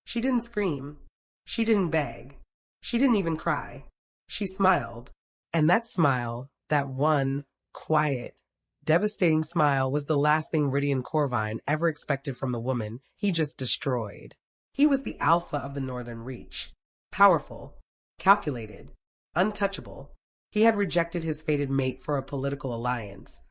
She didn't scream. She didn't beg. She didn't even cry. She smiled. And that smile, that one, quiet, devastating smile was the last thing Rhydian Corvine ever expected from the woman he just destroyed. He was the alpha of the Northern Reach. Powerful, calculated, untouchable. He had rejected his fated mate for a political alliance,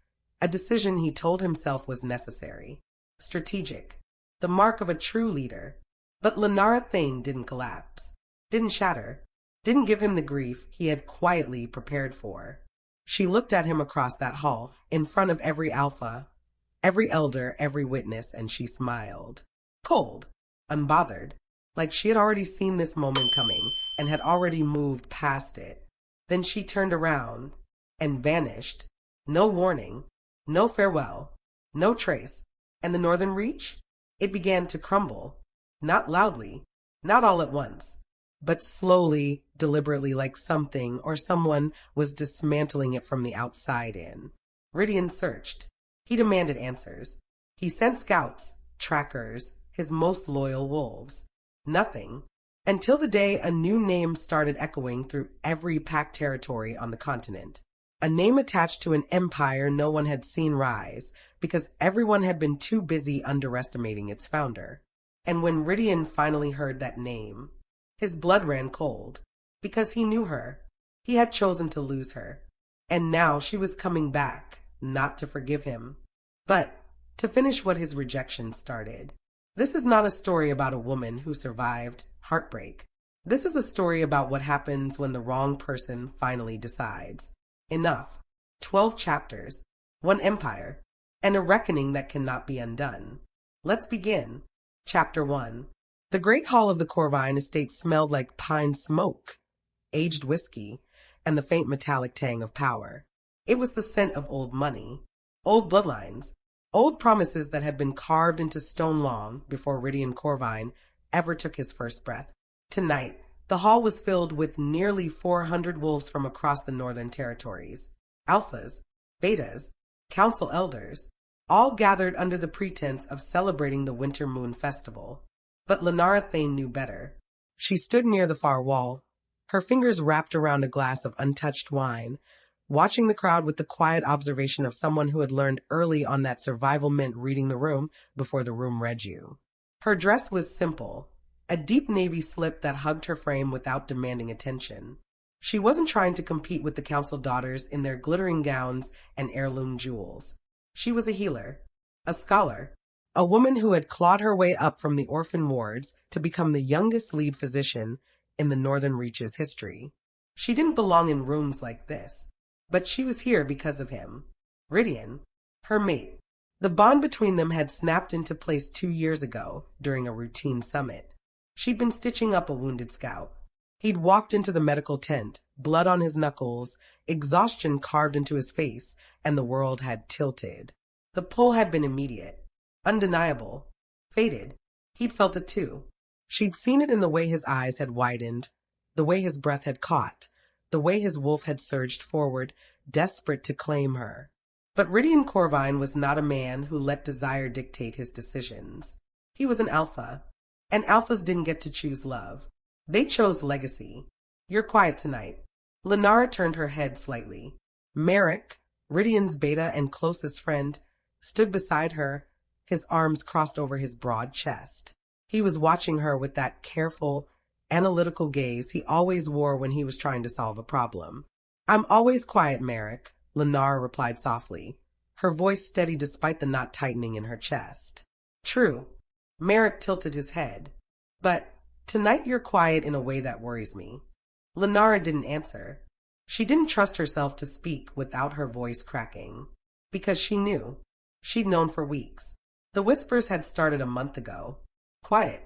a decision he told himself was necessary, strategic, the mark of a true leader. But Lunara Thane didn't collapse, didn't shatter, didn't give him the grief he had quietly prepared for. She looked at him across that hall, in front of every alpha, every elder, every witness, and she smiled. Cold, unbothered, like she had already seen this moment coming and had already moved past it. Then she turned around and vanished. No warning, no farewell, no trace. And the Northern Reach? It began to crumble. Not loudly, not all at once, but slowly, deliberately, like something or someone was dismantling it from the outside in. Rhydian searched. He demanded answers. He sent scouts, trackers, his most loyal wolves. Nothing. Until the day a new name started echoing through every packed territory on the continent. A name attached to an empire no one had seen rise, because everyone had been too busy underestimating its founder. And when Rhydian finally heard that name, his blood ran cold, because he knew her. He had chosen to lose her. And now she was coming back, not to forgive him, but to finish what his rejection started. This is not a story about a woman who survived heartbreak. This is a story about what happens when the wrong person finally decides. Enough. 12 chapters, one empire, and a reckoning that cannot be undone. Let's begin. Chapter 1. The great hall of the Corvine estate smelled like pine smoke, aged whiskey, and the faint metallic tang of power. It was the scent of old money, old bloodlines, old promises that had been carved into stone long before Rhydian Corvine ever took his first breath. Tonight, the hall was filled with nearly 400 wolves from across the northern territories. Alphas, betas, council elders, all gathered under the pretense of celebrating the Winter Moon Festival. But Lunara Thane knew better. She stood near the far wall, her fingers wrapped around a glass of untouched wine, watching the crowd with the quiet observation of someone who had learned early on that survival meant reading the room before the room read you. Her dress was simple, a deep navy slip that hugged her frame without demanding attention. She wasn't trying to compete with the council daughters in their glittering gowns and heirloom jewels. She was a healer, a scholar, a woman who had clawed her way up from the orphan wards to become the youngest lead physician in the Northern Reach's history. She didn't belong in rooms like this, but she was here because of him. Rhydian, her mate. The bond between them had snapped into place 2 years ago during a routine summit. She'd been stitching up a wounded scout. He'd walked into the medical tent, blood on his knuckles, exhaustion carved into his face, and the world had tilted. The pull had been immediate, undeniable, fated. He'd felt it too. She'd seen it in the way his eyes had widened, the way his breath had caught, the way his wolf had surged forward, desperate to claim her. But Rhydian Corvine was not a man who let desire dictate his decisions. He was an alpha, and alphas didn't get to choose love. They chose legacy. You're quiet tonight. Lunara turned her head slightly. Merrick, Rhydian's beta and closest friend, stood beside her, his arms crossed over his broad chest. He was watching her with that careful, analytical gaze he always wore when he was trying to solve a problem. I'm always quiet, Merrick, Lunara replied softly, her voice steady despite the knot tightening in her chest. True. Merrick tilted his head. But tonight you're quiet in a way that worries me. Lunara didn't answer. She didn't trust herself to speak without her voice cracking. Because she knew. She'd known for weeks. The whispers had started a month ago. Quiet,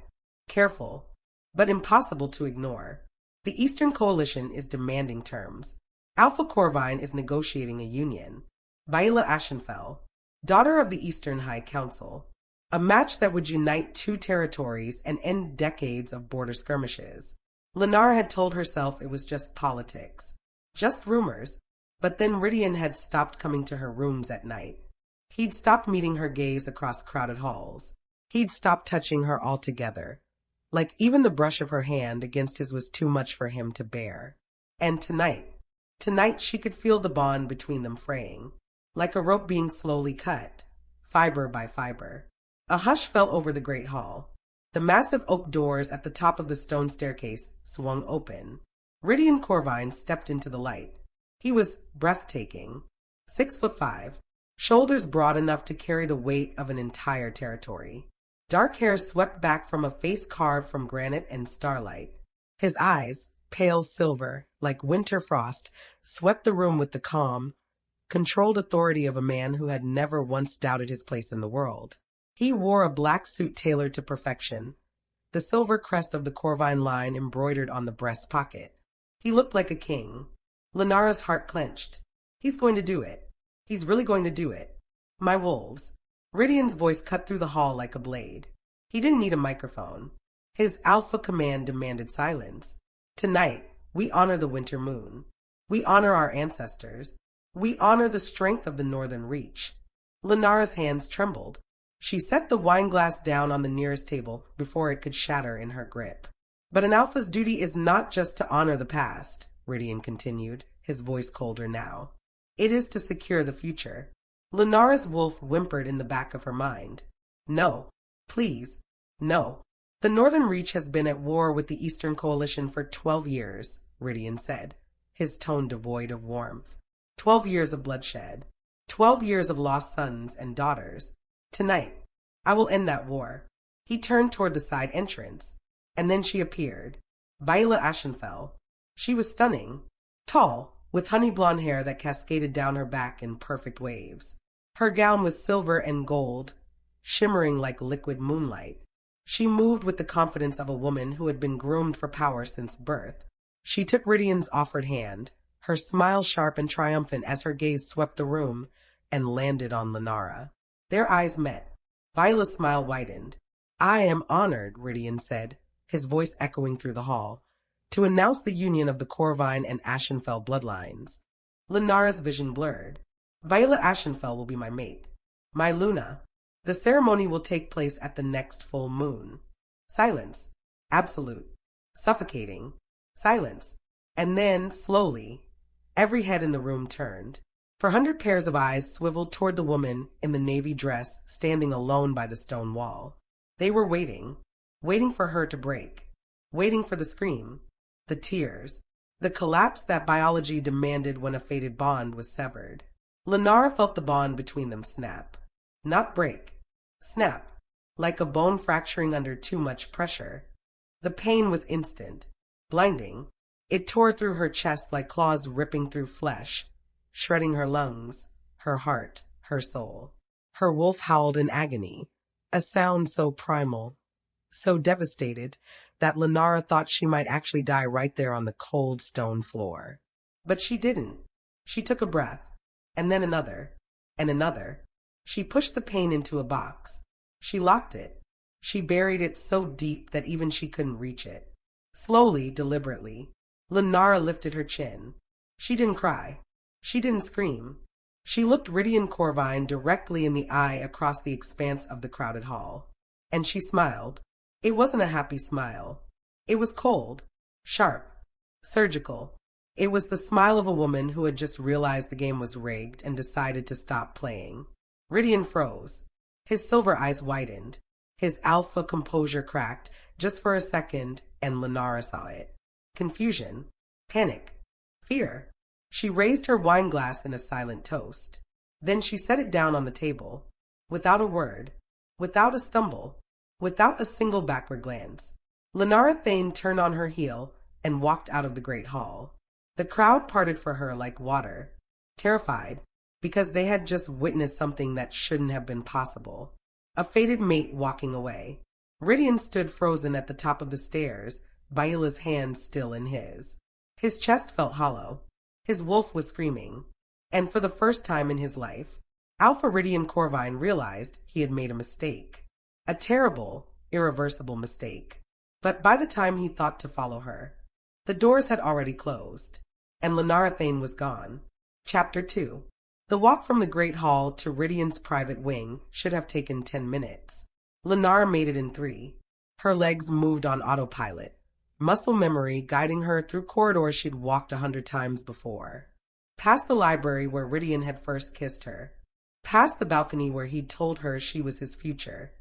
careful, but impossible to ignore. The Eastern Coalition is demanding terms. Alpha Corvine is negotiating a union. Viola Ashenfell, daughter of the Eastern High Council. A match that would unite 2 territories and end decades of border skirmishes. Lunara had told herself it was just politics, just rumors, but then Rhydian had stopped coming to her rooms at night. He'd stopped meeting her gaze across crowded halls. He'd stopped touching her altogether. like even the brush of her hand against his was too much for him to bear. And tonight she could feel the bond between them fraying, like a rope being slowly cut, fiber by fiber. A hush fell over the great hall. The massive oak doors at the top of the stone staircase swung open. Rhydian Corvine stepped into the light. He was breathtaking. 6'5", shoulders broad enough to carry the weight of an entire territory. Dark hair swept back from a face carved from granite and starlight. His eyes, pale silver, like winter frost, swept the room with the calm, controlled authority of a man who had never once doubted his place in the world. He wore a black suit tailored to perfection, the silver crest of the Corvine line embroidered on the breast pocket. He looked like a king. Lunara's heart clenched. He's going to do it. He's really going to do it. My wolves. Rhydian's voice cut through the hall like a blade. He didn't need a microphone. His alpha command demanded silence. Tonight, we honor the winter moon. We honor our ancestors. We honor the strength of the northern reach. Lunara's hands trembled. She set the wineglass down on the nearest table before it could shatter in her grip. But an alpha's duty is not just to honor the past, Rhydian continued, his voice colder now. It is to secure the future. Lunara's wolf whimpered in the back of her mind. No, please, no. The Northern Reach has been at war with the Eastern Coalition for 12 years, Rhydian said, his tone devoid of warmth. 12 years of bloodshed. 12 years of lost sons and daughters. Tonight, I will end that war. He turned toward the side entrance, and then she appeared. Viola Ashenfell. She was stunning. Tall, with honey blonde hair that cascaded down her back in perfect waves. Her gown was silver and gold, shimmering like liquid moonlight. She moved with the confidence of a woman who had been groomed for power since birth. She took Rhydian's offered hand, her smile sharp and triumphant as her gaze swept the room and landed on Lunara. Their eyes met. Viola's smile widened. I am honored, Rhydian said, his voice echoing through the hall, to announce the union of the Corvine and Ashenfell bloodlines. Lunara's vision blurred. Viola Ashenfell will be my mate, my Luna. The ceremony will take place at the next full moon. Silence. Absolute. Suffocating. Silence. And then, slowly, every head in the room turned. 400 pairs of eyes swiveled toward the woman in the navy dress standing alone by the stone wall. They were waiting for her to break, waiting for the scream, the tears, the collapse that biology demanded when a fated bond was severed. Lunara felt the bond between them snap. Not break. Snap. Like a bone fracturing under too much pressure. The pain was instant, blinding. It tore through her chest like claws ripping through flesh, shredding her lungs, her heart, her soul. Her wolf howled in agony, a sound so primal, so devastated, that Lunara thought she might actually die right there on the cold stone floor. But she didn't. She took a breath, and then another, and another. She pushed the pain into a box. She locked it. She buried it so deep that even she couldn't reach it. Slowly, deliberately, Lunara lifted her chin. She didn't cry. She didn't scream. She looked Rhydian Corvine directly in the eye across the expanse of the crowded hall. And she smiled. It wasn't a happy smile. It was cold, sharp, surgical. It was the smile of a woman who had just realized the game was rigged and decided to stop playing. Rhydian froze. His silver eyes widened. His alpha composure cracked just for a second, and Lunara saw it. Confusion, panic, fear. She raised her wineglass in a silent toast. Then she set it down on the table, without a word, without a stumble, without a single backward glance. Lunara Thane turned on her heel and walked out of the great hall. The crowd parted for her like water, terrified, because they had just witnessed something that shouldn't have been possible. A fated mate walking away. Rhydian stood frozen at the top of the stairs, Viola's hand still in his. His chest felt hollow. His wolf was screaming. And for the first time in his life, Alpha Rhydian Corvine realized he had made a mistake. A terrible, irreversible mistake. But by the time he thought to follow her, the doors had already closed, and Lunara Thane was gone. Chapter 2. The walk from the Great Hall to Rhydian's private wing should have taken 10 minutes. Lunara made it in 3. Her legs moved on autopilot, muscle memory guiding her through corridors she'd walked 100 times before. Past the library where Rhydian had first kissed her. Past the balcony where he'd told her she was his future.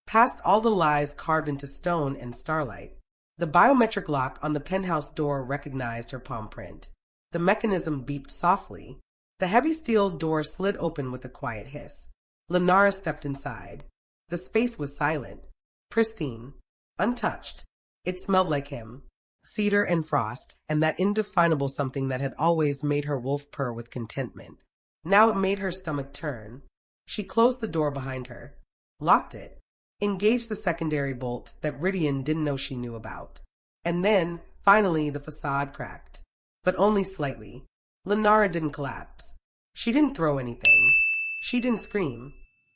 Past all the lies carved into stone and starlight. The biometric lock on the penthouse door recognized her palm print. The mechanism beeped softly. The heavy steel door slid open with a quiet hiss. Lunara stepped inside. The space was silent, pristine, untouched. It smelled like him, cedar and frost, and that indefinable something that had always made her wolf purr with contentment. Now it made her stomach turn. She closed the door behind her, locked it, engaged the secondary bolt that Rhydian didn't know she knew about. And then, finally, the facade cracked. But only slightly. Lunara didn't collapse. She didn't throw anything. She didn't scream.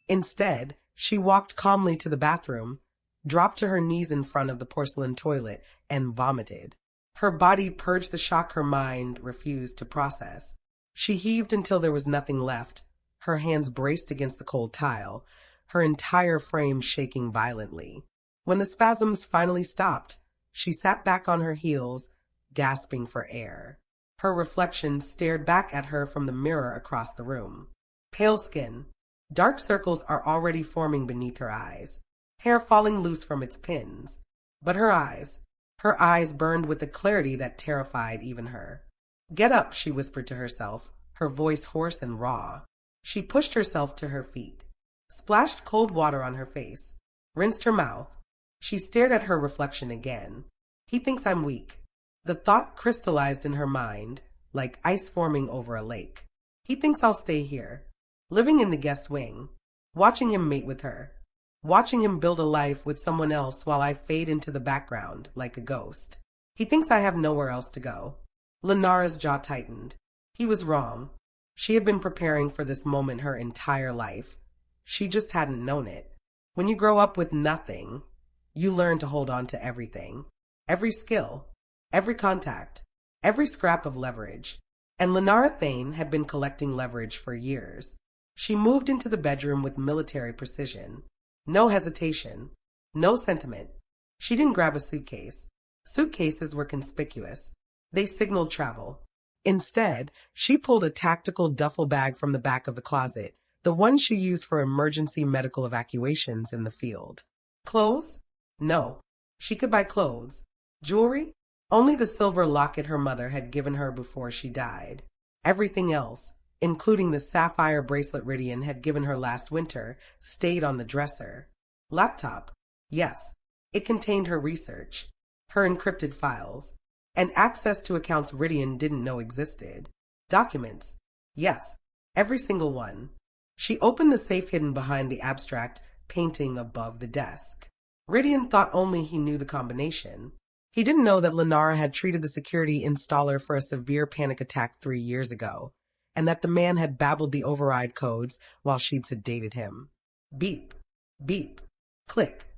Instead, she walked calmly to the bathroom, dropped to her knees in front of the porcelain toilet, and vomited. Her body purged the shock her mind refused to process. She heaved until there was nothing left, her hands braced against the cold tile, her entire frame shaking violently. When the spasms finally stopped, she sat back on her heels, gasping for air. Her reflection stared back at her from the mirror across the room. Pale skin. Dark circles are already forming beneath her eyes, hair falling loose from its pins. But her eyes burned with a clarity that terrified even her. "Get up," she whispered to herself, her voice hoarse and raw. She pushed herself to her feet, splashed cold water on her face, rinsed her mouth. She stared at her reflection again. "He thinks I'm weak." The thought crystallized in her mind, like ice forming over a lake. "He thinks I'll stay here, living in the guest wing, watching him mate with her, watching him build a life with someone else while I fade into the background like a ghost. He thinks I have nowhere else to go." Lunara's jaw tightened. He was wrong. She had been preparing for this moment her entire life. She just hadn't known it. When you grow up with nothing, you learn to hold on to everything. Every skill, every contact, every scrap of leverage. And Lunara Thane had been collecting leverage for years. She moved into the bedroom with military precision. No hesitation. No sentiment. She didn't grab a suitcase. Suitcases were conspicuous. They signaled travel. Instead, she pulled a tactical duffel bag from the back of the closet, the one she used for emergency medical evacuations in the field. Clothes? No. She could buy clothes. Jewelry? Only the silver locket her mother had given her before she died. Everything else, including the sapphire bracelet Rhydian had given her last winter, stayed on the dresser. Laptop? Yes. It contained her research, her encrypted files, and access to accounts Rhydian didn't know existed. Documents? Yes. Every single one. She opened the safe hidden behind the abstract painting above the desk. Rhydian thought only he knew the combination. He didn't know that Lunara had treated the security installer for a severe panic attack 3 years ago, and that the man had babbled the override codes while she'd sedated him. Beep, beep, click.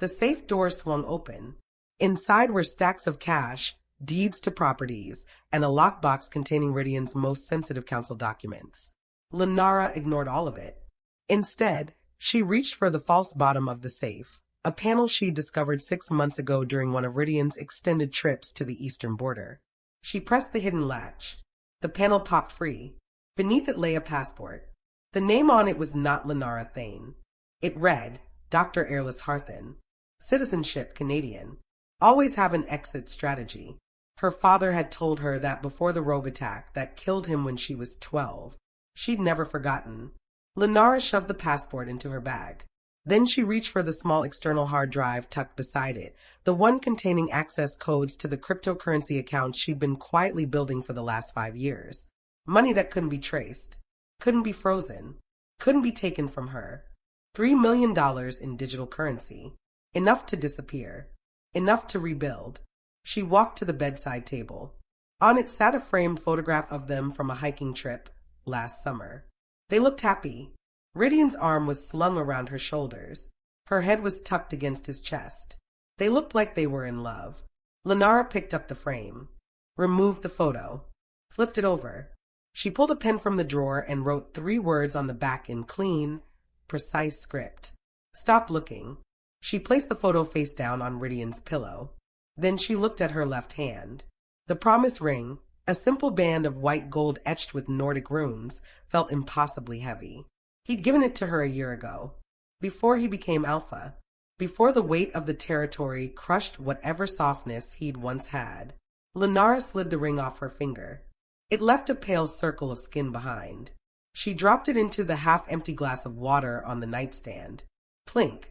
The safe door swung open. Inside were stacks of cash, deeds to properties, and a lockbox containing Rhydian's most sensitive council documents. Lunara ignored all of it. Instead, she reached for the false bottom of the safe, a panel she discovered 6 months ago during one of Rhydian's extended trips to the eastern border. She pressed the hidden latch. The panel popped free. Beneath it lay a passport. The name on it was not Lunara Thane. It read, Dr. Eirlys Harthan. Citizenship Canadian. Always have an exit strategy. Her father had told her that before the rogue attack that killed him when she was 12. She'd never forgotten. Lunara shoved the passport into her bag. Then she reached for the small external hard drive tucked beside it, the one containing access codes to the cryptocurrency accounts she'd been quietly building for the last 5 years. Money that couldn't be traced, couldn't be frozen, couldn't be taken from her. $3 million in digital currency. Enough to disappear. Enough to rebuild. She walked to the bedside table. On it sat a framed photograph of them from a hiking trip last summer. They looked happy. Rhydian's arm was slung around her shoulders. Her head was tucked against his chest. They looked like they were in love. Lunara picked up the frame, removed the photo, flipped it over. She pulled a pen from the drawer and wrote 3 words on the back in clean, precise script. Stop looking. She placed the photo face down on Rhydian's pillow. Then she looked at her left hand. The promise ring, a simple band of white gold etched with Nordic runes, felt impossibly heavy. He'd given it to her a year ago, before he became Alpha, before the weight of the territory crushed whatever softness he'd once had. Lunara slid the ring off her finger. It left a pale circle of skin behind. She dropped it into the half-empty glass of water on the nightstand. Plink.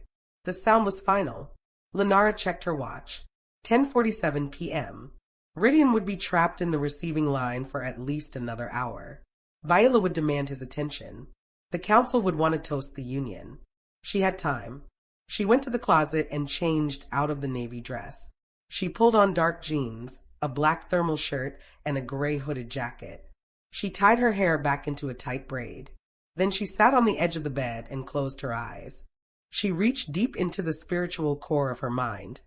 The sound was final. Lunara checked her watch. 10:47 p.m. Rhydian would be trapped in the receiving line for at least another hour. Viola would demand his attention. The council would want to toast the union. She had time. She went to the closet and changed out of the navy dress. She pulled on dark jeans, a black thermal shirt, and a gray hooded jacket. She tied her hair back into a tight braid. Then she sat on the edge of the bed and closed her eyes. She reached deep into the spiritual core of her mind,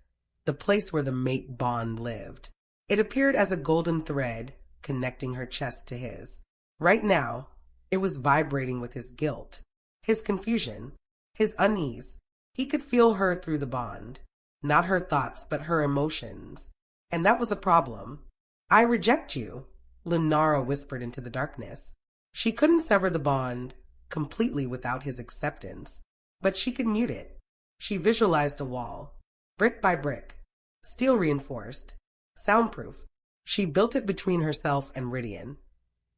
the place where the mate bond lived. It appeared as a golden thread connecting her chest to his. Right now, it was vibrating with his guilt, his confusion, his unease. He could feel her through the bond, not her thoughts, but her emotions. And that was a problem. "I reject you," Lunara whispered into the darkness. She couldn't sever the bond completely without his acceptance, but she could mute it. She visualized a wall, brick by brick, steel reinforced, soundproof. She built it between herself and Rhydian,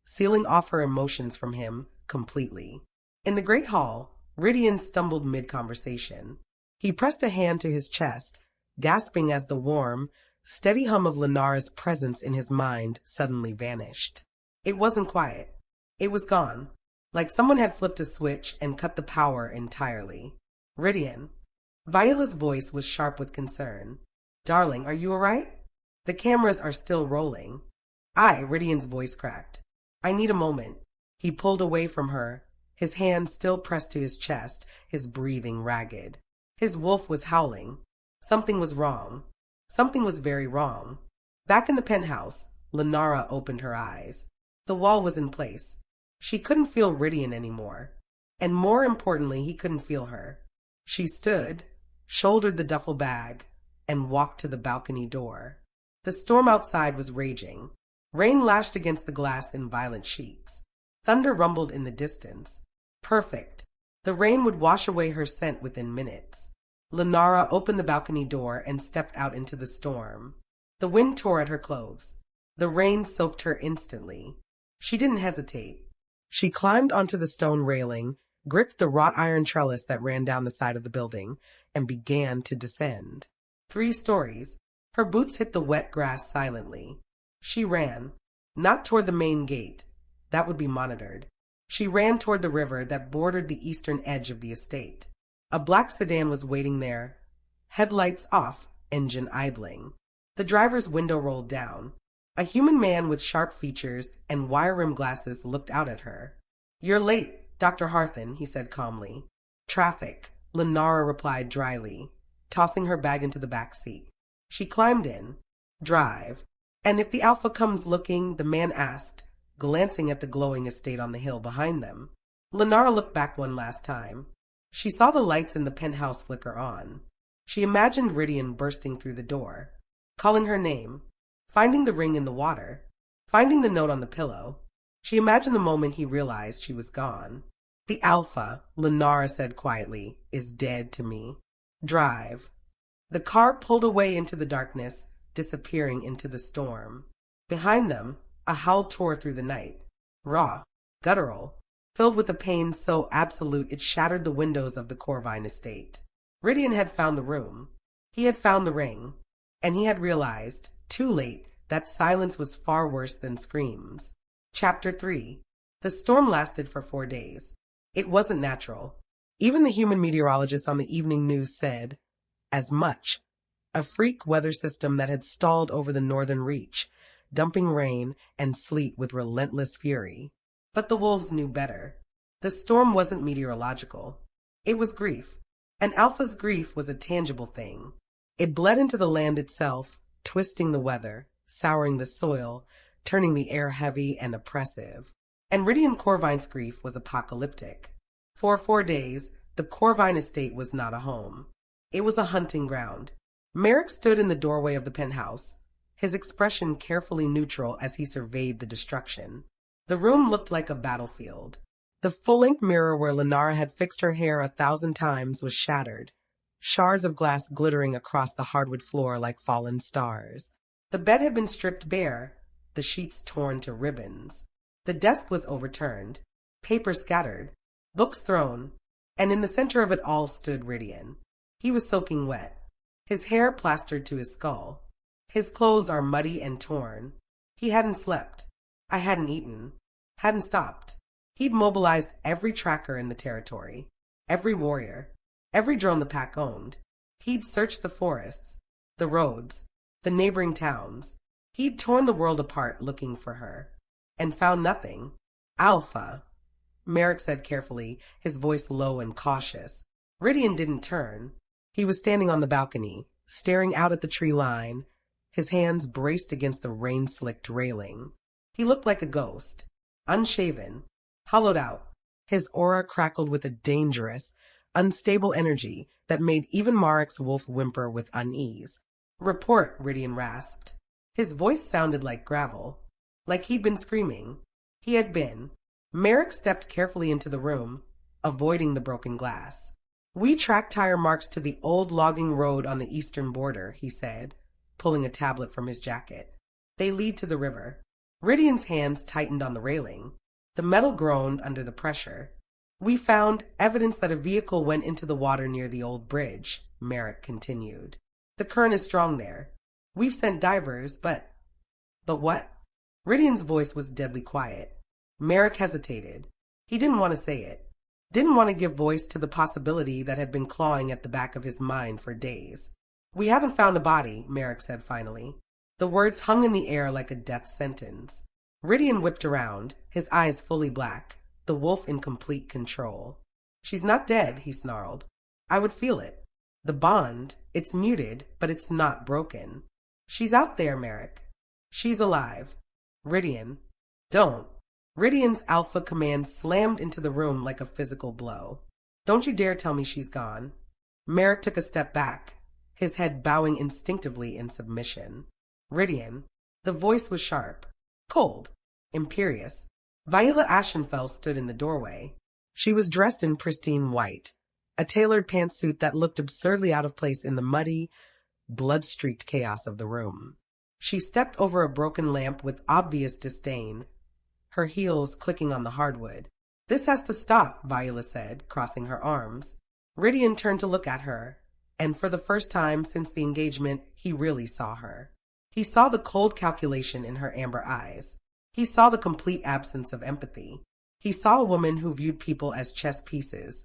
sealing off her emotions from him completely. In the great hall, Rhydian stumbled mid-conversation. He pressed a hand to his chest, gasping as the warm, steady hum of Lunara's presence in his mind suddenly vanished. It wasn't quiet. It was gone, like someone had flipped a switch and cut the power entirely. "Rhydian." Viola's voice was sharp with concern. "Darling, are you all right? The cameras are still rolling." Rhydian's voice cracked. "I need a moment." He pulled away from her, his hand still pressed to his chest, his breathing ragged. His wolf was howling. Something was wrong. Something was very wrong. Back in the penthouse, Lunara opened her eyes. The wall was in place. She couldn't feel Rhydian anymore. And more importantly, he couldn't feel her. She stood, shouldered the duffel bag, and walked to the balcony door. The storm outside was raging. Rain lashed against the glass in violent sheets. Thunder rumbled in the distance. Perfect. The rain would wash away her scent within minutes. Lunara opened the balcony door and stepped out into the storm. The wind tore at her clothes. The rain soaked her instantly. She didn't hesitate. She climbed onto the stone railing, gripped the wrought iron trellis that ran down the side of the building, and began to descend. 3 stories. Her boots hit the wet grass silently. She ran, not toward the main gate. That would be monitored. She ran toward the river that bordered the eastern edge of the estate. A black sedan was waiting there, headlights off, engine idling. The driver's window rolled down. A human man with sharp features and wire-rimmed glasses looked out at her. "You're late, Dr. Harthan," he said calmly. "Traffic," Lunara replied dryly, tossing her bag into the back seat. She climbed in. "Drive." "And if the Alpha comes looking," the man asked, glancing at the glowing estate on the hill behind them. Lunara looked back one last time. She saw the lights in the penthouse flicker on. She imagined Rhydian bursting through the door, calling her name, finding the ring in the water, finding the note on the pillow. She imagined the moment he realized she was gone. "The Alpha," Lunara said quietly, "is dead to me. Drive." The car pulled away into the darkness, disappearing into the storm. Behind them, a howl tore through the night, raw, guttural, filled with a pain so absolute it shattered the windows of the Corvine estate. Rhydian had found the room. He had found the ring. And he had realized, too late, that silence was far worse than screams. Chapter 3. The storm lasted for 4 days. It wasn't natural. Even the human meteorologists on the evening news said as much. A freak weather system that had stalled over the northern reach, dumping rain and sleet with relentless fury. But the wolves knew better. The storm wasn't meteorological. It was grief. And Alpha's grief was a tangible thing. It bled into the land itself, twisting the weather, souring the soil, turning the air heavy and oppressive. And Rhydian Corvine's grief was apocalyptic. For 4 days, the Corvine estate was not a home. It was a hunting ground. Merrick stood in the doorway of the penthouse, his expression carefully neutral as he surveyed the destruction. The room looked like a battlefield. The full-length mirror where Lunara had fixed her hair 1,000 times was shattered, shards of glass glittering across the hardwood floor like fallen stars. The bed had been stripped bare, the sheets torn to ribbons. The desk was overturned, paper scattered, books thrown, and in the center of it all stood Rhydian. He was soaking wet, his hair plastered to his skull. His clothes are muddy and torn. He hadn't slept. I hadn't eaten. Hadn't stopped. He'd mobilized every tracker in the territory, every warrior, every drone the pack owned. He'd searched the forests, the roads, the neighboring towns. He'd torn the world apart looking for her, and found nothing. Alpha, Merrick said carefully, his voice low and cautious. Rhydian didn't turn. He was standing on the balcony, staring out at the tree line, his hands braced against the rain-slicked railing. He looked like a ghost, unshaven, hollowed out. His aura crackled with a dangerous, unstable energy that made even Marek's wolf whimper with unease. "Report," Rhydian rasped. His voice sounded like gravel, like he'd been screaming. He had been. Merrick stepped carefully into the room, avoiding the broken glass. "We tracked tire marks to the old logging road on the eastern border," he said, pulling a tablet from his jacket. "They lead to the river." Rhydian's hands tightened on the railing. The metal groaned under the pressure. "We found evidence that a vehicle went into the water near the old bridge," Merrick continued. "The current is strong there. We've sent divers, but..." "But what?" Rhydian's voice was deadly quiet. Merrick hesitated. He didn't want to say it. Didn't want to give voice to the possibility that had been clawing at the back of his mind for days. "We haven't found a body," Merrick said finally. The words hung in the air like a death sentence. Rhydian whipped around, his eyes fully black, the wolf in complete control. "She's not dead," he snarled. "I would feel it. The bond, it's muted, but it's not broken. She's out there, Merrick. She's alive. Rhydian, don't." Rhydian's alpha command slammed into the room like a physical blow. "Don't you dare tell me she's gone." Merrick took a step back, his head bowing instinctively in submission. "Rhydian." The voice was sharp, cold, imperious. Viola Ashenfell stood in the doorway. She was dressed in pristine white, a tailored pantsuit that looked absurdly out of place in the muddy, blood-streaked chaos of the room. She stepped over a broken lamp with obvious disdain, her heels clicking on the hardwood. "This has to stop," Viola said, crossing her arms. Rhydian turned to look at her, and for the first time since the engagement, he really saw her. He saw the cold calculation in her amber eyes. He saw the complete absence of empathy. He saw a woman who viewed people as chess pieces,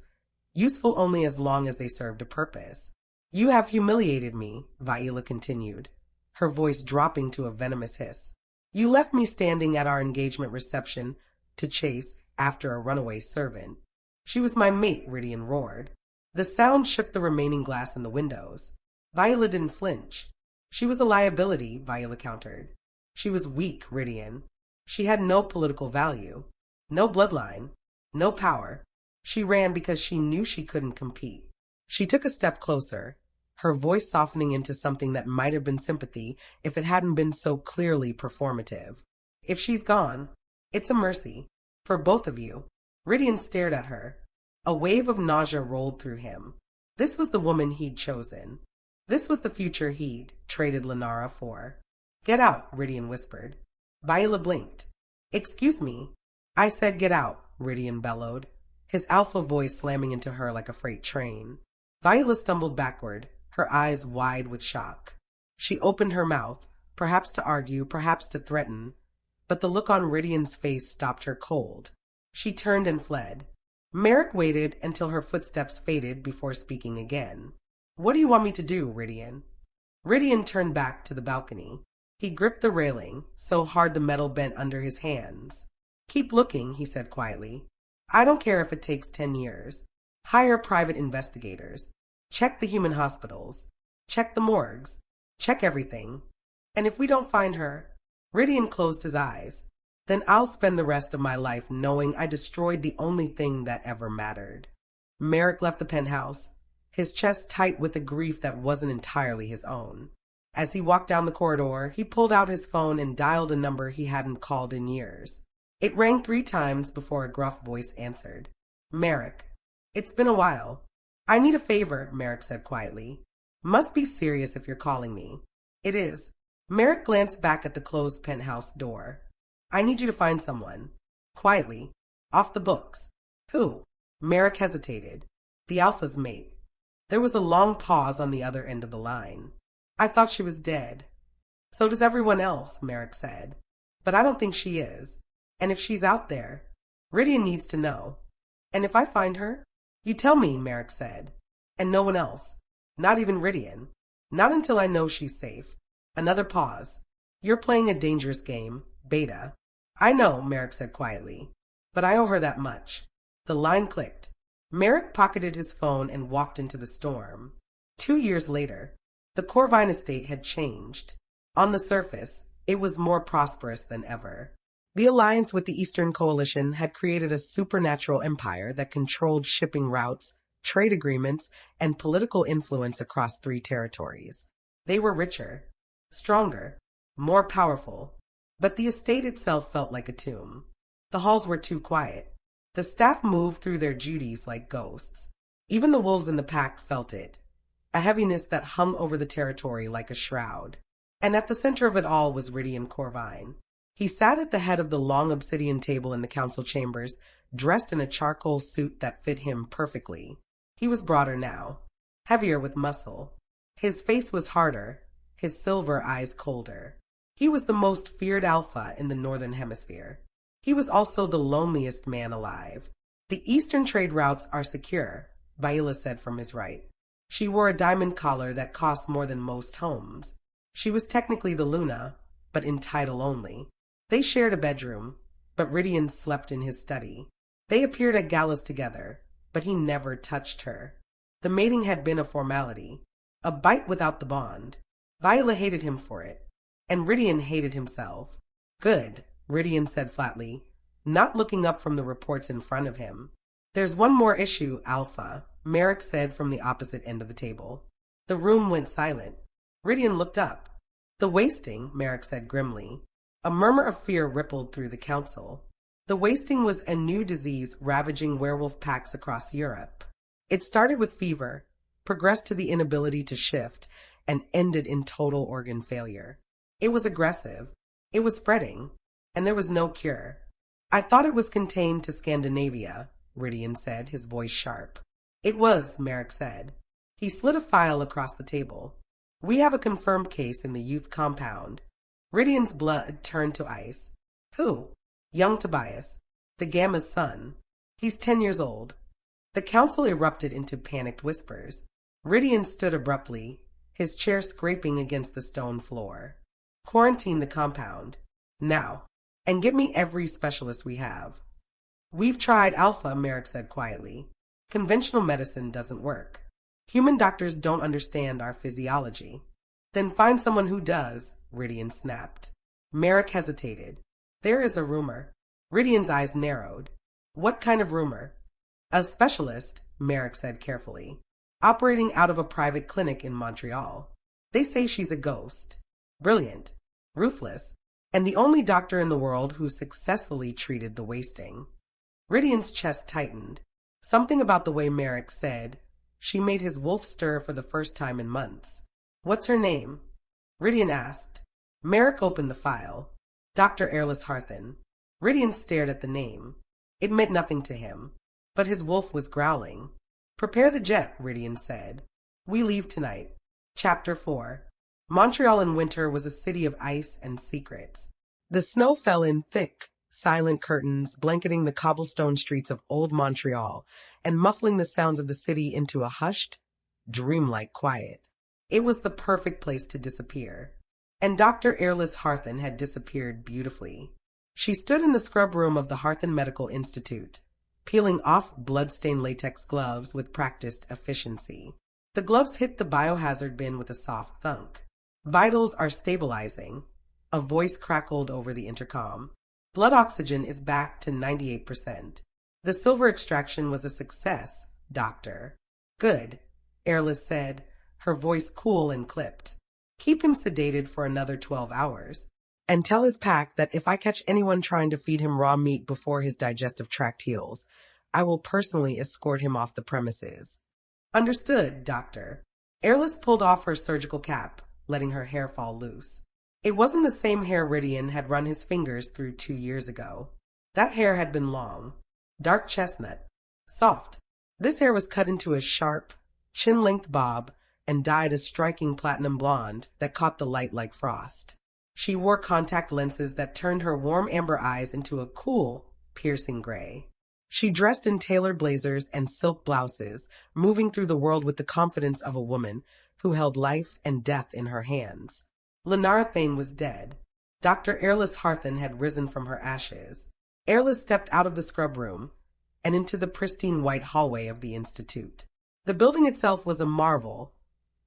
useful only as long as they served a purpose. "You have humiliated me," Viola continued, her voice dropping to a venomous hiss. "You left me standing at our engagement reception to chase after a runaway servant." "She was my mate," Rhydian roared. The sound shook the remaining glass in the windows. Viola didn't flinch. "She was a liability," Viola countered. "She was weak, Rhydian. She had no political value, no bloodline, no power. She ran because she knew she couldn't compete." She took a step closer, her voice softening into something that might have been sympathy if it hadn't been so clearly performative. "If she's gone, it's a mercy. For both of you." Rhydian stared at her. A wave of nausea rolled through him. This was the woman he'd chosen. This was the future he'd traded Lunara for. "Get out," Rhydian whispered. Viola blinked. "Excuse me." "I said get out," Rhydian bellowed, his alpha voice slamming into her like a freight train. Viola stumbled backward, her eyes wide with shock. She opened her mouth, perhaps to argue, perhaps to threaten, but the look on Rhydian's face stopped her cold. She turned and fled. Merrick waited until her footsteps faded before speaking again. "What do you want me to do, Rhydian?" Rhydian turned back to the balcony. He gripped the railing, so hard the metal bent under his hands. "Keep looking," he said quietly. "I don't care if it takes 10 years. Hire private investigators. Check the human hospitals. Check the morgues. Check everything. And if we don't find her..." Rhydian closed his eyes. "Then I'll spend the rest of my life knowing I destroyed the only thing that ever mattered." Merrick left the penthouse, his chest tight with a grief that wasn't entirely his own. As he walked down the corridor, he pulled out his phone and dialed a number he hadn't called in years. It rang 3 times before a gruff voice answered. Merrick. It's been a while. I need a favor, Merrick said quietly. Must be serious if you're calling me. It is. Merrick glanced back at the closed penthouse door. I need you to find someone. Quietly. Off the books. Who? Merrick hesitated. The Alpha's mate. There was a long pause on the other end of the line. I thought she was dead. So does everyone else, Merrick said. But I don't think she is. And if she's out there, Rhydian needs to know. And if I find her, you tell me, Merrick said. And no one else. Not even Rhydian. Not until I know she's safe. Another pause. You're playing a dangerous game, Beta. I know, Merrick said quietly. But I owe her that much. The line clicked. Merrick pocketed his phone and walked into the storm. 2 years later, the Corvine estate had changed. On the surface, it was more prosperous than ever. The alliance with the Eastern Coalition had created a supernatural empire that controlled shipping routes, trade agreements, and political influence across 3 territories. They were richer, stronger, more powerful, but the estate itself felt like a tomb. The halls were too quiet. The staff moved through their duties like ghosts. Even the wolves in the pack felt it, a heaviness that hung over the territory like a shroud. And at the center of it all was Rhydian Corvine. He sat at the head of the long obsidian table in the council chambers, dressed in a charcoal suit that fit him perfectly. He was broader now, heavier with muscle. His face was harder, his silver eyes colder. He was the most feared Alpha in the Northern Hemisphere. He was also the loneliest man alive. The eastern trade routes are secure, Viola said from his right. She wore a diamond collar that cost more than most homes. She was technically the Luna, but in title only. They shared a bedroom, but Rhydian slept in his study. They appeared at galas together, but he never touched her. The mating had been a formality, a bite without the bond. Viola hated him for it, and Rhydian hated himself. Good, Rhydian said flatly, not looking up from the reports in front of him. There's one more issue, Alpha, Merrick said from the opposite end of the table. The room went silent. Rhydian looked up. The wasting, Merrick said grimly. A murmur of fear rippled through the council. The wasting was a new disease ravaging werewolf packs across Europe. It started with fever, progressed to the inability to shift, and ended in total organ failure. It was aggressive. It was spreading, and there was no cure. I thought it was contained to Scandinavia, Rhydian said, his voice sharp. It was, Merrick said. He slid a file across the table. We have a confirmed case in the youth compound. Rhydian's blood turned to ice. Who? Young Tobias, the Gamma's son. He's 10 years old. The council erupted into panicked whispers. Rhydian stood abruptly, his chair scraping against the stone floor. Quarantine the compound. Now. And give me every specialist we have. We've tried Alpha, Merrick said quietly. Conventional medicine doesn't work. Human doctors don't understand our physiology. Then find someone who does, Rhydian snapped. Merrick hesitated. There is a rumor. Rhydian's eyes narrowed. What kind of rumor? A specialist, Merrick said carefully, operating out of a private clinic in Montreal. They say she's a ghost. Brilliant, ruthless, and the only doctor in the world who successfully treated the wasting. Rhydian's chest tightened. Something about the way Merrick said, she made his wolf stir for the first time in months. What's her name? Rhydian asked. Merrick opened the file. Dr. Eirlys Harthan. Rhydian stared at the name. It meant nothing to him, but his wolf was growling. Prepare the jet, Rhydian said. We leave tonight. Chapter 4. Montreal in winter was a city of ice and secrets. The snow fell in thick, silent curtains, blanketing the cobblestone streets of old Montreal and muffling the sounds of the city into a hushed, dreamlike quiet. It was the perfect place to disappear. And Dr. Eirlys Harthan had disappeared beautifully. She stood in the scrub room of the Harthan Medical Institute, peeling off blood-stained latex gloves with practiced efficiency. The gloves hit the biohazard bin with a soft thunk. Vitals are stabilizing. A voice crackled over the intercom. Blood oxygen is back to 98%. The silver extraction was a success, doctor. Good. Eirlys said, her voice cool and clipped. Keep him sedated for another 12 hours. And tell his pack that if I catch anyone trying to feed him raw meat before his digestive tract heals, I will personally escort him off the premises. Understood, Doctor. Eirlys pulled off her surgical cap, letting her hair fall loose. It wasn't the same hair Rhydian had run his fingers through 2 years ago. That hair had been long, dark chestnut, soft. This hair was cut into a sharp, chin-length bob and dyed a striking platinum blonde that caught the light like frost. She wore contact lenses that turned her warm amber eyes into a cool, piercing gray. She dressed in tailored blazers and silk blouses, moving through the world with the confidence of a woman who held life and death in her hands. Lunara Thane was dead. Dr. Eirlys Harthan had risen from her ashes. Eirlys stepped out of the scrub room and into the pristine white hallway of the Institute. The building itself was a marvel,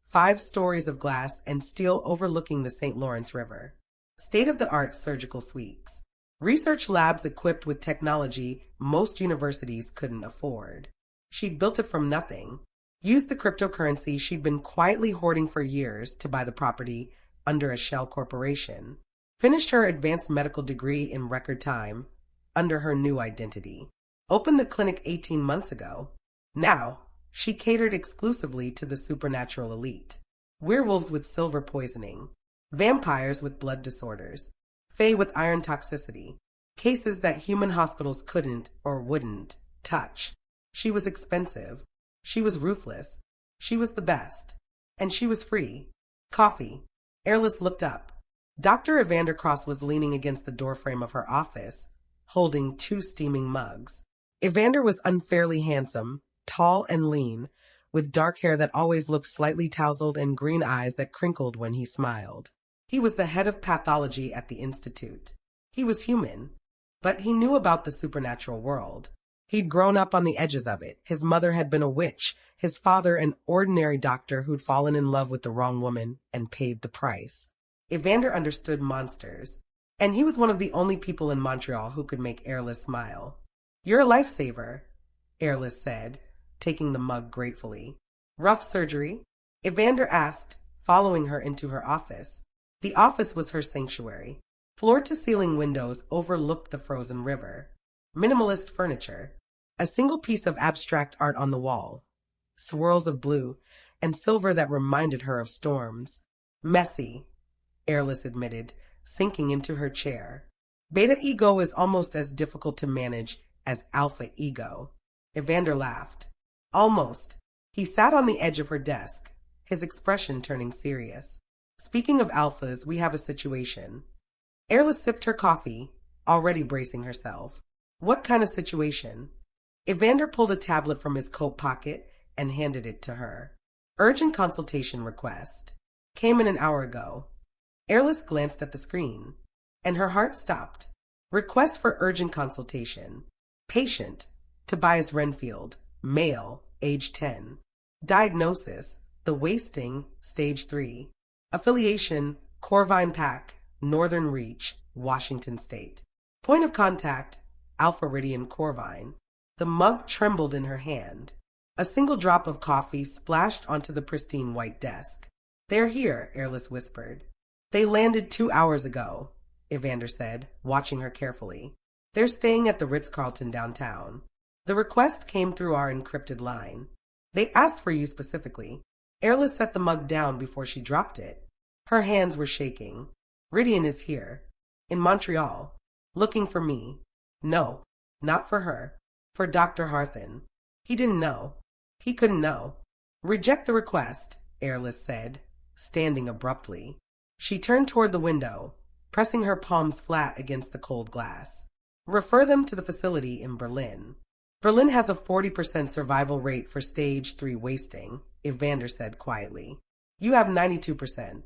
5 stories of glass and steel overlooking the St. Lawrence River. State-of-the-art surgical suites. Research labs equipped with technology most universities couldn't afford. She'd built it from nothing. Used the cryptocurrency she'd been quietly hoarding for years to buy the property under a shell corporation. Finished her advanced medical degree in record time under her new identity. Opened the clinic 18 months ago. Now, she catered exclusively to the supernatural elite. Werewolves with silver poisoning. Vampires with blood disorders. Fae with iron toxicity. Cases that human hospitals couldn't or wouldn't touch. She was expensive. She was ruthless. She was the best. And she was free. Coffee. Eirlys looked up. Dr. Evander Cross was leaning against the doorframe of her office, holding 2 steaming mugs. Evander was unfairly handsome, tall and lean, with dark hair that always looked slightly tousled and green eyes that crinkled when he smiled. He was the head of pathology at the Institute. He was human, but he knew about the supernatural world. He'd grown up on the edges of it. His mother had been a witch, his father an ordinary doctor who'd fallen in love with the wrong woman and paid the price. Evander understood monsters, and he was one of the only people in Montreal who could make Eirlys smile. "You're a lifesaver," Eirlys said, taking the mug gratefully. "Rough surgery?" Evander asked, following her into her office. The office was her sanctuary. Floor-to-ceiling windows overlooked the frozen river. Minimalist furniture. A single piece of abstract art on the wall. Swirls of blue and silver that reminded her of storms. Messy, Eirlys admitted, sinking into her chair. Beta ego is almost as difficult to manage as alpha ego. Evander laughed. Almost. He sat on the edge of her desk, his expression turning serious. "Speaking of alphas, we have a situation." Eirlys sipped her coffee, already bracing herself. "What kind of situation?" Evander pulled a tablet from his coat pocket and handed it to her. "Urgent consultation request. Came in an hour ago." Eirlys glanced at the screen, and her heart stopped. Request for urgent consultation. Patient, Tobias Renfield, male, age 10. Diagnosis, the wasting, stage 3. Affiliation, Corvine Pack, Northern Reach, Washington State. Point of contact, Alpha Rhydian Corvine. The mug trembled in her hand. A single drop of coffee splashed onto the pristine white desk. "They're here," Eirlys whispered. "They landed 2 hours ago," Evander said, watching her carefully. "They're staying at the Ritz-Carlton downtown. The request came through our encrypted line. They asked for you specifically." Eirlys set the mug down before she dropped it. Her hands were shaking. "Rhydian is here. In Montreal. Looking for me. No, not for her. For Dr. Harthan. He didn't know. He couldn't know." "Reject the request," Eirlys said, standing abruptly. She turned toward the window, pressing her palms flat against the cold glass. "Refer them to the facility in Berlin. Berlin has a 40% survival rate for stage 3 wasting," Evander said quietly. "You have 92%.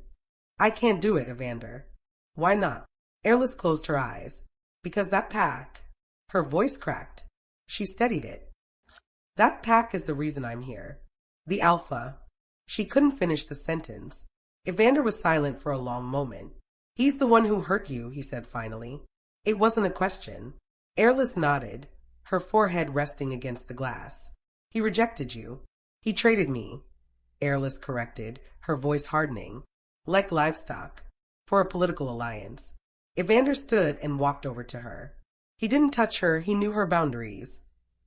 "I can't do it, Evander." "Why not?" Eirlys closed her eyes. "Because that pack—" Her voice cracked. She steadied it. "That pack is the reason I'm here. The Alpha." She couldn't finish the sentence. Evander was silent for a long moment. "He's the one who hurt you," he said finally. It wasn't a question. Eirlys nodded, her forehead resting against the glass. "He rejected you. He traded me. Eirlys corrected, her voice hardening. Like livestock. For a political alliance. Evander stood and walked over to her. He didn't touch her, he knew her boundaries.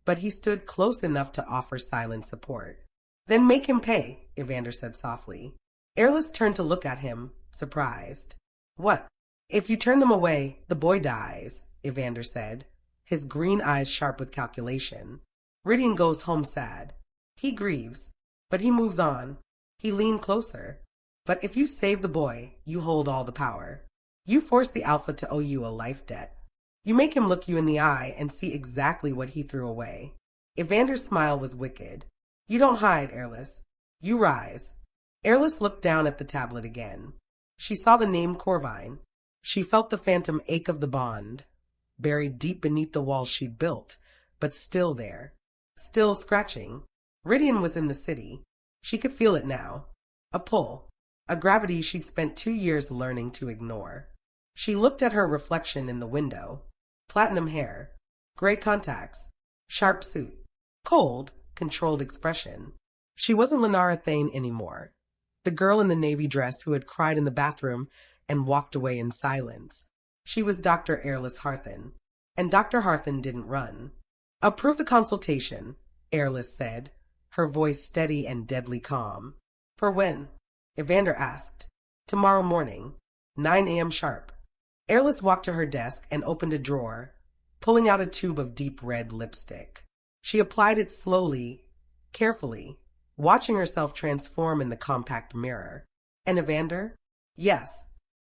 But he stood close enough to offer silent support. Then make him pay, Evander said softly. Eirlys turned to look at him, surprised. What? If you turn them away, the boy dies, Evander said, his green eyes sharp with calculation. Rhydian goes home sad. He grieves, but he moves on. He leaned closer. But if you save the boy, you hold all the power. You force the Alpha to owe you a life debt. You make him look you in the eye and see exactly what he threw away. Evander's smile was wicked. You don't hide, Eirlys. You rise. Eirlys looked down at the tablet again. She saw the name Corvine. She felt the phantom ache of the bond, buried deep beneath the walls she'd built, but still there. Still scratching. Rhydian was in the city. She could feel it now. A pull. A gravity she'd spent 2 years learning to ignore. She looked at her reflection in the window. Platinum hair. Gray contacts. Sharp suit. Cold, controlled expression. She wasn't Lunara Thane anymore. The girl in the navy dress who had cried in the bathroom and walked away in silence. She was Dr. Eirlys Harthan. And Dr. Harthan didn't run. Approve the consultation, Eirlys said, her voice steady and deadly calm. For when? Evander asked. Tomorrow morning, 9 a.m. sharp. Eirlys walked to her desk and opened a drawer, pulling out a tube of deep red lipstick. She applied it slowly, carefully, watching herself transform in the compact mirror. And Evander? Yes.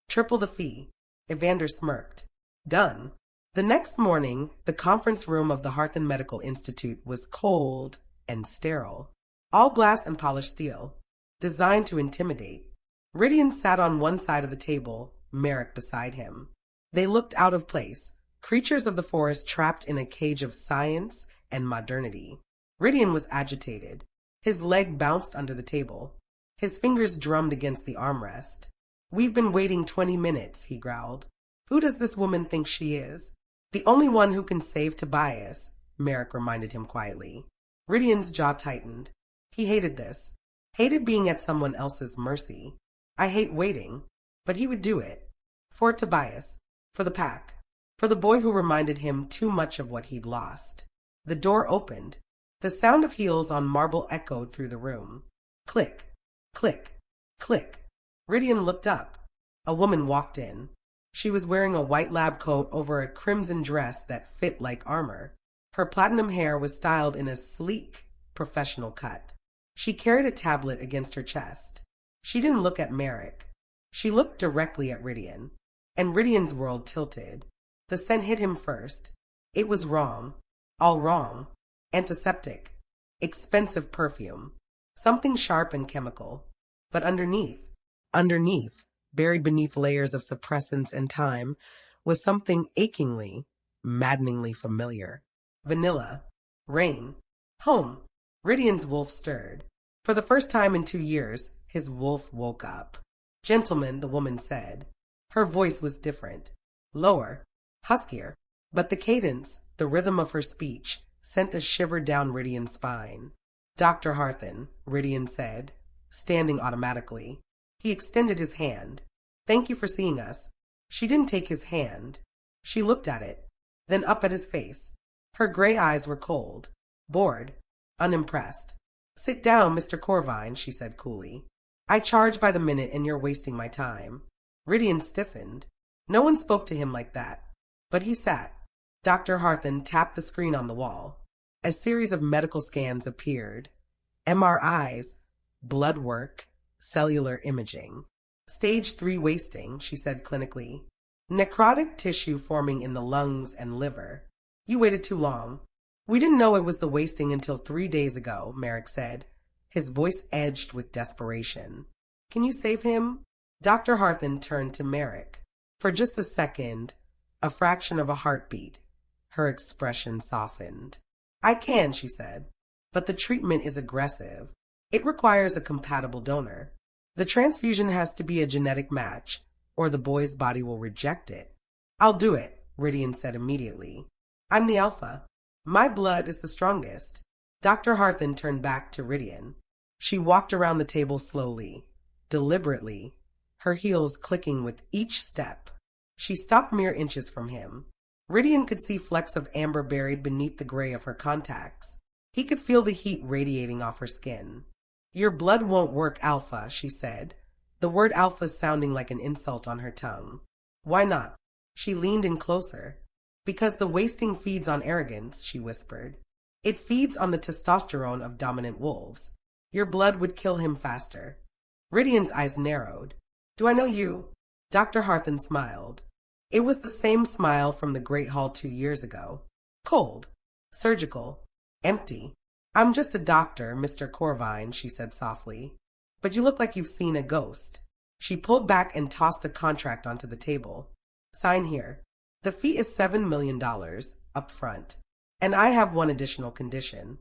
Triple the fee. Evander smirked. Done. The next morning, the conference room of the Harthan Medical Institute was cold and sterile. All glass and polished steel, designed to intimidate. Rhydian sat on one side of the table, Merrick beside him. They looked out of place, creatures of the forest trapped in a cage of science and modernity. Rhydian was agitated. His leg bounced under the table. His fingers drummed against the armrest. We've been waiting 20 minutes, he growled. Who does this woman think she is? The only one who can save Tobias, Merrick reminded him quietly. Rhydian's jaw tightened. He hated this. Hated being at someone else's mercy. I hate waiting. But he would do it. For Tobias. For the pack. For the boy who reminded him too much of what he'd lost. The door opened. The sound of heels on marble echoed through the room. Click. Click. Click. Rhydian looked up. A woman walked in. She was wearing a white lab coat over a crimson dress that fit like armor. Her platinum hair was styled in a sleek, professional cut. She carried a tablet against her chest. She didn't look at Merrick. She looked directly at Rhydian. And Rhydian's world tilted. The scent hit him first. It was wrong. All wrong. Antiseptic. Expensive perfume. Something sharp and chemical. But underneath, buried beneath layers of suppressants and time, was something achingly, maddeningly familiar. Vanilla. Rain. Home. Rhydian's wolf stirred. For the first time in 2 years, his wolf woke up. Gentlemen, the woman said. Her voice was different. Lower. Huskier. But the cadence, the rhythm of her speech, sent a shiver down Rhydian's spine. Dr. Harthan, Rhydian said, standing automatically. He extended his hand. Thank you for seeing us. She didn't take his hand. She looked at it, then up at his face. Her gray eyes were cold, bored, unimpressed. Sit down, Mr. Corvine, she said coolly. I charge by the minute and you're wasting my time. Rhydian stiffened. No one spoke to him like that. But he sat. Dr. Harthan tapped the screen on the wall. A series of medical scans appeared. MRIs, blood work, cellular imaging. Stage 3 wasting, she said clinically. Necrotic tissue forming in the lungs and liver. You waited too long. We didn't know it was the wasting until 3 days ago, Merrick said, his voice edged with desperation. Can you save him? Dr. Harthan turned to Merrick. For just a second, a fraction of a heartbeat, her expression softened. I can, she said, but the treatment is aggressive. It requires a compatible donor. The transfusion has to be a genetic match, or the boy's body will reject it. I'll do it, Rhydian said immediately. I'm the Alpha. My blood is the strongest. Dr. Harthan turned back to Rhydian. She walked around the table slowly, deliberately, her heels clicking with each step. She stopped mere inches from him. Rhydian could see flecks of amber buried beneath the gray of her contacts. He could feel the heat radiating off her skin. "Your blood won't work, Alpha," she said, the word Alpha sounding like an insult on her tongue. "Why not?" She leaned in closer. "Because the wasting feeds on arrogance," she whispered. "It feeds on the testosterone of dominant wolves. Your blood would kill him faster." Rhydian's eyes narrowed. "Do I know you?" Dr. Harthan smiled. It was the same smile from the Great Hall 2 years ago. Cold, surgical, empty. "I'm just a doctor, Mr. Corvine," she said softly. "But you look like you've seen a ghost." She pulled back and tossed a contract onto the table. "Sign here. The fee is $7 million up front. And I have one additional condition."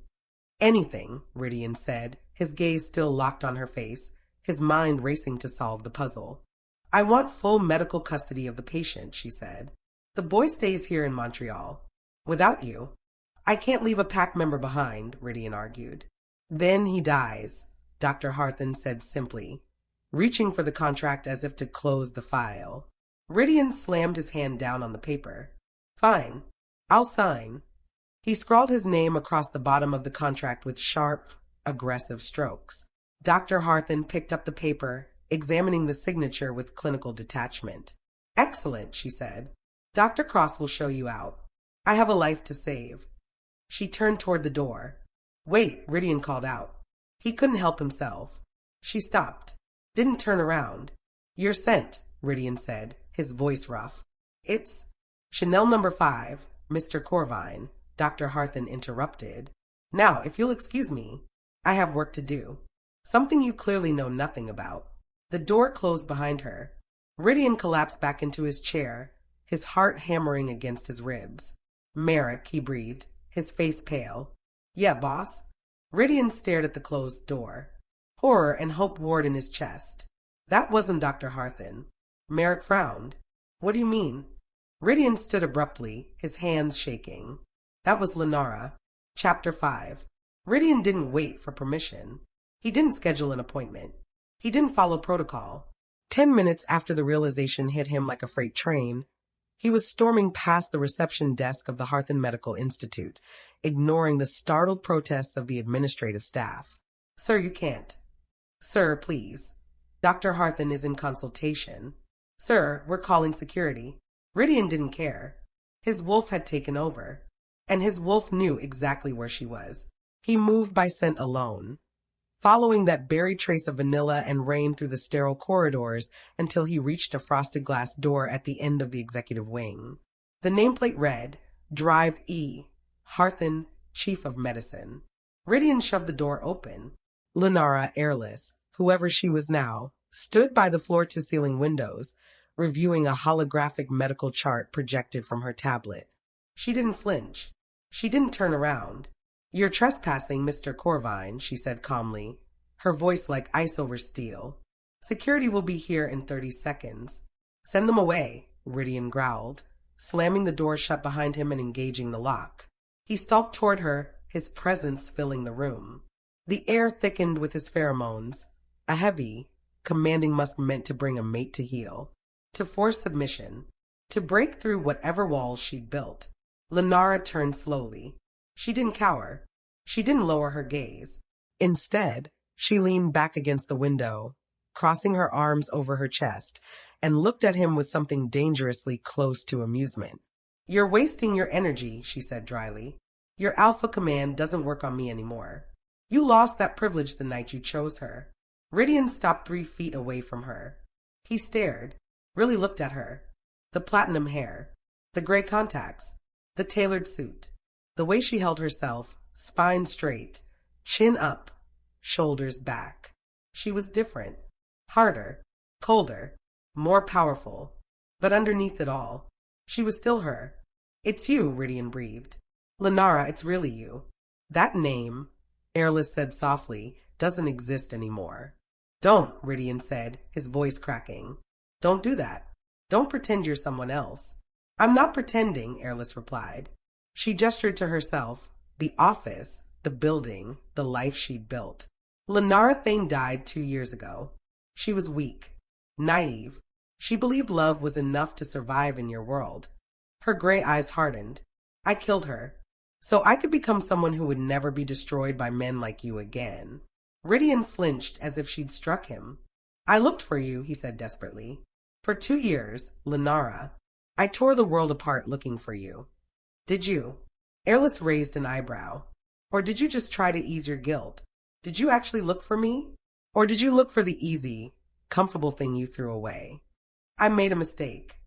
"Anything," Rhydian said, his gaze still locked on her face, his mind racing to solve the puzzle. "I want full medical custody of the patient," she said. "The boy stays here in Montreal. Without you." "I can't leave a pack member behind," Rhydian argued. "Then he dies," Dr. Harthan said simply, reaching for the contract as if to close the file. Rhydian slammed his hand down on the paper. "Fine. I'll sign." He scrawled his name across the bottom of the contract with sharp, aggressive strokes. Dr. Harthan picked up the paper, examining the signature with clinical detachment. "Excellent," she said. "Dr. Cross will show you out. I have a life to save." She turned toward the door. "Wait," Rhydian called out. He couldn't help himself. She stopped, didn't turn around. "You're sent," Rhydian said, his voice rough. "It's Chanel number 5, Mr. Corvine," Dr. Harthan interrupted. "Now, if you'll excuse me, I have work to do. Something you clearly know nothing about." The door closed behind her. Rhydian collapsed back into his chair, his heart hammering against his ribs. "Merrick," he breathed, his face pale. "Yeah, boss?" Rhydian stared at the closed door. Horror and hope warred in his chest. That wasn't Dr. Harthan. Merrick frowned. "What do you mean?" Rhydian stood abruptly, his hands shaking. That was Lunara. Chapter 5. Rhydian didn't wait for permission. He didn't schedule an appointment. He didn't follow protocol. 10 minutes after the realization hit him like a freight train, he was storming past the reception desk of the Harthan Medical Institute, ignoring the startled protests of the administrative staff. "Sir, you can't." "Sir, please. Dr. Harthan is in consultation." "Sir, we're calling security." Rhydian didn't care. His wolf had taken over, and his wolf knew exactly where she was. He moved by scent alone, following that buried trace of vanilla and rain through the sterile corridors until he reached a frosted glass door at the end of the executive wing. The nameplate read, "Drive E, Harthan, Chief of Medicine." Rhydian shoved the door open. Lunara Eirlys, whoever she was now, stood by the floor-to-ceiling windows, reviewing a holographic medical chart projected from her tablet. She didn't flinch. She didn't turn around. "You're trespassing, Mr. Corvine," she said calmly, her voice like ice over steel. "Security will be here in 30 seconds. "Send them away," Rhydian growled, slamming the door shut behind him and engaging the lock. He stalked toward her, his presence filling the room. The air thickened with his pheromones, a heavy, commanding musk meant to bring a mate to heel, to force submission, to break through whatever walls she'd built. Lunara turned slowly. She didn't cower. She didn't lower her gaze. Instead, she leaned back against the window, crossing her arms over her chest, and looked at him with something dangerously close to amusement. "You're wasting your energy," she said dryly. "Your alpha command doesn't work on me anymore. You lost that privilege the night you chose her." Rhydian stopped 3 feet away from her. He stared, really looked at her. The platinum hair, the gray contacts, the tailored suit, the way she held herself, spine straight, chin up, shoulders back. She was different, harder, colder, more powerful. But underneath it all, she was still her. "It's you," Rhydian breathed. "Lunara, it's really you." "That name," Eirlys said softly, "doesn't exist anymore." "Don't," Rhydian said, his voice cracking. "Don't do that. Don't pretend you're someone else." "I'm not pretending," Eirlys replied. She gestured to herself, the office, the building, the life she'd built. Lunara Thane died 2 years ago. She was weak, naive. She believed love was enough to survive in your world. Her gray eyes hardened. I killed her, so I could become someone who would never be destroyed by men like you again. Rhydian flinched as if she'd struck him. I looked for you, he said desperately. For 2 years, Lunara. I tore the world apart looking for you. Did you? Eirlys raised an eyebrow. Or did you just try to ease your guilt? Did you actually look for me? Or did you look for the easy, comfortable thing you threw away? I made a mistake.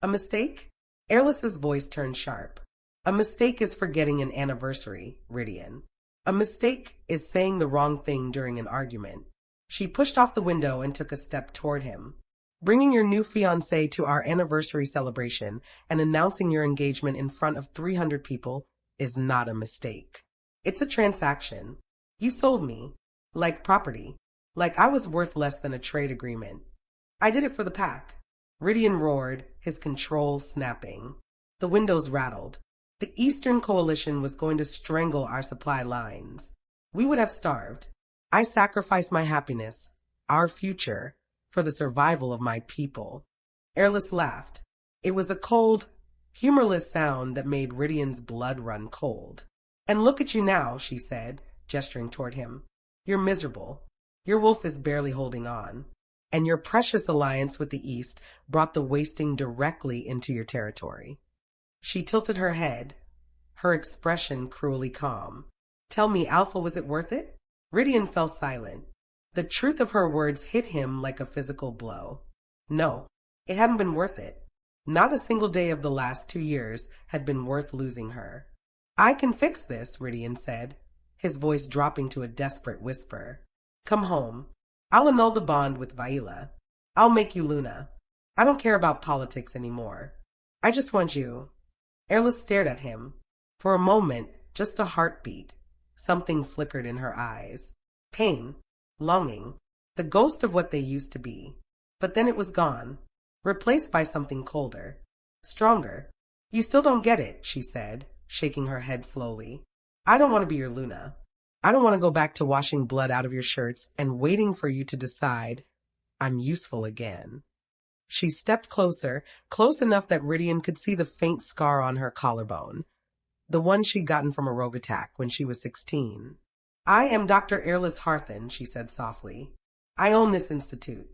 A mistake? Eirlys's voice turned sharp. A mistake is forgetting an anniversary, Rhydian. A mistake is saying the wrong thing during an argument. She pushed off the window and took a step toward him. Bringing your new fiancé to our anniversary celebration and announcing your engagement in front of 300 people is not a mistake. It's a transaction. You sold me, like property, like I was worth less than a trade agreement. I did it for the pack. Rhydian roared, his control snapping. The windows rattled. The Eastern Coalition was going to strangle our supply lines. We would have starved. I sacrificed my happiness, our future, for the survival of my people. Eirlys laughed. It was a cold, humorless sound that made Rhydian's blood run cold. And look at you now, she said, gesturing toward him. You're miserable. Your wolf is barely holding on. And your precious alliance with the East brought the wasting directly into your territory. She tilted her head, her expression cruelly calm. Tell me, Alpha, was it worth it? Rhydian fell silent. The truth of her words hit him like a physical blow. No, it hadn't been worth it. Not a single day of the last 2 years had been worth losing her. I can fix this, Rhydian said, his voice dropping to a desperate whisper. Come home. I'll annul the bond with Viola. I'll make you Luna. I don't care about politics anymore. I just want you. Eirlys stared at him. For a moment, just a heartbeat. Something flickered in her eyes. Pain. Longing. The ghost of what they used to be. But then it was gone. Replaced by something colder. Stronger. You still don't get it, she said, shaking her head slowly. I don't want to be your Luna. I don't want to go back to washing blood out of your shirts and waiting for you to decide I'm useful again. She stepped closer, close enough that Rhydian could see the faint scar on her collarbone, the one she'd gotten from a rogue attack when she was 16. I am Dr. Eirlys Harthan, she said softly. I own this institute.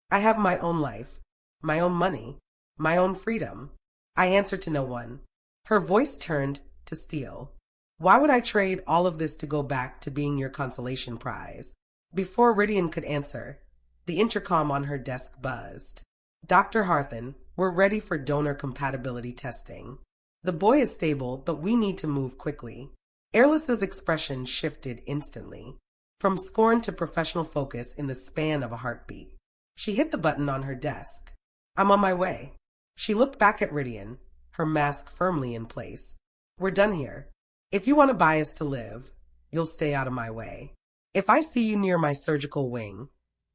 I have my own life, my own money, my own freedom. I answer to no one. Her voice turned to steel. Why would I trade all of this to go back to being your consolation prize? Before Rhydian could answer, the intercom on her desk buzzed. Dr. Harthan, we're ready for donor compatibility testing. The boy is stable, but we need to move quickly. Eirlys's expression shifted instantly, from scorn to professional focus in the span of a heartbeat. She hit the button on her desk. I'm on my way. She looked back at Rhydian, her mask firmly in place. We're done here. If you want to buy us to live, you'll stay out of my way. If I see you near my surgical wing,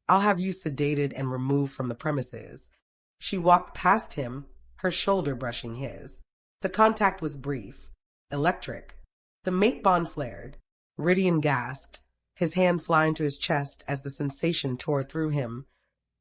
I'll have you sedated and removed from the premises. She walked past him, her shoulder brushing his. The contact was brief, electric. The mate bond flared. Rhydian gasped, his hand flying to his chest as the sensation tore through him,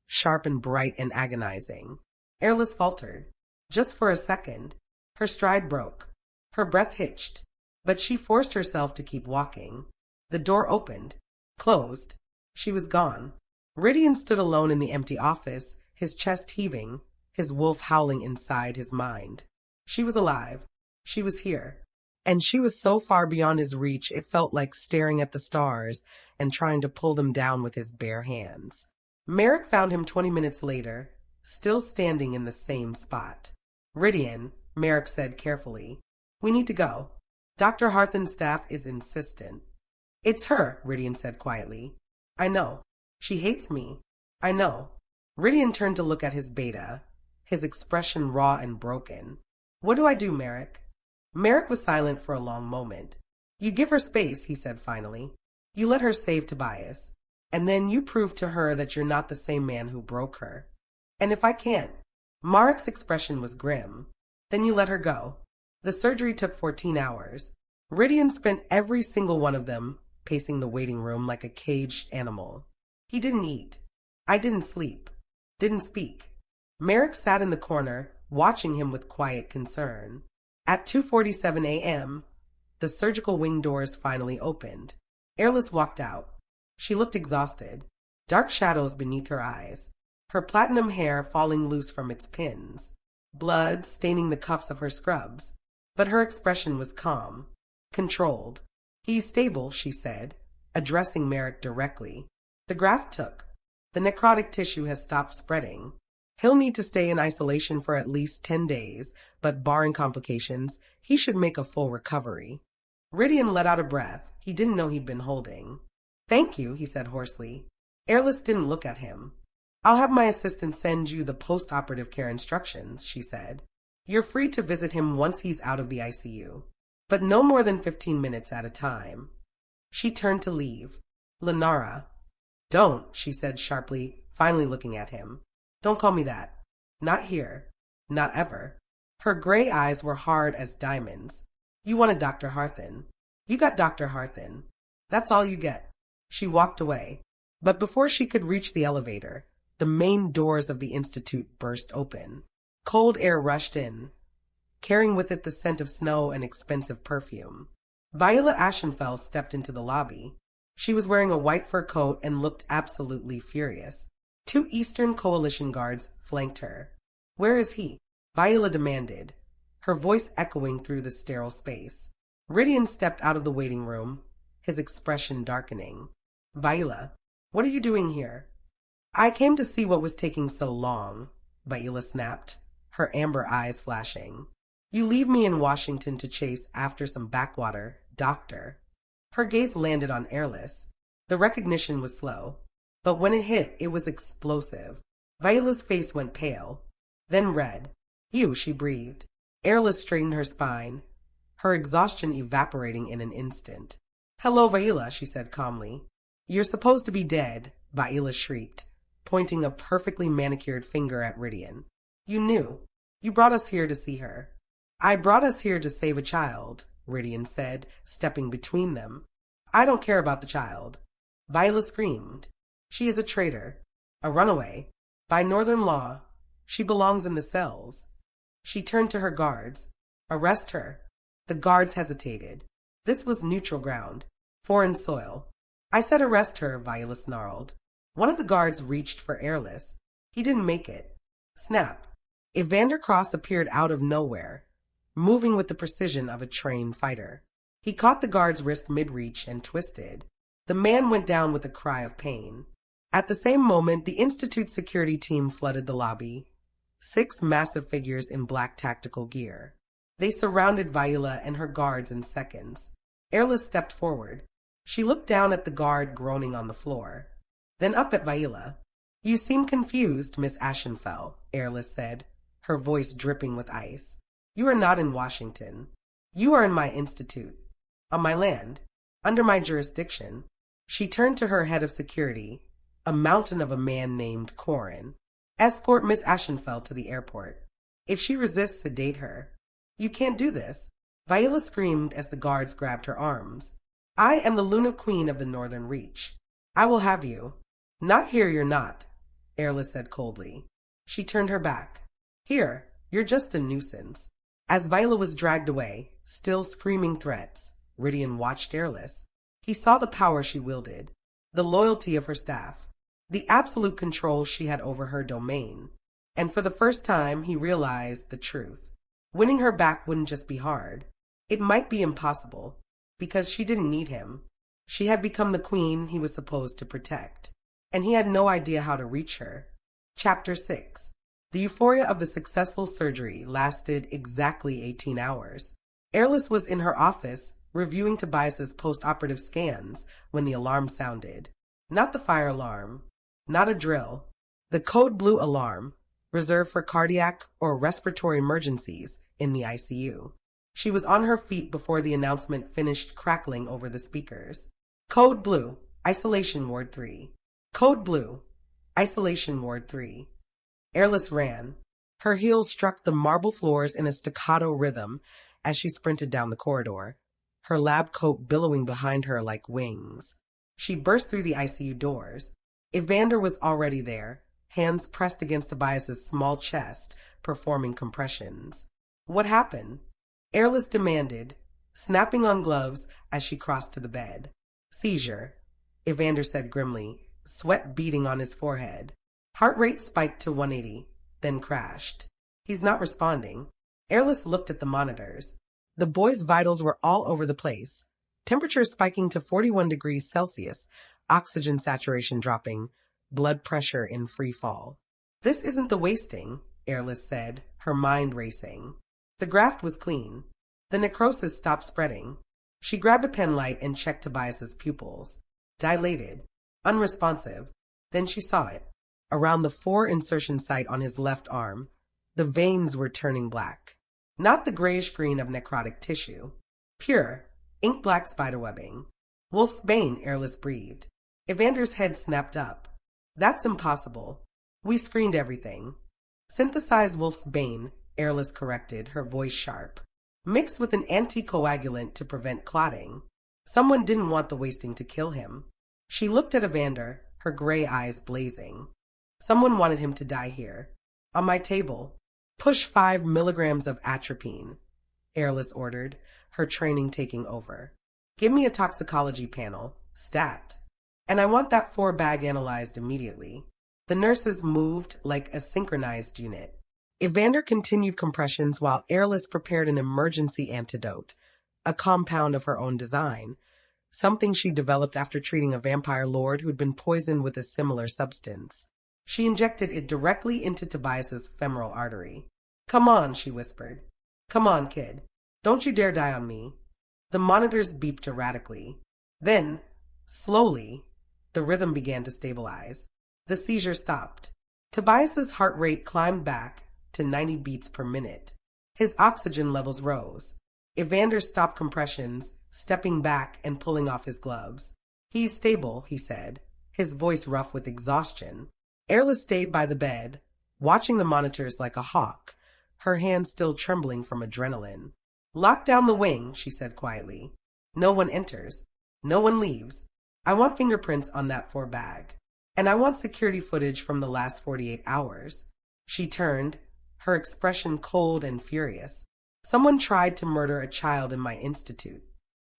sharp and bright and agonizing. Eirlys faltered. Just for a second. Her stride broke. Her breath hitched. But she forced herself to keep walking. The door opened, closed. She was gone. Rhydian stood alone in the empty office, his chest heaving, his wolf howling inside his mind. She was alive. She was here. And she was so far beyond his reach it felt like staring at the stars and trying to pull them down with his bare hands. Merrick found him 20 minutes later, still standing in the same spot. Rhydian, Merrick said carefully, we need to go. Dr. Harthan's staff is insistent. It's her, Rhydian said quietly. I know. She hates me. I know. Rhydian turned to look at his beta, his expression raw and broken. What do I do, Merrick? Merrick was silent for a long moment. You give her space, he said finally. You let her save Tobias. And then you prove to her that you're not the same man who broke her. And if I can't? Marek's expression was grim. Then you let her go. The surgery took 14 hours. Rhydian spent every single one of them pacing the waiting room like a caged animal. He didn't eat. I didn't sleep. Didn't speak. Merrick sat in the corner, watching him with quiet concern. At 2:47 a.m., the surgical wing doors finally opened. Eirlys walked out. She looked exhausted, dark shadows beneath her eyes, her platinum hair falling loose from its pins, blood staining the cuffs of her scrubs. But her expression was calm, controlled. "He's stable," she said, addressing Merrick directly. "The graft took. The necrotic tissue has stopped spreading. He'll need to stay in isolation for at least 10 days, but barring complications, he should make a full recovery." Rhydian let out a breath he didn't know he'd been holding. "Thank you," he said hoarsely. Eirlys didn't look at him. "I'll have my assistant send you the post-operative care instructions," she said. "You're free to visit him once he's out of the ICU, but no more than 15 minutes at a time." She turned to leave. "Lunara." "Don't," she said sharply, finally looking at him. "Don't call me that. Not here. Not ever." Her gray eyes were hard as diamonds. "You wanted Dr. Harthan. You got Dr. Harthan. That's all you get." She walked away. But before she could reach the elevator, the main doors of the institute burst open. Cold air rushed in, carrying with it the scent of snow and expensive perfume. Viola Ashenfeld stepped into the lobby. She was wearing a white fur coat and looked absolutely furious. 2 Eastern Coalition guards flanked her. "Where is he?" Viola demanded, her voice echoing through the sterile space. Rhydian stepped out of the waiting room, his expression darkening. "Viola, what are you doing here?" "I came to see what was taking so long," Viola snapped, her amber eyes flashing. "You leave me in Washington to chase after some backwater doctor." Her gaze landed on Eirlys. The recognition was slow, but when it hit, it was explosive. Viola's face went pale, then red. "You," she breathed. Eirlys straightened her spine, her exhaustion evaporating in an instant. "Hello, Viola," she said calmly. "You're supposed to be dead," Viola shrieked, pointing a perfectly manicured finger at Rhydian. "You knew. You brought us here to see her." "I brought us here to save a child," Rhydian said, stepping between them. "I don't care about the child." Viola screamed. "She is a traitor, a runaway. By Northern law, she belongs in the cells." She turned to her guards. "Arrest her." The guards hesitated. This was neutral ground, foreign soil. "I said arrest her," Viola snarled. One of the guards reached for Eirlys. He didn't make it. Snap. Evander Cross appeared out of nowhere, moving with the precision of a trained fighter. He caught the guard's wrist mid-reach and twisted. The man went down with a cry of pain. At the same moment, the Institute's security team flooded the lobby. 6 massive figures in black tactical gear. They surrounded Viola and her guards in seconds. Eirlys stepped forward. She looked down at the guard groaning on the floor, then up at Viola. "You seem confused, Miss Ashenfeld," Eirlys said, her voice dripping with ice. "You are not in Washington. You are in my institute, on my land, under my jurisdiction." She turned to her head of security, a mountain of a man named Corin. "Escort Miss Ashenfeld to the airport. If she resists, sedate her." "You can't do this," Viola screamed as the guards grabbed her arms. "I am the Luna Queen of the Northern Reach. I will have you." "Not here, you're not," Eirlys said coldly. She turned her back. "Here, you're just a nuisance." As Viola was dragged away, still screaming threats, Rhydian watched Eirlys. He saw the power she wielded, the loyalty of her staff, the absolute control she had over her domain. And for the first time, he realized the truth. Winning her back wouldn't just be hard. It might be impossible, because she didn't need him. She had become the queen he was supposed to protect, and he had no idea how to reach her. Chapter 6. The euphoria of the successful surgery lasted exactly 18 hours. Eirlys was in her office, reviewing Tobias's post-operative scans when the alarm sounded. Not the fire alarm, not a drill. The code blue alarm, reserved for cardiac or respiratory emergencies in the ICU. She was on her feet before the announcement finished crackling over the speakers. "Code blue, isolation ward 3. Code blue, isolation ward 3. Eirlys ran. Her heels struck the marble floors in a staccato rhythm as she sprinted down the corridor, her lab coat billowing behind her like wings. She burst through the ICU doors. Evander was already there, hands pressed against Tobias's small chest, performing compressions. What happened? Eirlys demanded, snapping on gloves as she crossed to the bed. Seizure, Evander said grimly, sweat beading on his forehead. Heart rate spiked to 180, then crashed. He's not responding. Eirlys looked at the monitors. The boy's vitals were all over the place. Temperature spiking to 41 degrees Celsius, oxygen saturation dropping, blood pressure in free fall. This isn't the wasting, Eirlys said, her mind racing. The graft was clean. The necrosis stopped spreading. She grabbed a pen light and checked Tobias's pupils. Dilated, unresponsive. Then she saw it. Around the 4 insertion site on his left arm, the veins were turning black. Not the grayish-green of necrotic tissue. Pure, ink-black spiderwebbing. Wolf's bane, Eirlys breathed. Evander's head snapped up. That's impossible. We screened everything. Synthesized Wolf's bane, Eirlys corrected, her voice sharp. Mixed with an anticoagulant to prevent clotting. Someone didn't want the wasting to kill him. She looked at Evander, her gray eyes blazing. Someone wanted him to die here. On my table. Push 5 milligrams of atropine, Eirlys ordered, her training taking over. Give me a toxicology panel, stat. And I want that 4 bag analyzed immediately. The nurses moved like a synchronized unit. Evander continued compressions while Eirlys prepared an emergency antidote, a compound of her own design, something she developed after treating a vampire lord who'd been poisoned with a similar substance. She injected it directly into Tobias's femoral artery. Come on, she whispered. Come on, kid. Don't you dare die on me. The monitors beeped erratically. Then, slowly, the rhythm began to stabilize. The seizure stopped. Tobias's heart rate climbed back to 90 beats per minute. His oxygen levels rose. Evander stopped compressions, stepping back and pulling off his gloves. He's stable, he said, his voice rough with exhaustion. Eirlys stayed by the bed, watching the monitors like a hawk, her hands still trembling from adrenaline. Lock down the wing, she said quietly. No one enters. No one leaves. I want fingerprints on that 4 bag. And I want security footage from the last 48 hours. She turned, her expression cold and furious. Someone tried to murder a child in my institute.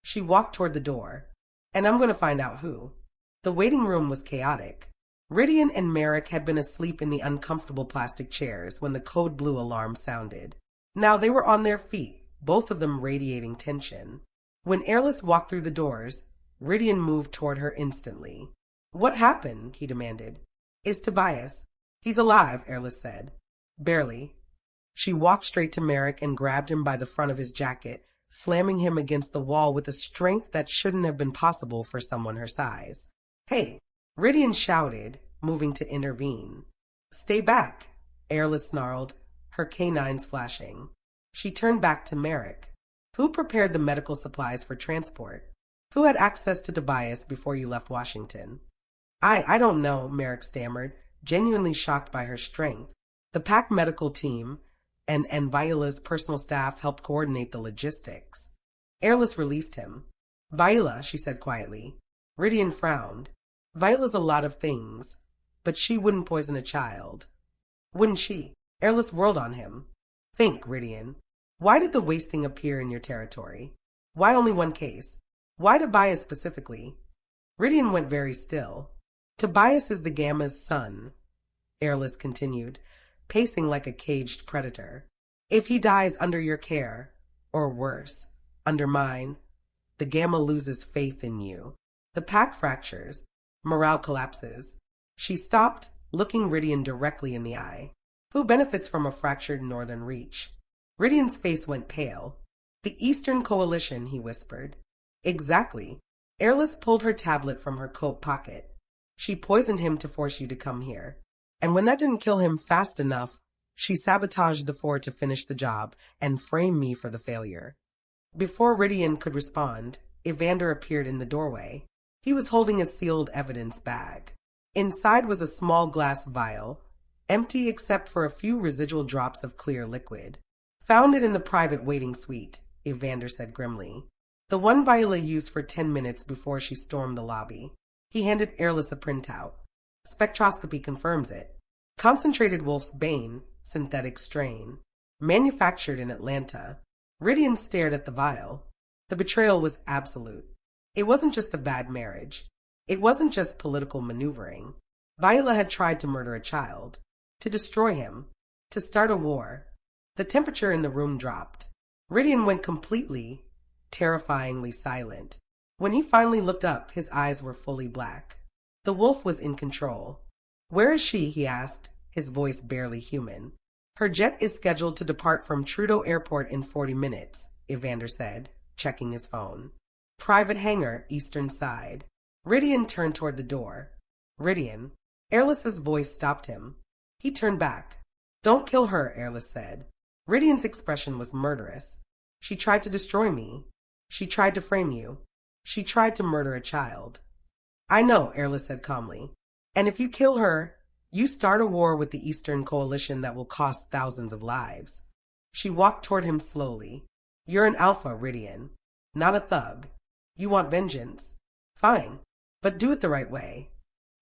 She walked toward the door. And I'm going to find out who. The waiting room was chaotic. Rhydian and Merrick had been asleep in the uncomfortable plastic chairs when the code blue alarm sounded. Now they were on their feet, both of them radiating tension. When Eirlys walked through the doors, Rhydian moved toward her instantly. What happened? He demanded. Is Tobias? He's alive, Eirlys said. Barely. She walked straight to Merrick and grabbed him by the front of his jacket, slamming him against the wall with a strength that shouldn't have been possible for someone her size. Hey! Rhydian shouted, moving to intervene. Stay back, Eirlys snarled, her canines flashing. She turned back to Merrick. Who prepared the medical supplies for transport? Who had access to Tobias before you left Washington? I don't know, Merrick stammered, genuinely shocked by her strength. The pack medical team and Viola's personal staff helped coordinate the logistics. Eirlys released him. Viola, she said quietly. Rhydian frowned. Viola's a lot of things, but she wouldn't poison a child. Wouldn't she? Eirlys whirled on him. Think, Rhydian. Why did the wasting appear in your territory? Why only one case? Why Tobias specifically? Rhydian went very still. Tobias is the Gamma's son, Eirlys continued, pacing like a caged predator. If he dies under your care, or worse, under mine, the Gamma loses faith in you. The pack fractures. Morale collapses. She stopped, looking Rhydian directly in the eye. Who benefits from a fractured northern reach? Rhydian's face went pale. The Eastern Coalition, he whispered. Exactly. Eirlys pulled her tablet from her coat pocket. She poisoned him to force you to come here. And when that didn't kill him fast enough, she sabotaged the 4 to finish the job and frame me for the failure. Before Rhydian could respond, Evander appeared in the doorway. He was holding a sealed evidence bag. Inside was a small glass vial, empty except for a few residual drops of clear liquid. Found it in the private waiting suite, Evander said grimly. The one Viola used for 10 minutes before she stormed the lobby. He handed Eirlys a printout. Spectroscopy confirms it. Concentrated wolf's bane, synthetic strain. Manufactured in Atlanta. Rhydian stared at the vial. The betrayal was absolute. It wasn't just a bad marriage. It wasn't just political maneuvering. Viola had tried to murder a child. To destroy him. To start a war. The temperature in the room dropped. Rhydian went completely, terrifyingly silent. When he finally looked up, his eyes were fully black. The wolf was in control. "Where is she?" he asked, his voice barely human. "Her jet is scheduled to depart from Trudeau Airport in 40 minutes, Evander said, checking his phone. "Private hangar, eastern side." Rhydian turned toward the door. "Rhydian." Eirlys's voice stopped him. He turned back. "Don't kill her," Eirlys said. Rhydian's expression was murderous. "She tried to destroy me. She tried to frame you. She tried to murder a child." "I know," Eirlys said calmly. "And if you kill her, you start a war with the Eastern Coalition that will cost thousands of lives." She walked toward him slowly. "You're an alpha, Rhydian, not a thug. You want vengeance. Fine, but do it the right way."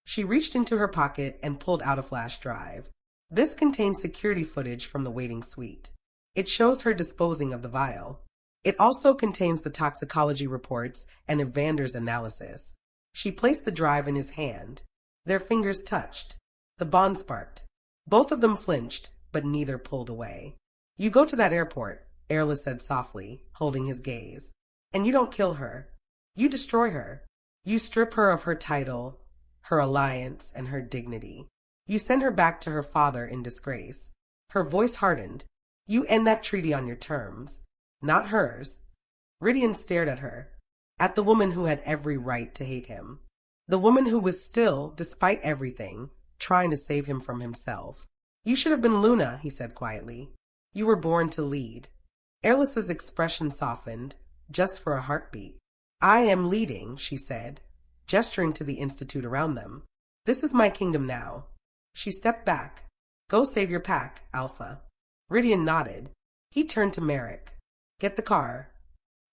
She reached into her pocket and pulled out a flash drive. This contains security footage from the waiting suite. It shows her disposing of the vial. It also contains the toxicology reports and Evander's analysis. She placed the drive in his hand. Their fingers touched. The bond sparked. Both of them flinched, but neither pulled away. "You go to that airport," Eirlys said softly, holding his gaze. "And you don't kill her. You destroy her. You strip her of her title, her alliance, and her dignity. You send her back to her father in disgrace." Her voice hardened. "You end that treaty on your terms, not hers." Rhydian stared at her, at the woman who had every right to hate him. The woman who was still, despite everything, trying to save him from himself. "You should have been Luna," he said quietly. "You were born to lead." Eirlys's expression softened, just for a heartbeat. "I am leading," she said, gesturing to the institute around them. "This is my kingdom now." She stepped back. "Go save your pack, Alpha." Rhydian nodded. He turned to Merrick. "Get the car."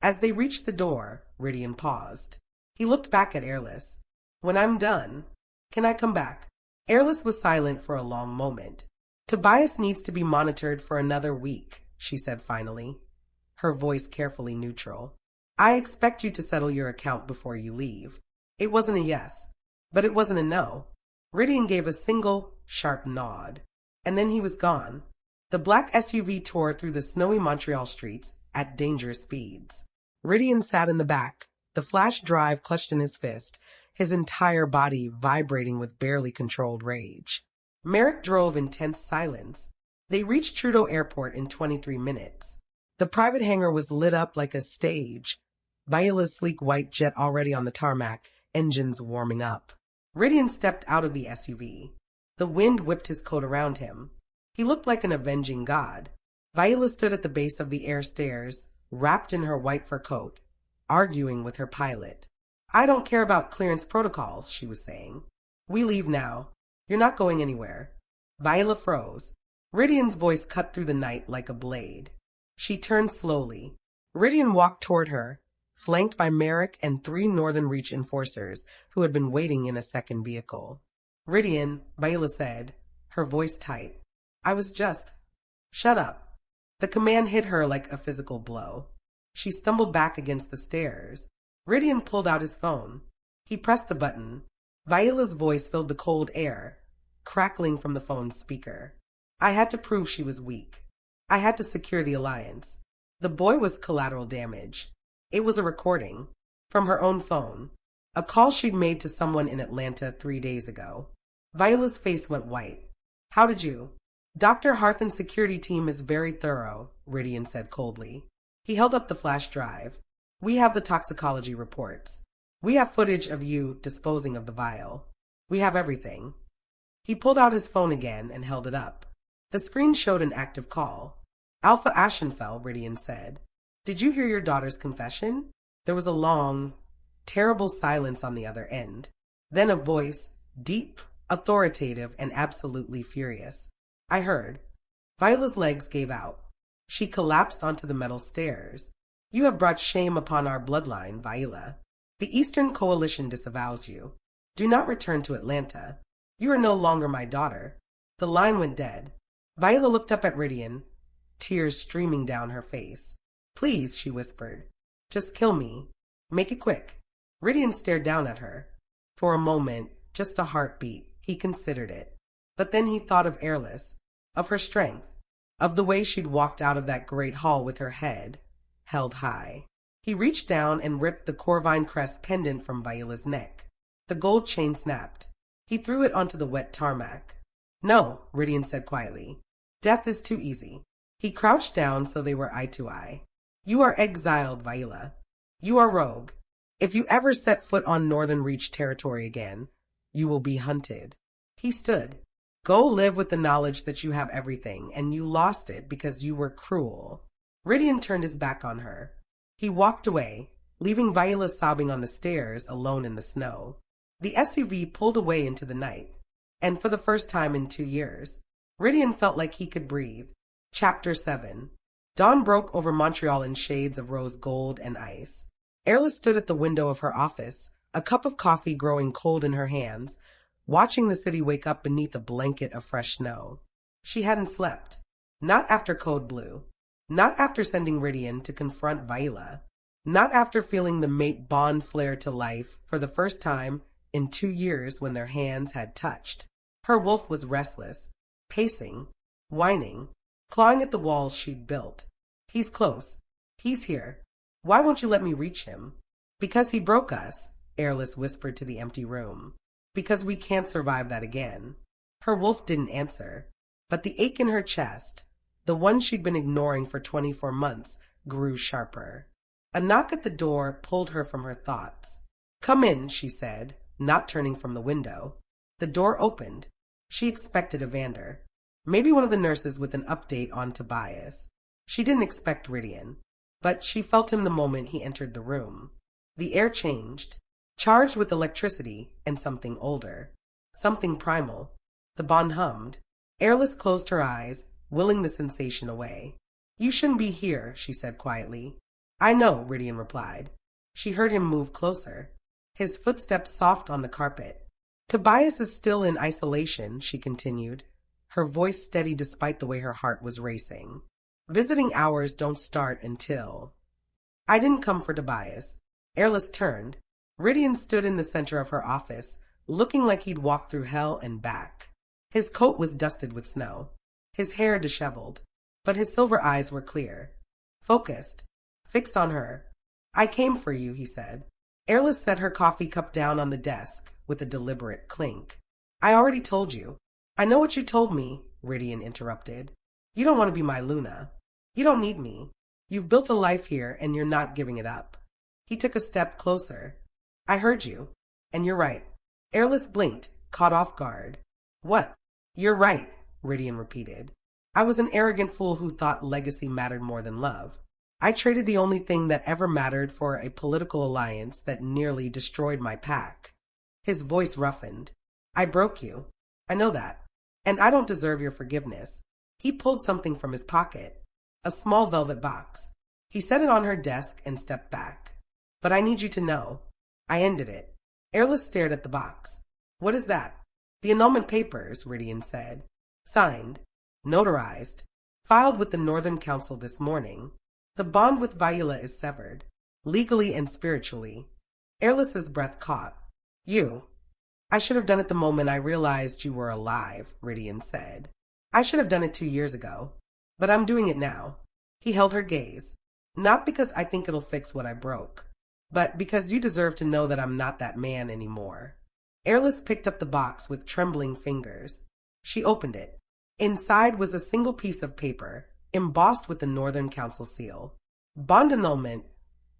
As they reached the door, Rhydian paused. He looked back at Eirlys. "When I'm done, can I come back?" Eirlys was silent for a long moment. "Tobias needs to be monitored for another week," she said finally, her voice carefully neutral. "I expect you to settle your account before you leave." It wasn't a yes, but it wasn't a no. Rhydian gave a single, sharp nod, and then he was gone. The black SUV tore through the snowy Montreal streets at dangerous speeds. Rhydian sat in the back, the flash drive clutched in his fist, his entire body vibrating with barely controlled rage. Merrick drove in tense silence. They reached Trudeau Airport in 23 minutes. The private hangar was lit up like a stage. Viola's sleek white jet already on the tarmac, engines warming up. Rhydian stepped out of the SUV. The wind whipped his coat around him. He looked like an avenging god. Viola stood at the base of the air stairs, wrapped in her white fur coat, arguing with her pilot. "I don't care about clearance protocols," she was saying. "We leave now. You're not going anywhere." Viola froze. Rhydian's voice cut through the night like a blade. She turned slowly. Rhydian walked toward her, flanked by Merrick and 3 Northern Reach enforcers who had been waiting in a second vehicle. "Rhydian," Viola said, her voice tight. "I was just—" "Shut up." The command hit her like a physical blow. She stumbled back against the stairs. Rhydian pulled out his phone. He pressed the button. Viola's voice filled the cold air, crackling from the phone's speaker. I had to prove she was weak. I had to secure the alliance. The boy was collateral damage. It was a recording, from her own phone, a call she'd made to someone in Atlanta 3 days ago. Viola's face went white. "How did you?" "Dr. Harthan's security team is very thorough," Rhydian said coldly. He held up the flash drive. "We have the toxicology reports. We have footage of you disposing of the vial. We have everything." He pulled out his phone again and held it up. The screen showed an active call. "Alpha Ashenfell," Rhydian said. "Did you hear your daughter's confession?" There was a long, terrible silence on the other end. Then a voice, deep, authoritative, and absolutely furious. "I heard." Viola's legs gave out. She collapsed onto the metal stairs. You have brought shame upon our bloodline, Viola. The Eastern Coalition disavows you. Do not return to Atlanta. You are no longer my daughter. The line went dead. Viola looked up at Rhydian, tears streaming down her face. Please, she whispered. Just kill me. Make it quick. Rhydian stared down at her. For a moment, just a heartbeat, he considered it. But then he thought of Eirlys, of her strength, of the way she'd walked out of that great hall with her head held high. He reached down and ripped the Corvine crest pendant from Viola's neck. The gold chain snapped. He threw it onto the wet tarmac. No, Rhydian said quietly. Death is too easy. He crouched down so they were eye to eye. You are exiled, Viola. You are rogue. If you ever set foot on Northern Reach territory again, you will be hunted. He stood. Go live with the knowledge that you have everything, and you lost it because you were cruel. Rhydian turned his back on her. He walked away, leaving Viola sobbing on the stairs alone in the snow. The SUV pulled away into the night, and for the first time in 2 years, Rhydian felt like he could breathe. Chapter 7. Dawn broke over Montreal in shades of rose gold and ice. Eirlys stood at the window of her office, a cup of coffee growing cold in her hands, watching the city wake up beneath a blanket of fresh snow. She hadn't slept. Not after Code Blue. Not after sending Rhydian to confront Viola. Not after feeling the mate bond flare to life for the first time in 2 years when their hands had touched. Her wolf was restless, pacing, whining, clawing at the walls she'd built. He's close. He's here. Why won't you let me reach him? Because he broke us, Eirlys whispered to the empty room. Because we can't survive that again. Her wolf didn't answer, but the ache in her chest, the one she'd been ignoring for 24 months, grew sharper. A knock at the door pulled her from her thoughts. Come in, she said, not turning from the window. The door opened. She expected Evander. Maybe one of the nurses with an update on Tobias. She didn't expect Rhydian, but she felt him the moment he entered the room. The air changed, charged with electricity and something older, something primal. The bond hummed. Eirlys closed her eyes, willing the sensation away. You shouldn't be here, she said quietly. I know, Rhydian replied. She heard him move closer, his footsteps soft on the carpet. Tobias is still in isolation, she continued, her voice steady despite the way her heart was racing. Visiting hours don't start until... I didn't come for Tobias. Eirlys turned. Rhydian stood in the center of her office, looking like he'd walked through hell and back. His coat was dusted with snow, his hair disheveled, but his silver eyes were clear, focused, fixed on her. I came for you, he said. Eirlys set her coffee cup down on the desk with a deliberate clink. I already told you. I know what you told me, Rhydian interrupted. You don't want to be my Luna. You don't need me. You've built a life here and you're not giving it up. He took a step closer. I heard you. And you're right. Eirlys blinked, caught off guard. What? You're right, Rhydian repeated. I was an arrogant fool who thought legacy mattered more than love. I traded the only thing that ever mattered for a political alliance that nearly destroyed my pack. His voice roughened. I broke you. I know that. And I don't deserve your forgiveness. He pulled something from his pocket. A small velvet box. He set it on her desk and stepped back. But I need you to know. I ended it. Eirlys stared at the box. What is that? The annulment papers, Rhydian said. Signed. Notarized. Filed with the Northern Council this morning. The bond with Viola is severed. Legally and spiritually. Eirlys's breath caught. You. I should have done it the moment I realized you were alive, Rhydian said. I should have done it 2 years ago. But I'm doing it now. He held her gaze. Not because I think it'll fix what I broke, but because you deserve to know that I'm not that man anymore. Eirlys picked up the box with trembling fingers. She opened it. Inside was a single piece of paper, embossed with the Northern Council seal. Bond annulment,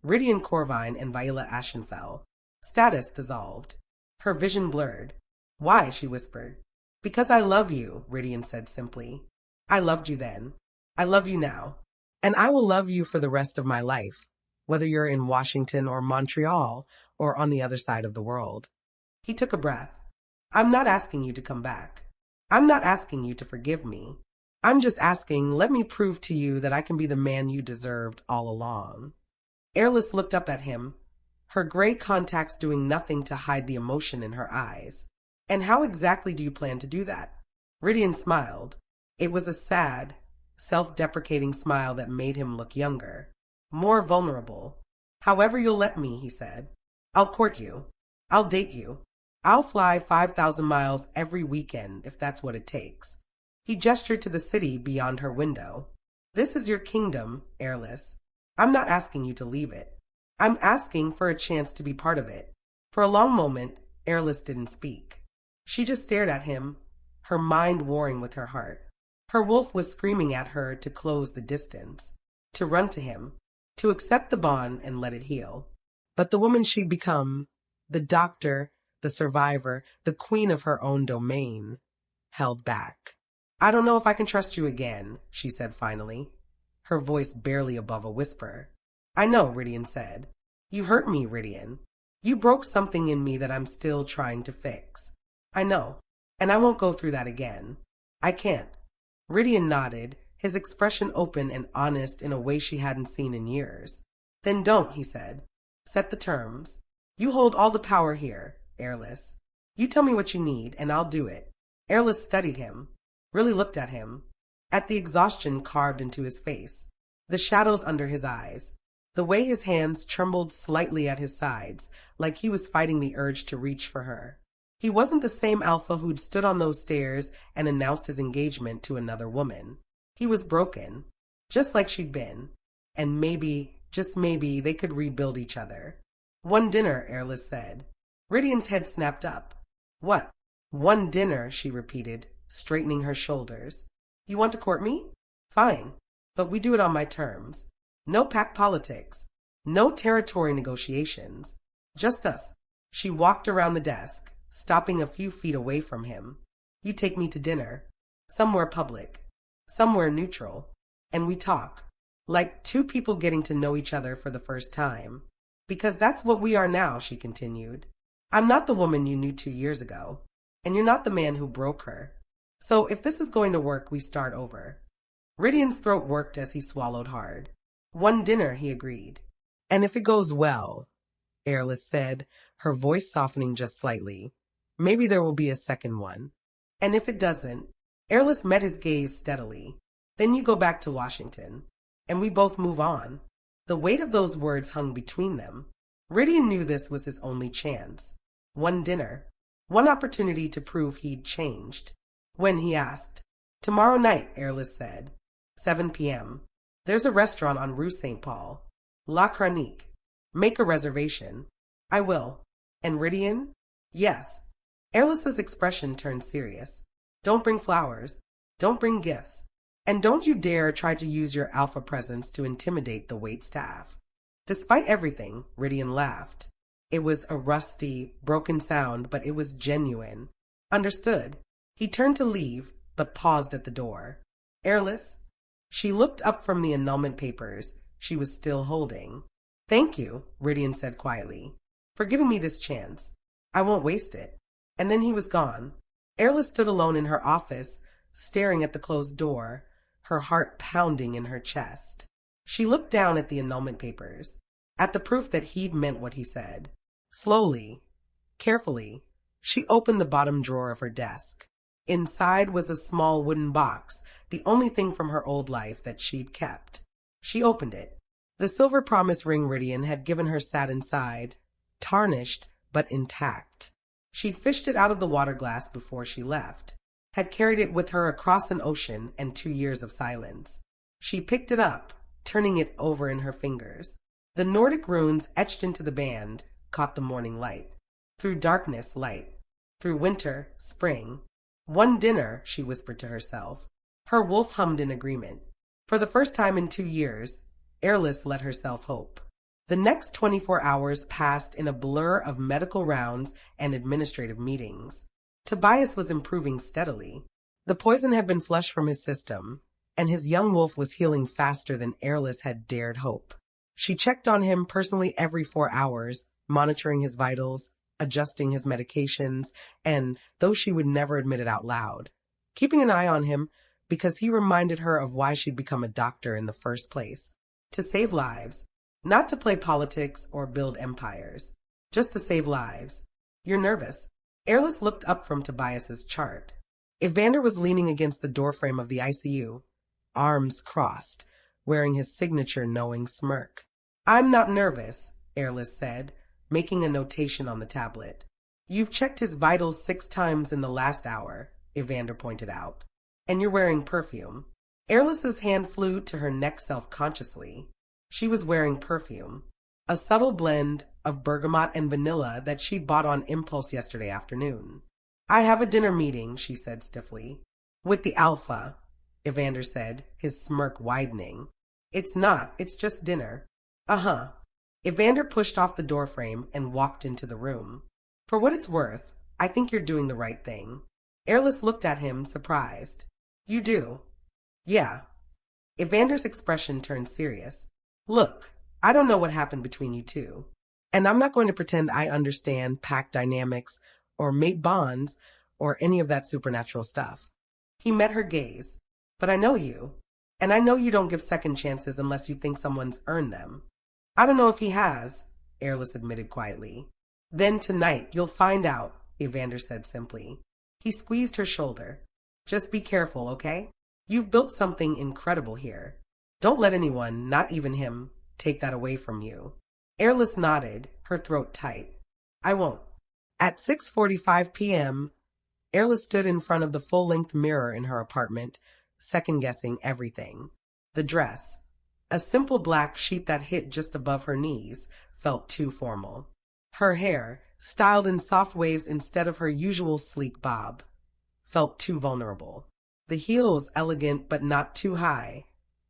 Rhydian Corvine and Viola Ashenfell. Status dissolved. Her vision blurred. Why? She whispered. Because I love you, Rhydian said simply. I loved you then. I love you now. And I will love you for the rest of my life, whether you're in Washington or Montreal or on the other side of the world. He took a breath. I'm not asking you to come back. I'm not asking you to forgive me. I'm just asking, let me prove to you that I can be the man you deserved all along. Eirlys looked up at him, her gray contacts doing nothing to hide the emotion in her eyes. And how exactly do you plan to do that? Rhydian smiled. It was a sad, self-deprecating smile that made him look younger, more vulnerable. However you'll let me, he said. I'll court you. I'll date you. I'll fly 5,000 miles every weekend if that's what it takes. He gestured to the city beyond her window. This is your kingdom, Eirlys. I'm not asking you to leave it. I'm asking for a chance to be part of it. For a long moment, Eirlys didn't speak. She just stared at him, her mind warring with her heart. Her wolf was screaming at her to close the distance, to run to him, to accept the bond and let it heal. But the woman she'd become, the doctor, the survivor, the queen of her own domain, held back. I don't know if I can trust you again, she said finally, her voice barely above a whisper. I know, Rhydian said. You hurt me, Rhydian. You broke something in me that I'm still trying to fix. I know, and I won't go through that again. I can't. Rhydian nodded, his expression open and honest in a way she hadn't seen in years. Then don't, he said. Set the terms. You hold all the power here, Eirlys. You tell me what you need, and I'll do it. Eirlys studied him, really looked at him, at the exhaustion carved into his face, the shadows under his eyes, the way his hands trembled slightly at his sides, like he was fighting the urge to reach for her. He wasn't the same Alpha who'd stood on those stairs and announced his engagement to another woman. He was broken, just like she'd been, and maybe, just maybe, they could rebuild each other. One dinner, Eirlys said. Rhydian's head snapped up. What? One dinner, she repeated, straightening her shoulders. You want to court me? Fine, but we do it on my terms. No pack politics, no territory negotiations, just us. She walked around the desk, stopping a few feet away from him. You take me to dinner, somewhere public, somewhere neutral, and we talk, like two people getting to know each other for the first time. Because that's what we are now, she continued. I'm not the woman you knew 2 years ago, and you're not the man who broke her. So if this is going to work, we start over. Rhydian's throat worked as he swallowed hard. One dinner, he agreed. And if it goes well, Eirlys said, her voice softening just slightly, maybe there will be a second one. And if it doesn't, Eirlys met his gaze steadily. Then you go back to Washington, and we both move on. The weight of those words hung between them. Rhydian knew this was his only chance. One dinner, one opportunity to prove he'd changed. When he asked, Tomorrow night, Eirlys said, 7 p.m. There's a restaurant on Rue St. Paul. La Chronique. Make a reservation. I will. And Rhydian? Yes. Eirlys's expression turned serious. Don't bring flowers. Don't bring gifts. And don't you dare try to use your alpha presence to intimidate the wait staff. Despite everything, Rhydian laughed. It was a rusty, broken sound, but it was genuine. Understood. He turned to leave, but paused at the door. Eirlys? She looked up from the annulment papers she was still holding. Thank you, Rhydian said quietly, for giving me this chance. I won't waste it. And then he was gone. Eirlys stood alone in her office, staring at the closed door, her heart pounding in her chest. She looked down at the annulment papers, at the proof that he'd meant what he said. Slowly, carefully, she opened the bottom drawer of her desk. Inside was a small wooden box, the only thing from her old life that she'd kept. She opened it. The silver promise ring Rhydian had given her sat inside, tarnished but intact. She'd fished it out of the water glass before she left, had carried it with her across an ocean and 2 years of silence. She picked it up, turning it over in her fingers. The Nordic runes etched into the band caught the morning light. Through darkness, light. Through winter, spring. One dinner, she whispered to herself. Her wolf hummed in agreement. For the first time in 2 years, Eirlys let herself hope. The next 24 hours passed in a blur of medical rounds and administrative meetings. Tobias was improving steadily. The poison had been flushed from his system, and his young wolf was healing faster than Eirlys had dared hope. She checked on him personally every 4 hours, monitoring his vitals, adjusting his medications, and, though she would never admit it out loud, keeping an eye on him because he reminded her of why she'd become a doctor in the first place. To save lives, Not to play politics or build empires. Just to save lives. You're nervous. Eirlys looked up from Tobias's chart. Evander was leaning against the doorframe of the ICU, arms crossed, wearing his signature knowing smirk. I'm not nervous, Eirlys said, making a notation on the tablet. You've checked his vitals 6 times in the last hour, Evander pointed out. And you're wearing perfume. Eirlys's hand flew to her neck self-consciously. She was wearing perfume. A subtle blend of bergamot and vanilla that she'd bought on impulse yesterday afternoon. I have a dinner meeting, she said stiffly. With the Alpha, Evander said, his smirk widening. It's not, it's just dinner. Uh-huh. Evander pushed off the doorframe and walked into the room. For what it's worth, I think you're doing the right thing. Eirlys looked at him, surprised. You do? Yeah. Evander's expression turned serious. Look, I don't know what happened between you two. And I'm not going to pretend I understand pack dynamics or mate bonds or any of that supernatural stuff. He met her gaze. But I know you. And I know you don't give second chances unless you think someone's earned them. I don't know if he has, Eirlys admitted quietly. Then tonight you'll find out, Evander said simply. He squeezed her shoulder. Just be careful, okay? You've built something incredible here. Don't let anyone, not even him, take that away from you. Eirlys nodded, her throat tight. I won't. At 6:45 p.m., Eirlys stood in front of the full-length mirror in her apartment, second-guessing everything. The dress, a simple black sheet that hit just above her knees, felt too formal. Her hair, styled in soft waves instead of her usual sleek bob, felt too vulnerable. The heels, elegant but not too high,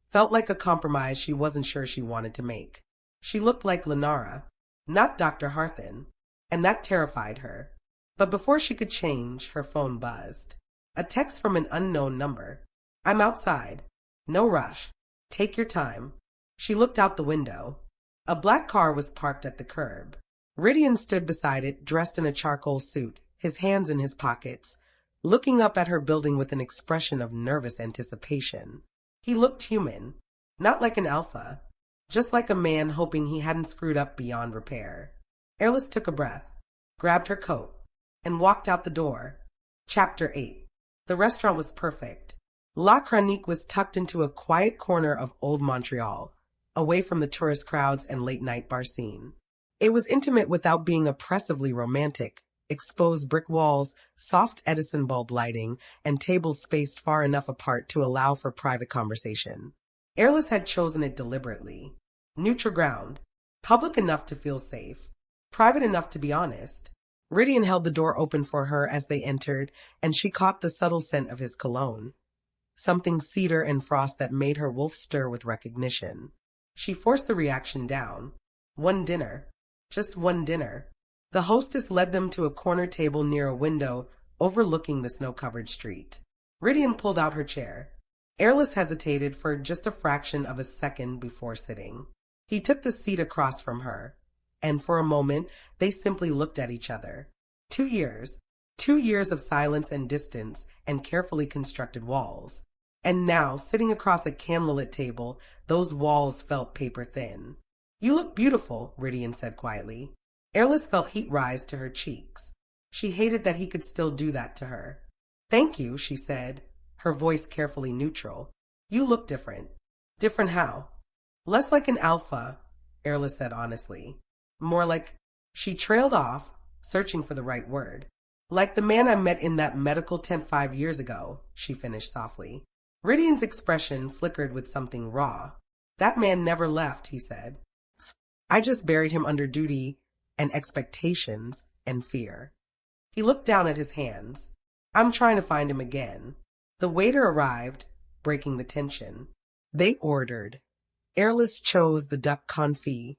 felt like a compromise she wasn't sure she wanted to make. She looked like Lunara, not Dr. Harthan, and that terrified her. But before she could change, her phone buzzed. A text from an unknown number. I'm outside. No rush. Take your time. She looked out the window. A black car was parked at the curb. Rhydian stood beside it, dressed in a charcoal suit, his hands in his pockets, looking up at her building with an expression of nervous anticipation. He looked human, not like an alpha, just like a man hoping he hadn't screwed up beyond repair. Eirlys took a breath, grabbed her coat, and walked out the door. Chapter 8. The restaurant was perfect. La Chronique was tucked into a quiet corner of old Montreal, away from the tourist crowds and late-night bar scene. It was intimate without being oppressively romantic. Exposed brick walls, soft Edison bulb lighting, and tables spaced far enough apart to allow for private conversation. Eirlys had chosen it deliberately. Neutral ground, public enough to feel safe, private enough to be honest. Rhydian held the door open for her as they entered, and she caught the subtle scent of his cologne. Something cedar and frost that made her wolf stir with recognition. She forced the reaction down. One dinner. Just one dinner. The hostess led them to a corner table near a window overlooking the snow-covered street. Rhydian pulled out her chair. Eirlys hesitated for just a fraction of a second before sitting. He took the seat across from her, and for a moment they simply looked at each other. 2 years. 2 years of silence and distance and carefully constructed walls. And now, sitting across a candlelit table, those walls felt paper thin. You look beautiful, Rhydian said quietly. Eirlys felt heat rise to her cheeks. She hated that he could still do that to her. Thank you, she said, her voice carefully neutral. You look different. Different how? Less like an alpha, Eirlys said honestly. More like... She trailed off, searching for the right word. Like the man I met in that medical tent 5 years ago, she finished softly. Rhydian's expression flickered with something raw. That man never left, he said. I just buried him under duty and expectations and fear. He looked down at his hands. I'm trying to find him again. The waiter arrived, breaking the tension. They ordered. Eirlys chose the duck confit,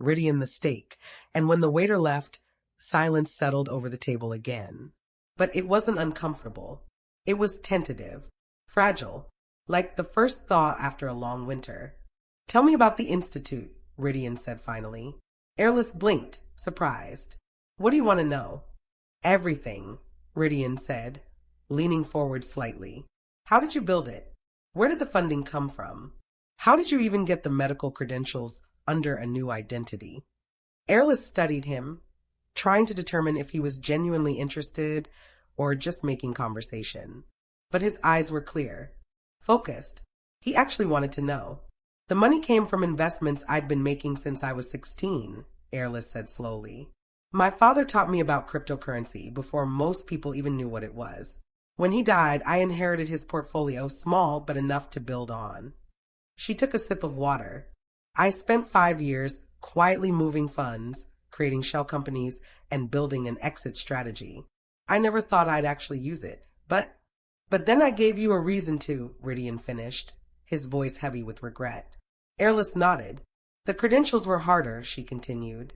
Rhydian the steak, and when the waiter left, silence settled over the table again. But it wasn't uncomfortable. It was tentative, fragile, like the first thaw after a long winter. Tell me about the Institute, Rhydian said finally. Eirlys blinked, surprised. What do you want to know? Everything, Rhydian said, leaning forward slightly. How did you build it? Where did the funding come from? How did you even get the medical credentials under a new identity. Eirlys studied him, trying to determine if he was genuinely interested or just making conversation. But his eyes were clear, focused. He actually wanted to know. The money came from investments I'd been making since I was 16, Eirlys said slowly. My father taught me about cryptocurrency before most people even knew what it was. When he died, I inherited his portfolio, small but enough to build on. She took a sip of water. I spent 5 years quietly moving funds, creating shell companies, and building an exit strategy. I never thought I'd actually use it, but then I gave you a reason to, Rhydian finished, his voice heavy with regret. Eirlys nodded. The credentials were harder, she continued.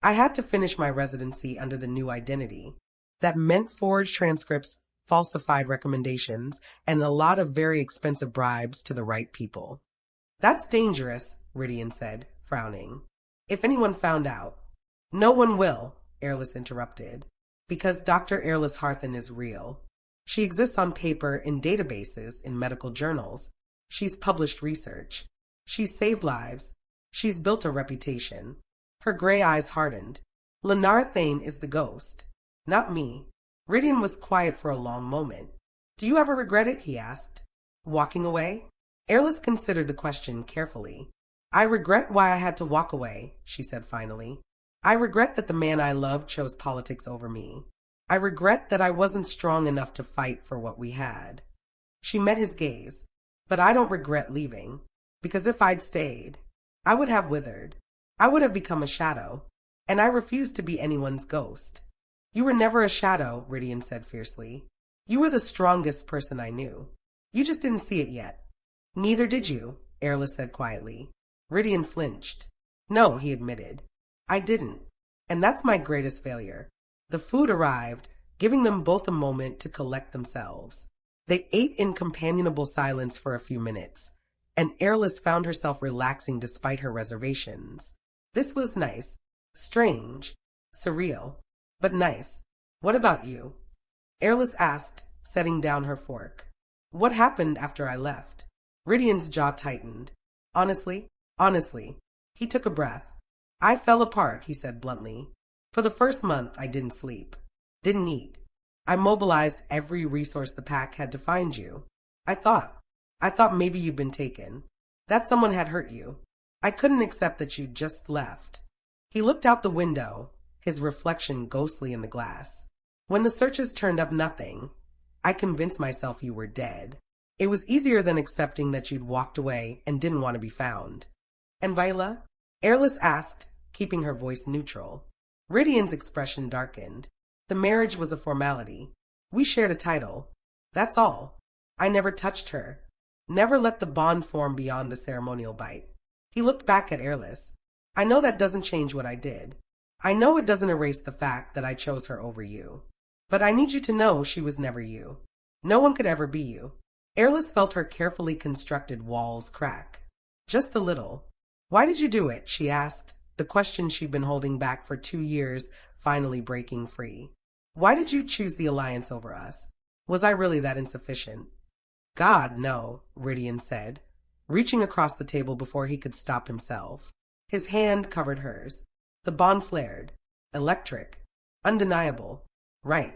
I had to finish my residency under the new identity. That meant forged transcripts, falsified recommendations, and a lot of very expensive bribes to the right people. That's dangerous, Rhydian said, frowning. If anyone found out. No one will, Eirlys interrupted, because Dr. Eirlys Harthan is real. She exists on paper in databases in medical journals. She's published research. She's saved lives. She's built a reputation. Her gray eyes hardened. Lunara Thane is the ghost, not me. Rhydian was quiet for a long moment. Do you ever regret it? He asked. Walking away? Eirlys considered the question carefully. I regret why I had to walk away, she said finally. I regret that the man I loved chose politics over me. I regret that I wasn't strong enough to fight for what we had. She met his gaze. But I don't regret leaving, because if I'd stayed, I would have withered. I would have become a shadow, and I refuse to be anyone's ghost. You were never a shadow, Rhydian said fiercely. You were the strongest person I knew. You just didn't see it yet. Neither did you, Eirlys said quietly. Rhydian flinched. No, he admitted. I didn't. And that's my greatest failure. The food arrived, giving them both a moment to collect themselves. They ate in companionable silence for a few minutes, and Eirlys found herself relaxing despite her reservations. This was nice, strange, surreal, but nice. What about you? Eirlys asked, setting down her fork. What happened after I left? Rhydian's jaw tightened. Honestly, he took a breath. I fell apart, he said bluntly. For the first month, I didn't sleep, didn't eat. I mobilized every resource the pack had to find you. I thought maybe you'd been taken, that someone had hurt you. I couldn't accept that you'd just left. He looked out the window, his reflection ghostly in the glass. When the searches turned up nothing, I convinced myself you were dead. It was easier than accepting that you'd walked away and didn't want to be found. And Viola? Eirlys asked, keeping her voice neutral. Rhydian's expression darkened. The marriage was a formality. We shared a title. That's all. I never touched her. Never let the bond form beyond the ceremonial bite. He looked back at Eirlys. I know that doesn't change what I did. I know it doesn't erase the fact that I chose her over you. But I need you to know she was never you. No one could ever be you. Eirlys felt her carefully constructed walls crack. Just a little. Why did you do it? She asked, the question she'd been holding back for 2 years finally breaking free. Why did you choose the alliance over us? Was I really that insufficient? God, no, Rhydian said, reaching across the table before he could stop himself. His hand covered hers. The bond flared. Electric. Undeniable. Right.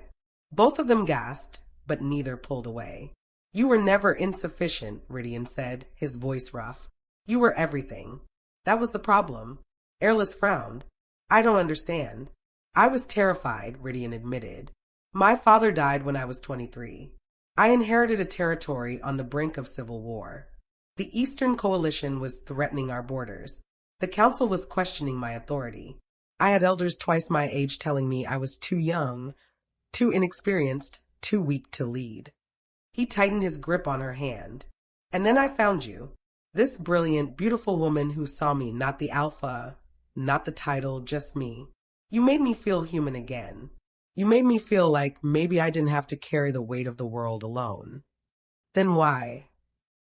Both of them gasped, but neither pulled away. You were never insufficient, Rhydian said, his voice rough. You were everything. That was the problem. Eirlys frowned. I don't understand. I was terrified, Rhydian admitted. My father died when I was 23. I inherited a territory on the brink of civil war. The Eastern Coalition was threatening our borders. The council was questioning my authority. I had elders twice my age telling me I was too young, too inexperienced, too weak to lead. He tightened his grip on her hand. And then I found you. This brilliant, beautiful woman who saw me, not the alpha, not the title, just me. You made me feel human again. You made me feel like maybe I didn't have to carry the weight of the world alone. Then why?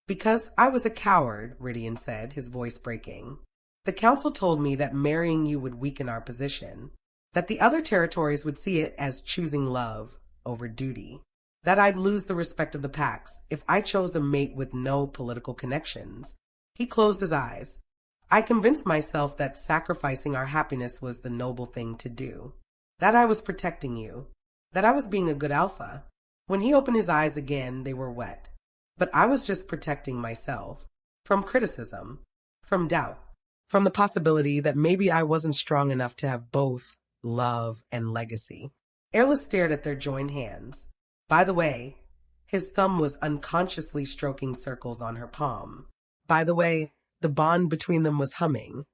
Because I was a coward, Rhydian said, his voice breaking. The council told me that marrying you would weaken our position, that the other territories would see it as choosing love over duty, that I'd lose the respect of the packs if I chose a mate with no political connections. He closed his eyes. I convinced myself that sacrificing our happiness was the noble thing to do, that I was protecting you, that I was being a good alpha. When he opened his eyes again, they were wet. But I was just protecting myself from criticism, from doubt, from the possibility that maybe I wasn't strong enough to have both love and legacy. Eirlys stared at their joined hands. By the way, his thumb was unconsciously stroking circles on her palm. By the way, the bond between them was humming,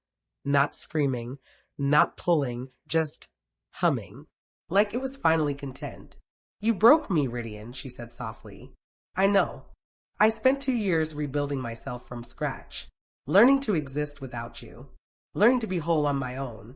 not screaming, not pulling, just humming, like it was finally content. You broke me, Rhydian, she said softly. I know. I spent 2 years rebuilding myself from scratch, learning to exist without you, learning to be whole on my own.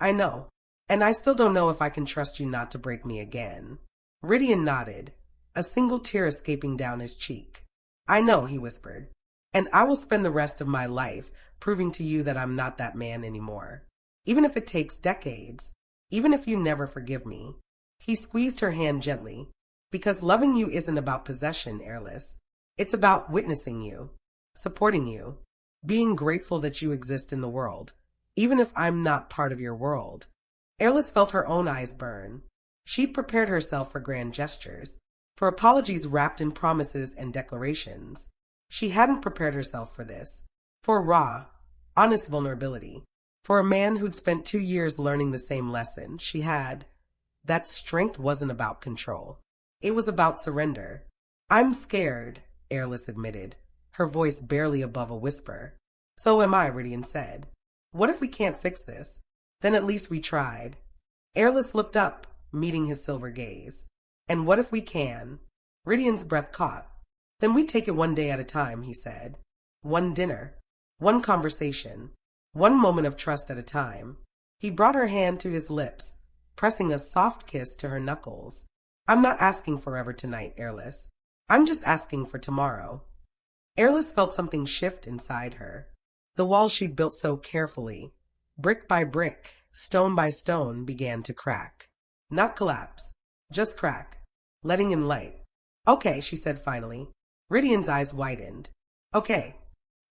I know, and I still don't know if I can trust you not to break me again. Rhydian nodded, a single tear escaping down his cheek. I know, he whispered, and I will spend the rest of my life proving to you that I'm not that man anymore, even if it takes decades, even if you never forgive me. He squeezed her hand gently, because loving you isn't about possession, Eirlys. It's about witnessing you, supporting you, being grateful that you exist in the world, even if I'm not part of your world. Eirlys felt her own eyes burn. She'd prepared herself for grand gestures, for apologies wrapped in promises and declarations. She hadn't prepared herself for this, for raw, honest vulnerability, for a man who'd spent 2 years learning the same lesson she had. That strength wasn't about control. It was about surrender. I'm scared, Eirlys admitted, her voice barely above a whisper. So am I, Rhydian said. What if we can't fix this? Then at least we tried. Eirlys looked up, meeting his silver gaze. And what if we can? Rhydian's breath caught. Then we take it one day at a time, he said. One dinner, one conversation, one moment of trust at a time. He brought her hand to his lips, pressing a soft kiss to her knuckles. I'm not asking forever tonight, Eirlys. I'm just asking for tomorrow. Eirlys felt something shift inside her. The walls she'd built so carefully, brick by brick, stone by stone, began to crack. Not collapse, just crack, letting in light. Okay, she said finally. Rhydian's eyes widened. Okay.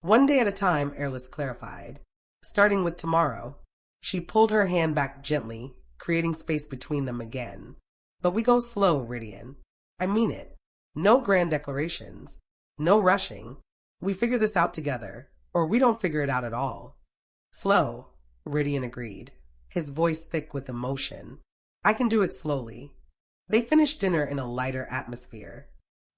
One day at a time, Eirlys clarified. Starting with tomorrow. She pulled her hand back gently, creating space between them again. But we go slow, Rhydian. I mean it. No grand declarations. No rushing. We figure this out together, or we don't figure it out at all. Slow, Rhydian agreed, his voice thick with emotion. I can do it slowly. They finished dinner in a lighter atmosphere.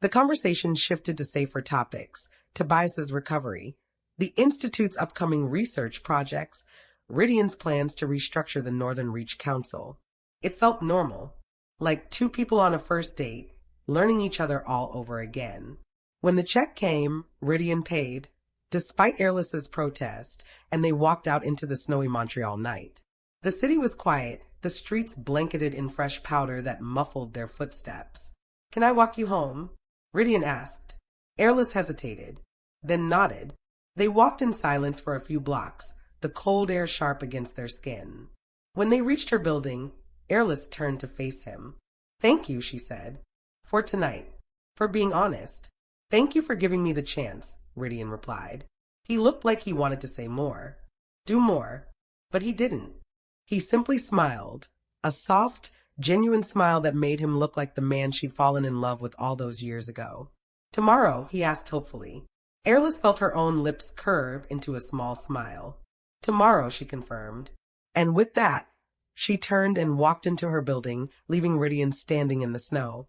The conversation shifted to safer topics, Tobias's recovery, the Institute's upcoming research projects, Rhydian's plans to restructure the Northern Reach Council. It felt normal, like 2 people on a first date, learning each other all over again. When the check came, Rhydian paid, despite Eirlys's protest, and they walked out into the snowy Montreal night. The city was quiet, the streets blanketed in fresh powder that muffled their footsteps. Can I walk you home? Rhydian asked. Eirlys hesitated, then nodded. They walked in silence for a few blocks, the cold air sharp against their skin. When they reached her building, Eirlys turned to face him. Thank you, she said, for tonight, for being honest. Thank you for giving me the chance, Rhydian replied. He looked like he wanted to say more, do more, but he didn't. He simply smiled, a soft, genuine smile that made him look like the man she'd fallen in love with all those years ago. Tomorrow, he asked hopefully. Eirlys felt her own lips curve into a small smile. Tomorrow, she confirmed. And with that, she turned and walked into her building, leaving Rhydian standing in the snow,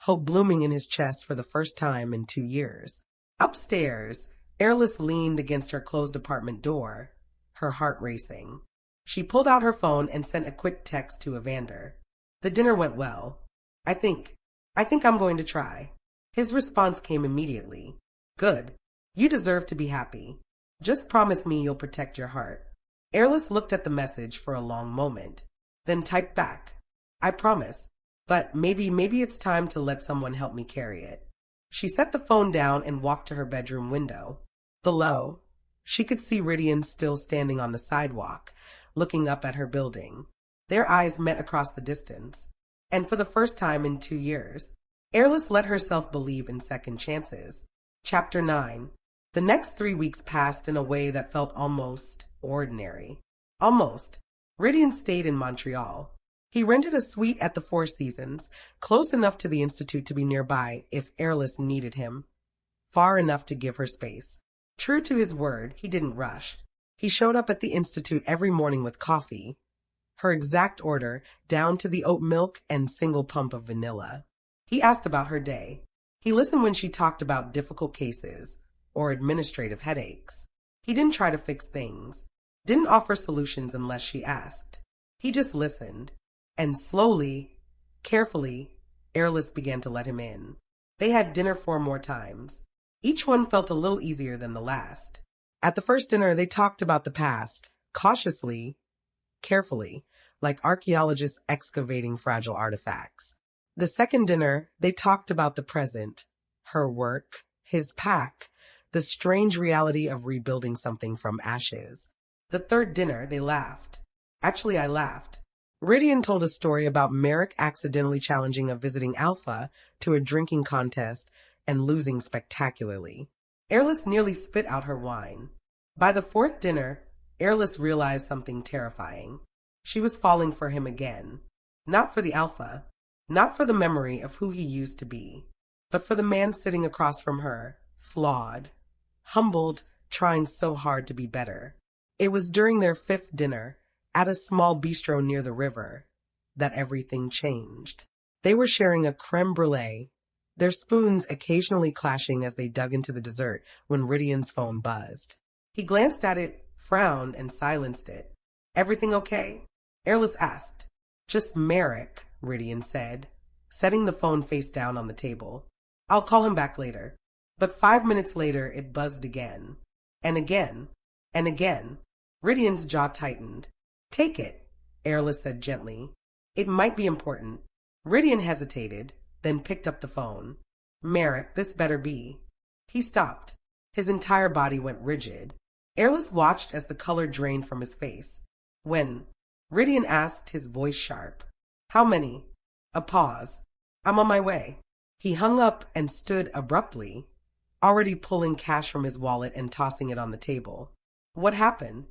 hope blooming in his chest for the first time in 2 years. Upstairs, Eirlys leaned against her closed apartment door, her heart racing. She pulled out her phone and sent a quick text to Evander. The dinner went well. I think I'm going to try. His response came immediately. Good. You deserve to be happy. Just promise me you'll protect your heart. Eirlys looked at the message for a long moment, then typed back. I promise, but maybe it's time to let someone help me carry it. She set the phone down and walked to her bedroom window. Below, she could see Rhydian still standing on the sidewalk, looking up at her building. Their eyes met across the distance, and for the first time in 2 years, Eirlys let herself believe in second chances. Chapter 9. The next 3 weeks passed in a way that felt almost ordinary. Almost. Rhydian stayed in Montreal. He rented a suite at the Four Seasons, close enough to the Institute to be nearby if Eirlys needed him, far enough to give her space. True to his word, he didn't rush. He showed up at the Institute every morning with coffee, her exact order, down to the oat milk and single pump of vanilla. He asked about her day. He listened when she talked about difficult cases or administrative headaches. He didn't try to fix things, didn't offer solutions unless she asked. He just listened. And slowly, carefully, Eirlys began to let him in. They had dinner 4 more times. Each one felt a little easier than the last. At the first dinner, they talked about the past, cautiously, carefully, like archaeologists excavating fragile artifacts. The second dinner, they talked about the present, her work, his pack, the strange reality of rebuilding something from ashes. The third dinner, they laughed. Actually, I laughed. Rhydian told a story about Merrick accidentally challenging a visiting Alpha to a drinking contest and losing spectacularly. Eirlys nearly spit out her wine. By the 4th dinner, Eirlys realized something terrifying. She was falling for him again. Not for the Alpha, not for the memory of who he used to be, but for the man sitting across from her, flawed, humbled, trying so hard to be better. It was during their 5th dinner, at a small bistro near the river, that everything changed. They were sharing a creme brulee, their spoons occasionally clashing as they dug into the dessert when Rhydian's phone buzzed. He glanced at it, frowned, and silenced it. "Everything okay?" Eirlys asked. "Just Merrick," Rhydian said, setting the phone face down on the table. "I'll call him back later." But 5 minutes later, it buzzed again. And again. And again. Rhydian's jaw tightened. "Take it," Eirlys said gently. "It might be important." Rhydian hesitated, then picked up the phone. "Merrick, this better be." He stopped. His entire body went rigid. Eirlys watched as the color drained from his face. "When?" Rhydian asked, his voice sharp. "How many?" A pause. "I'm on my way." He hung up and stood abruptly, already pulling cash from his wallet and tossing it on the table. "What happened?"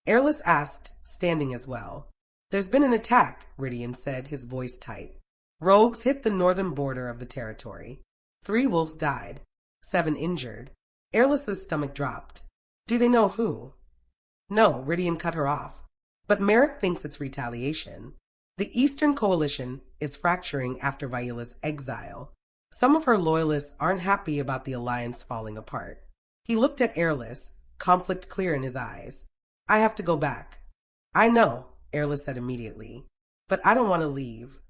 Eirlys asked, standing as well. "There's been an attack," Rhydian said, his voice tight. "Rogues hit the northern border of the territory. 3 wolves died, 7 injured." Eirlys's stomach dropped. "Do they know who?" "No," Rhydian cut her off. "But Merrick thinks it's retaliation. The Eastern Coalition is fracturing after Viola's exile. Some of her loyalists aren't happy about the alliance falling apart." He looked at Eirlys, conflict clear in his eyes. "I have to go back." "I know," Eirlys said immediately. "But I don't want to leave."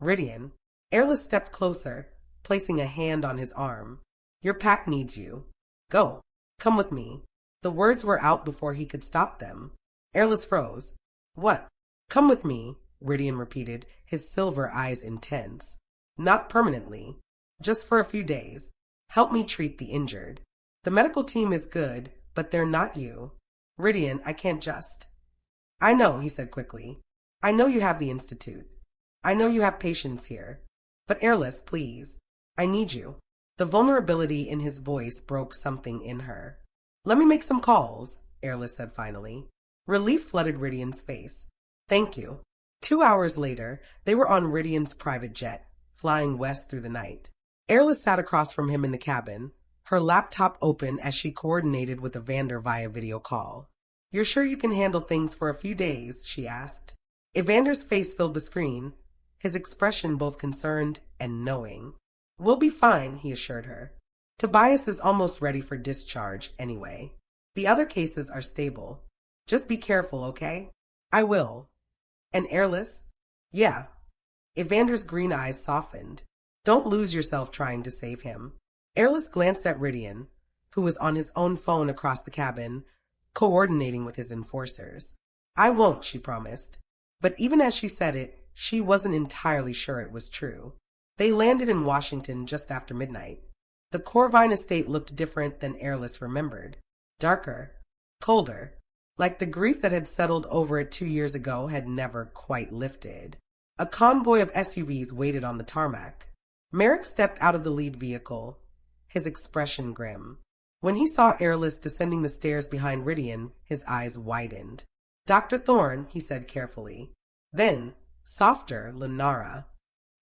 "Rhydian." Eirlys stepped closer, placing a hand on his arm. "Your pack needs you. Go. Come with me." The words were out before he could stop them. Eirlys froze. "What?" "Come with me," Rhydian repeated, his silver eyes intense. "Not permanently. Just for a few days. Help me treat the injured. The medical team is good, but they're not you. Rhydian, I can't just." "I know," he said quickly. "I know you have the Institute. I know you have patients here. But Eirlys, please. I need you." The vulnerability in his voice broke something in her. "Let me make some calls," Eirlys said finally. Relief flooded Rhydian's face. "Thank you." 2 hours later, they were on Rhydian's private jet, flying west through the night. Eirlys sat across from him in the cabin, her laptop open as she coordinated with Evander via video call. "You're sure you can handle things for a few days?" she asked. Evander's face filled the screen, his expression both concerned and knowing. "We'll be fine," he assured her. "Tobias is almost ready for discharge anyway. The other cases are stable. Just be careful, okay?" "I will." "And Eirlys?" "Yeah." Evander's green eyes softened. "Don't lose yourself trying to save him." Eirlys glanced at Rhydian, who was on his own phone across the cabin, coordinating with his enforcers. "I won't," she promised. But even as she said it, she wasn't entirely sure it was true. They landed in Washington just after midnight. The Corvine estate looked different than Eirlys remembered. Darker, colder, like the grief that had settled over it 2 years ago had never quite lifted. A convoy of SUVs waited on the tarmac. Merrick stepped out of the lead vehicle, his expression grim. When he saw Eirlys descending the stairs behind Rhydian, his eyes widened. "Dr. Thorne," he said carefully. Then, softer, Lunara.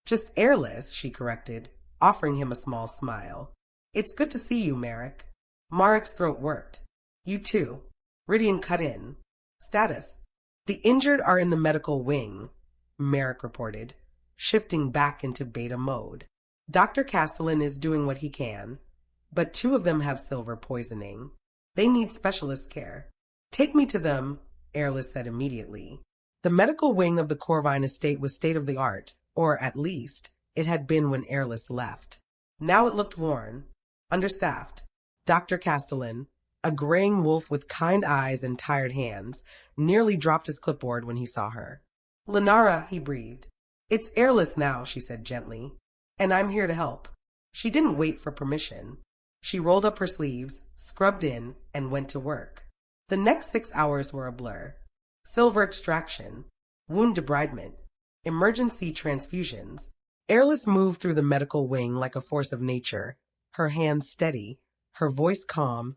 "Just Eirlys," she corrected, offering him a small smile. "It's good to see you, Merrick." Marek's throat worked. "You too." Rhydian cut in. "Status. The injured are in the medical wing," Merrick reported, shifting back into beta mode. "Dr. Castellan is doing what he can, but 2 of them have silver poisoning. They need specialist care." "Take me to them," Eirlys said immediately. The medical wing of the Corvine estate was state-of-the-art, or at least, it had been when Eirlys left. Now it looked worn, understaffed. Dr. Castellan, a graying wolf with kind eyes and tired hands, nearly dropped his clipboard when he saw her. "Lunara," he breathed. "It's Eirlys now," she said gently, "and I'm here to help." She didn't wait for permission. She rolled up her sleeves, scrubbed in, and went to work. The next 6 hours were a blur. Silver extraction, wound debridement, emergency transfusions. Eirlys moved through the medical wing like a force of nature, her hands steady, her voice calm,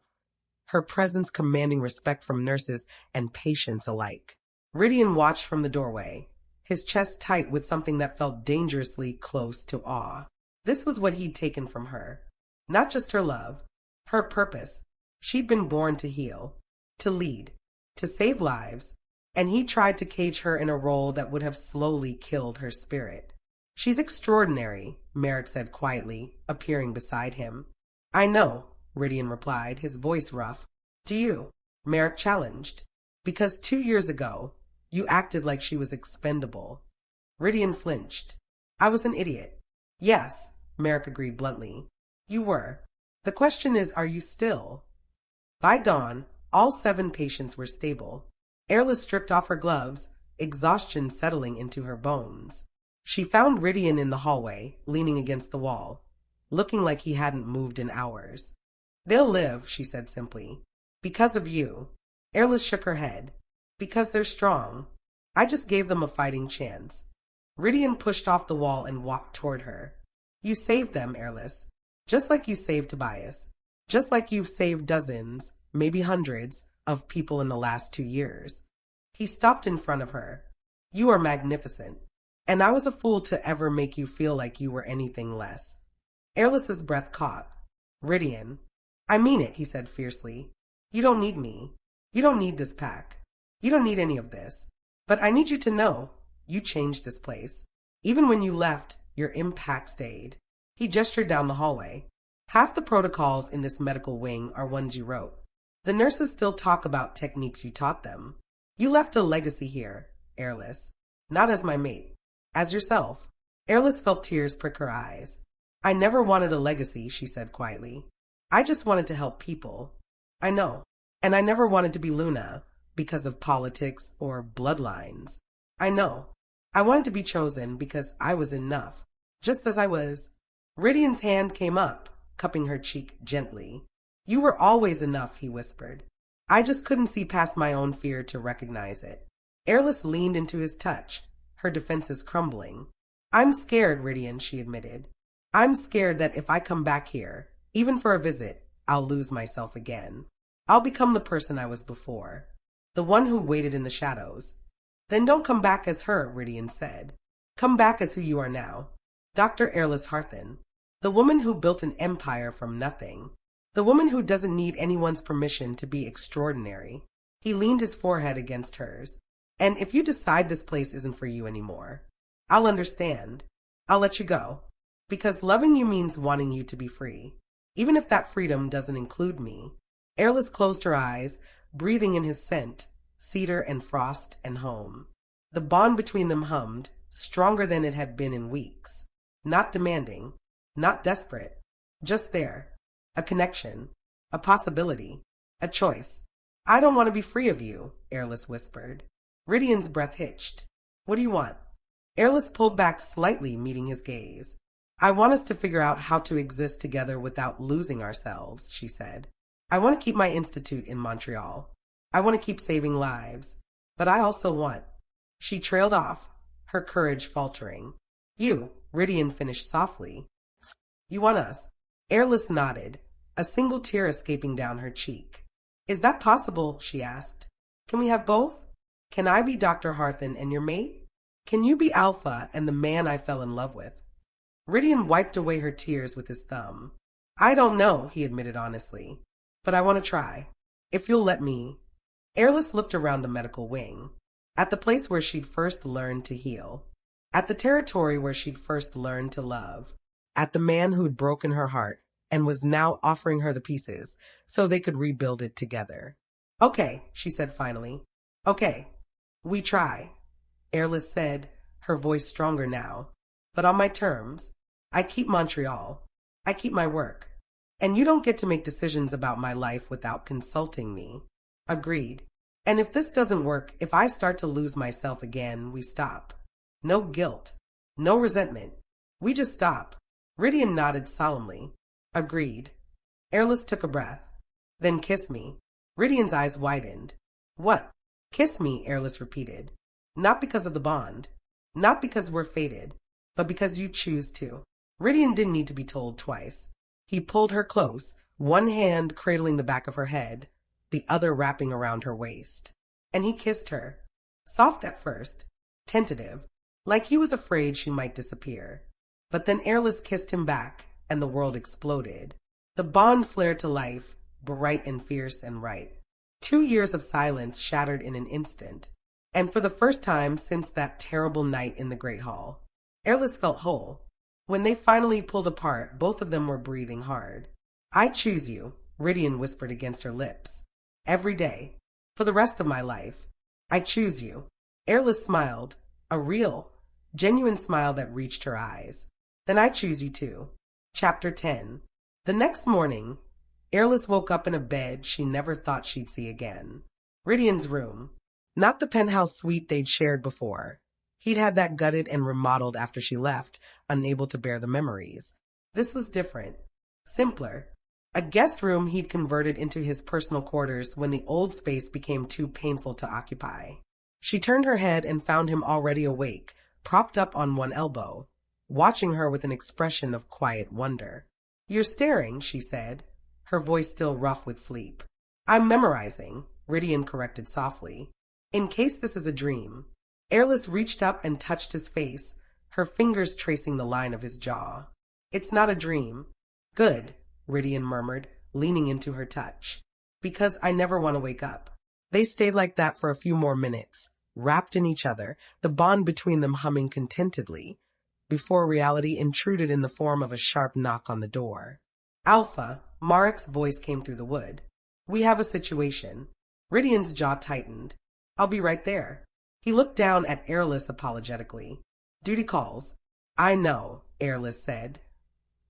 her presence commanding respect from nurses and patients alike. Rhydian watched from the doorway, his chest tight with something that felt dangerously close to awe. This was what he'd taken from her. Not just her love, her purpose. She'd been born to heal, to lead, to save lives, and he tried to cage her in a role that would have slowly killed her spirit. "She's extraordinary," Merrick said quietly, appearing beside him. "I know," Rhydian replied, his voice rough. "Do you?" Merrick challenged. "Because 2 years ago, you acted like she was expendable." Rhydian flinched. "I was an idiot." "Yes," Merrick agreed bluntly. "You were. The question is, are you still?" By dawn, all 7 patients were stable. Eirlys stripped off her gloves, exhaustion settling into her bones. She found Rhydian in the hallway, leaning against the wall, looking like he hadn't moved in hours. "They'll live," she said simply. "Because of you." Eirlys shook her head. "Because they're strong. I just gave them a fighting chance." Rhydian pushed off the wall and walked toward her. "You saved them, Eirlys. Just like you saved Tobias. Just like you've saved dozens, maybe hundreds, of people in the last 2 years." He stopped in front of her. "You are magnificent. And I was a fool to ever make you feel like you were anything less." Eirlys's breath caught. "Rhydian." "I mean it," he said fiercely. "You don't need me. You don't need this pack. You don't need any of this. But I need you to know, you changed this place. Even when you left, your impact stayed." He gestured down the hallway. "Half the protocols in this medical wing are ones you wrote. The nurses still talk about techniques you taught them. You left a legacy here, Eirlys. Not as my mate. As yourself." Eirlys felt tears prick her eyes. "I never wanted a legacy," she said quietly. "I just wanted to help people." "I know. And I never wanted to be Luna, because of politics or bloodlines. I know. I wanted to be chosen because I was enough, just as I was." Rhydian's hand came up, cupping her cheek gently. "You were always enough," he whispered. "I just couldn't see past my own fear to recognize it." Eirlys leaned into his touch, her defenses crumbling. "I'm scared, Rhydian," she admitted. "I'm scared that if I come back here, even for a visit, I'll lose myself again. I'll become the person I was before, the one who waited in the shadows." "Then don't come back as her," Rhydian said. "Come back as who you are now. Dr. Eirlys Harthan, the woman who built an empire from nothing. The woman who doesn't need anyone's permission to be extraordinary." He leaned his forehead against hers. "And if you decide this place isn't for you anymore, I'll understand. I'll let you go. Because loving you means wanting you to be free, even if that freedom doesn't include me." Eirlys closed her eyes, breathing in his scent, cedar and frost and home. The bond between them hummed, stronger than it had been in weeks. Not demanding, not desperate, just there. A connection, a possibility, a choice. "I don't want to be free of you," Eirlys whispered. Rhydian's breath hitched. "What do you want?" Eirlys pulled back slightly, meeting his gaze. "I want us to figure out how to exist together without losing ourselves," she said. "I want to keep my institute in Montreal. I want to keep saving lives. But I also want—" She trailed off, her courage faltering. "You," Rhydian finished softly. "You want us." Eirlys nodded, a single tear escaping down her cheek. "Is that possible?" she asked. "Can we have both? Can I be Dr. Harthan and your mate? Can you be Alpha and the man I fell in love with?" Rhydian wiped away her tears with his thumb. "I don't know," he admitted honestly, "but I want to try. If you'll let me." Eirlys looked around the medical wing, at the place where she'd first learned to heal, at the territory where she'd first learned to love, at the man who'd broken her heart and was now offering her the pieces so they could rebuild it together. "Okay," she said finally. "Okay, we try," Eirlys said, her voice stronger now. "But on my terms. I keep Montreal. I keep my work. And you don't get to make decisions about my life without consulting me." "Agreed. And if this doesn't work, if I start to lose myself again, we stop. No guilt. No resentment. We just stop." Rhydian nodded solemnly. "Agreed." Eirlys took a breath. "Then kiss me." Rhydian's eyes widened. "What?" "Kiss me," Eirlys repeated. "Not because of the bond. Not because we're fated, but because you choose to." Rhydian didn't need to be told twice. He pulled her close, one hand cradling the back of her head, the other wrapping around her waist. And he kissed her. Soft at first, tentative, like he was afraid she might disappear. But then Eirlys kissed him back, and the world exploded. The bond flared to life, bright and fierce and right. 2 years of silence shattered in an instant, and for the first time since that terrible night in the Great Hall, Eirlys felt whole. When they finally pulled apart, both of them were breathing hard. "I choose you," Rhydian whispered against her lips. "Every day. For the rest of my life. I choose you." Eirlys smiled, a real, genuine smile that reached her eyes. "Then I choose you too." Chapter 10. The next morning, Eirlys woke up in a bed she never thought she'd see again. Rhydian's room. Not the penthouse suite they'd shared before. He'd had that gutted and remodeled after she left, unable to bear the memories. This was different. Simpler. A guest room he'd converted into his personal quarters when the old space became too painful to occupy. She turned her head and found him already awake, propped up on one elbow, watching her with an expression of quiet wonder. "You're staring," she said, her voice still rough with sleep. "I'm memorizing," Rhydian corrected softly. "In case this is a dream." Eirlys reached up and touched his face, her fingers tracing the line of his jaw. "It's not a dream." "Good," Rhydian murmured, leaning into her touch. "Because I never want to wake up." They stayed like that for a few more minutes, wrapped in each other, the bond between them humming contentedly, before reality intruded in the form of a sharp knock on the door. "Alpha," Marek's voice came through the wood. "We have a situation." Rhydian's jaw tightened. "I'll be right there." He looked down at Eirlys apologetically. "Duty calls." "I know," Eirlys said,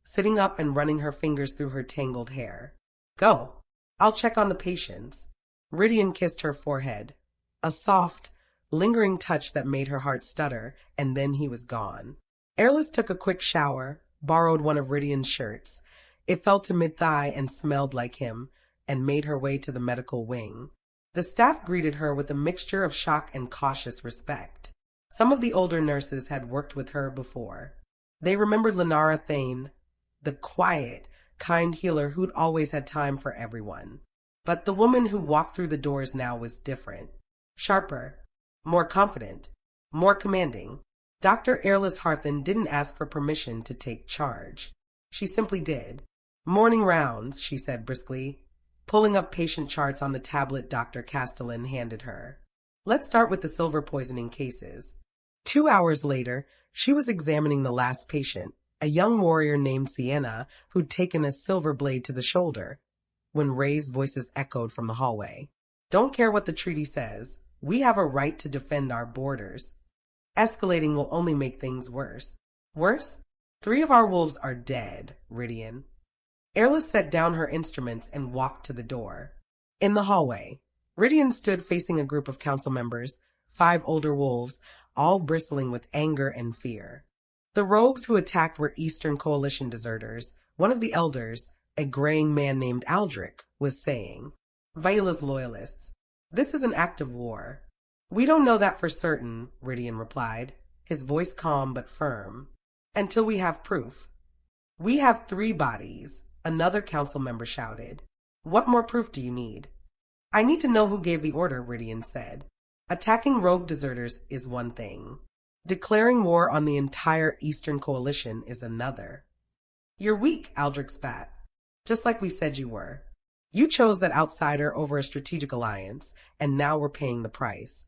sitting up and running her fingers through her tangled hair. "Go. I'll check on the patients." Rhydian kissed her forehead, a soft, lingering touch that made her heart stutter, and then he was gone. Eirlys took a quick shower, borrowed one of Rhydian's shirts. It fell to mid-thigh and smelled like him, and made her way to the medical wing. The staff greeted her with a mixture of shock and cautious respect. Some of the older nurses had worked with her before. They remembered Lunara Thane, the quiet, kind healer who'd always had time for everyone. But the woman who walked through the doors now was different. Sharper, more confident, more commanding. Dr. Eirlys Harthan didn't ask for permission to take charge. She simply did. "Morning rounds," she said briskly, pulling up patient charts on the tablet Dr. Castellan handed her. "Let's start with the silver poisoning cases." 2 hours later, she was examining the last patient, a young warrior named Sienna who'd taken a silver blade to the shoulder, when Ray's voices echoed from the hallway. "Don't care what the treaty says. We have a right to defend our borders. Escalating will only make things worse." "Worse? 3 of our wolves are dead, Rhydian." Eirlys set down her instruments and walked to the door. In the hallway, Rhydian stood facing a group of council members, 5 older wolves, all bristling with anger and fear. The rogues who attacked were Eastern Coalition deserters. One of the elders, a graying man named Aldrich, was saying, "Viola's loyalists. This is an act of war." "We don't know that for certain," Rhydian replied, his voice calm but firm, "until we have proof." "We have 3 bodies," another council member shouted. What more proof do you need? I need to know who gave the order, Rhydian said. Attacking rogue deserters is one thing. Declaring war on the entire Eastern Coalition is another. You're weak, Aldrich spat. Just like we said you were. You chose that outsider over a strategic alliance, and now we're paying the price.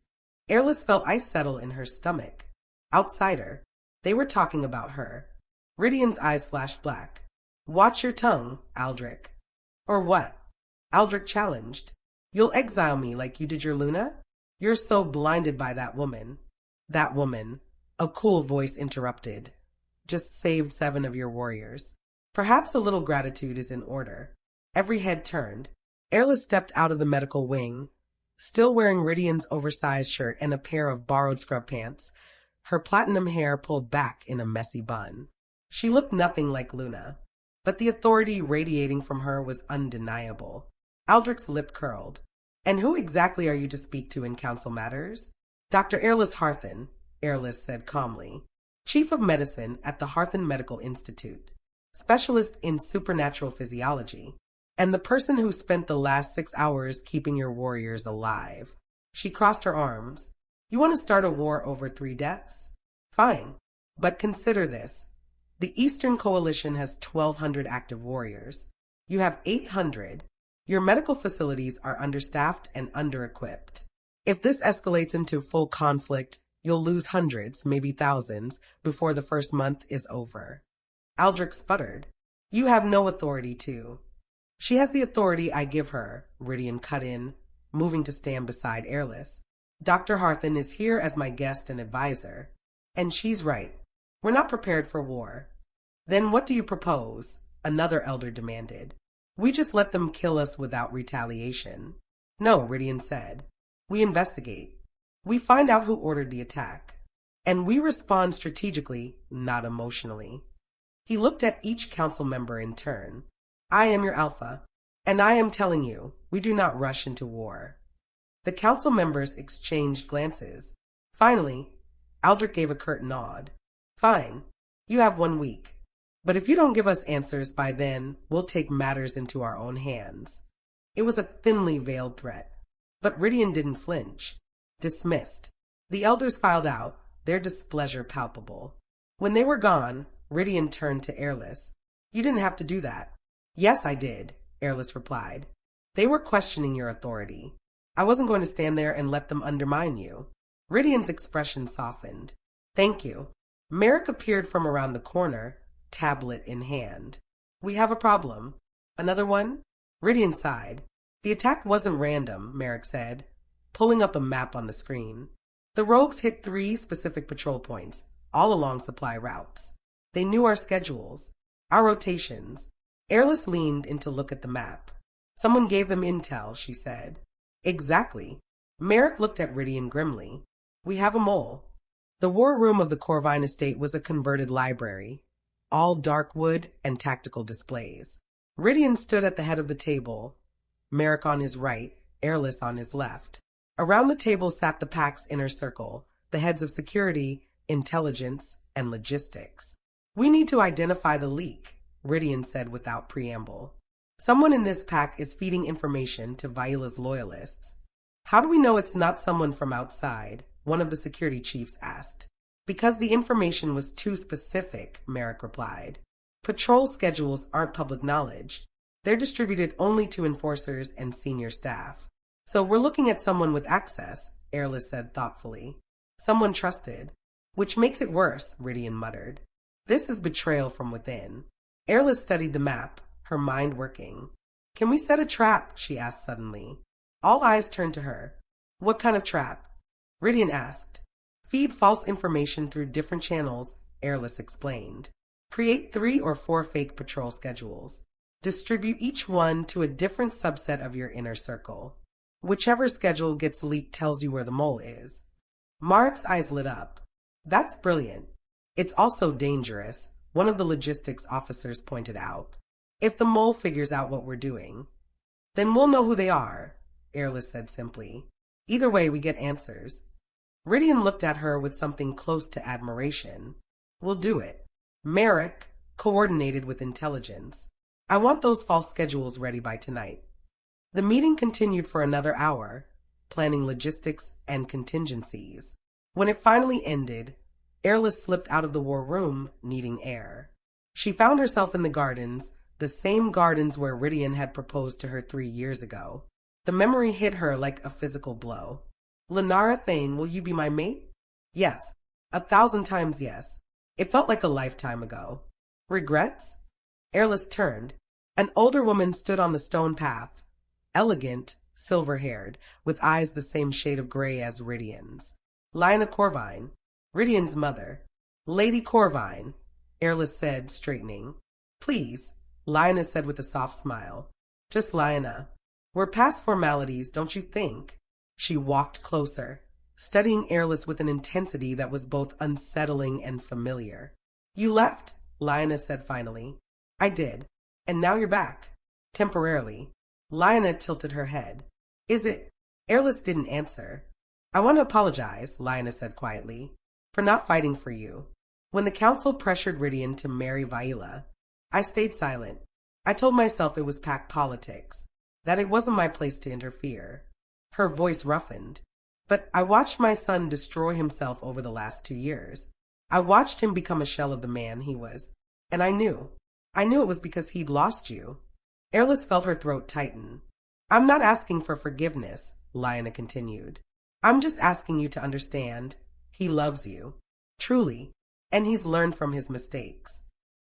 Eirlys felt ice settle in her stomach. Outsider. They were talking about her. Rhydian's eyes flashed black. Watch your tongue, Aldrich. Or what? Aldrich challenged. You'll exile me like you did your Luna? You're so blinded by that woman. That woman, a cool voice interrupted, just saved 7 of your warriors. Perhaps a little gratitude is in order. Every head turned. Eirlys stepped out of the medical wing, still wearing Rhydian's oversized shirt and a pair of borrowed scrub pants, her platinum hair pulled back in a messy bun. She looked nothing like Luna, but the authority radiating from her was undeniable. Aldrich's lip curled. And who exactly are you to speak to in council matters? Dr. Eirlys Harthan, Eirlys said calmly, Chief of Medicine at the Harthan Medical Institute, specialist in supernatural physiology, and the person who spent the last 6 hours keeping your warriors alive. She crossed her arms. You want to start a war over 3 deaths? Fine, but consider this. The Eastern Coalition has 1,200 active warriors. You have 800. Your medical facilities are understaffed and under-equipped. If this escalates into full conflict, you'll lose hundreds, maybe thousands, before the first month is over. Aldrich sputtered. You have no authority to. She has the authority I give her, Rhydian cut in, moving to stand beside Eirlys. Dr. Harthan is here as my guest and advisor. And she's right. We're not prepared for war. Then what do you propose? Another elder demanded. We just let them kill us without retaliation. No, Rhydian said. We investigate. We find out who ordered the attack. And we respond strategically, not emotionally. He looked at each council member in turn. I am your alpha, and I am telling you, we do not rush into war. The council members exchanged glances. Finally, Aldrich gave a curt nod. Fine, you have 1 week. But if you don't give us answers by then, we'll take matters into our own hands. It was a thinly veiled threat, but Rhydian didn't flinch. Dismissed. The elders filed out, their displeasure palpable. When they were gone, Rhydian turned to Eirlys. You didn't have to do that. Yes, I did, Eirlys replied. They were questioning your authority. I wasn't going to stand there and let them undermine you. Rhydian's expression softened. Thank you. Merrick appeared from around the corner, tablet in hand. We have a problem. Another one? Rhydian sighed. The attack wasn't random, Merrick said, pulling up a map on the screen. The rogues hit 3 specific patrol points, all along supply routes. They knew our schedules, our rotations. Eirlys leaned in to look at the map. Someone gave them intel, she said. Exactly. Merrick looked at Rhydian grimly. We have a mole. The war room of the Corvine estate was a converted library, all dark wood and tactical displays. Rhydian stood at the head of the table, Merrick on his right, Eirlys on his left. Around the table sat the pack's inner circle, the heads of security, intelligence, and logistics. We need to identify the leak, Rhydian said without preamble. Someone in this pack is feeding information to Viola's loyalists. How do we know it's not someone from outside? One of the security chiefs asked. Because the information was too specific, Merrick replied. Patrol schedules aren't public knowledge. They're distributed only to enforcers and senior staff. So we're looking at someone with access, Eirlys said thoughtfully. Someone trusted. Which makes it worse, Rhydian muttered. This is betrayal from within. Eirlys studied the map, her mind working. Can we set a trap? She asked suddenly. All eyes turned to her. What kind of trap? Rhydian asked. Feed false information through different channels, Eirlys explained. Create 3 or 4 fake patrol schedules. Distribute each one to a different subset of your inner circle. Whichever schedule gets leaked tells you where the mole is. Mark's eyes lit up. That's brilliant. It's also dangerous, one of the logistics officers pointed out. If the mole figures out what we're doing, then we'll know who they are, Eirlys said simply. Either way, we get answers. Rhydian looked at her with something close to admiration. We'll do it. Merrick coordinated with intelligence. I want those false schedules ready by tonight. The meeting continued for another hour, planning logistics and contingencies. When it finally ended, Eirlys slipped out of the war room, needing air. She found herself in the gardens, the same gardens where Rhydian had proposed to her 3 years ago. The memory hit her like a physical blow. Lunara Thane, will you be my mate? Yes, 1,000 times yes. It felt like a lifetime ago. Regrets? Eirlys turned. An older woman stood on the stone path, elegant, silver-haired, with eyes the same shade of gray as Rhydian's. Lyanna Corvine, Rhydian's mother. Lady Corvine, Eirlys said, straightening. Please, Lyanna said with a soft smile. Just Lyanna. We're past formalities, don't you think? She walked closer, studying Eirlys with an intensity that was both unsettling and familiar. You left, Lyanna said finally. I did. And now you're back. Temporarily. Lyanna tilted her head. Is it? Eirlys didn't answer. I want to apologize, Lyanna said quietly, for not fighting for you. When the council pressured Rhydian to marry Viola, I stayed silent. I told myself it was pack politics, that it wasn't my place to interfere. Her voice roughened. But I watched my son destroy himself over the last 2 years. I watched him become a shell of the man he was. And I knew it was because he'd lost you. Eirlys felt her throat tighten. I'm not asking for forgiveness, Lyanna continued. I'm just asking you to understand. He loves you. Truly. And he's learned from his mistakes.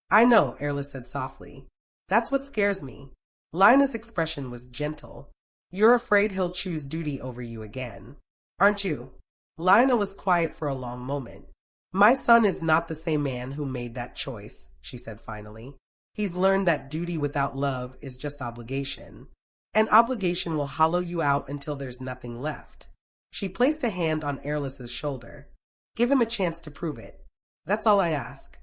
I know, Eirlys said softly. That's what scares me. Lyanna's expression was gentle. You're afraid he'll choose duty over you again, aren't you? Lyanna was quiet for a long moment. My son is not the same man who made that choice, she said finally. He's learned that duty without love is just obligation. And obligation will hollow you out until there's nothing left. She placed a hand on Eirlys's shoulder. Give him a chance to prove it. That's all I ask.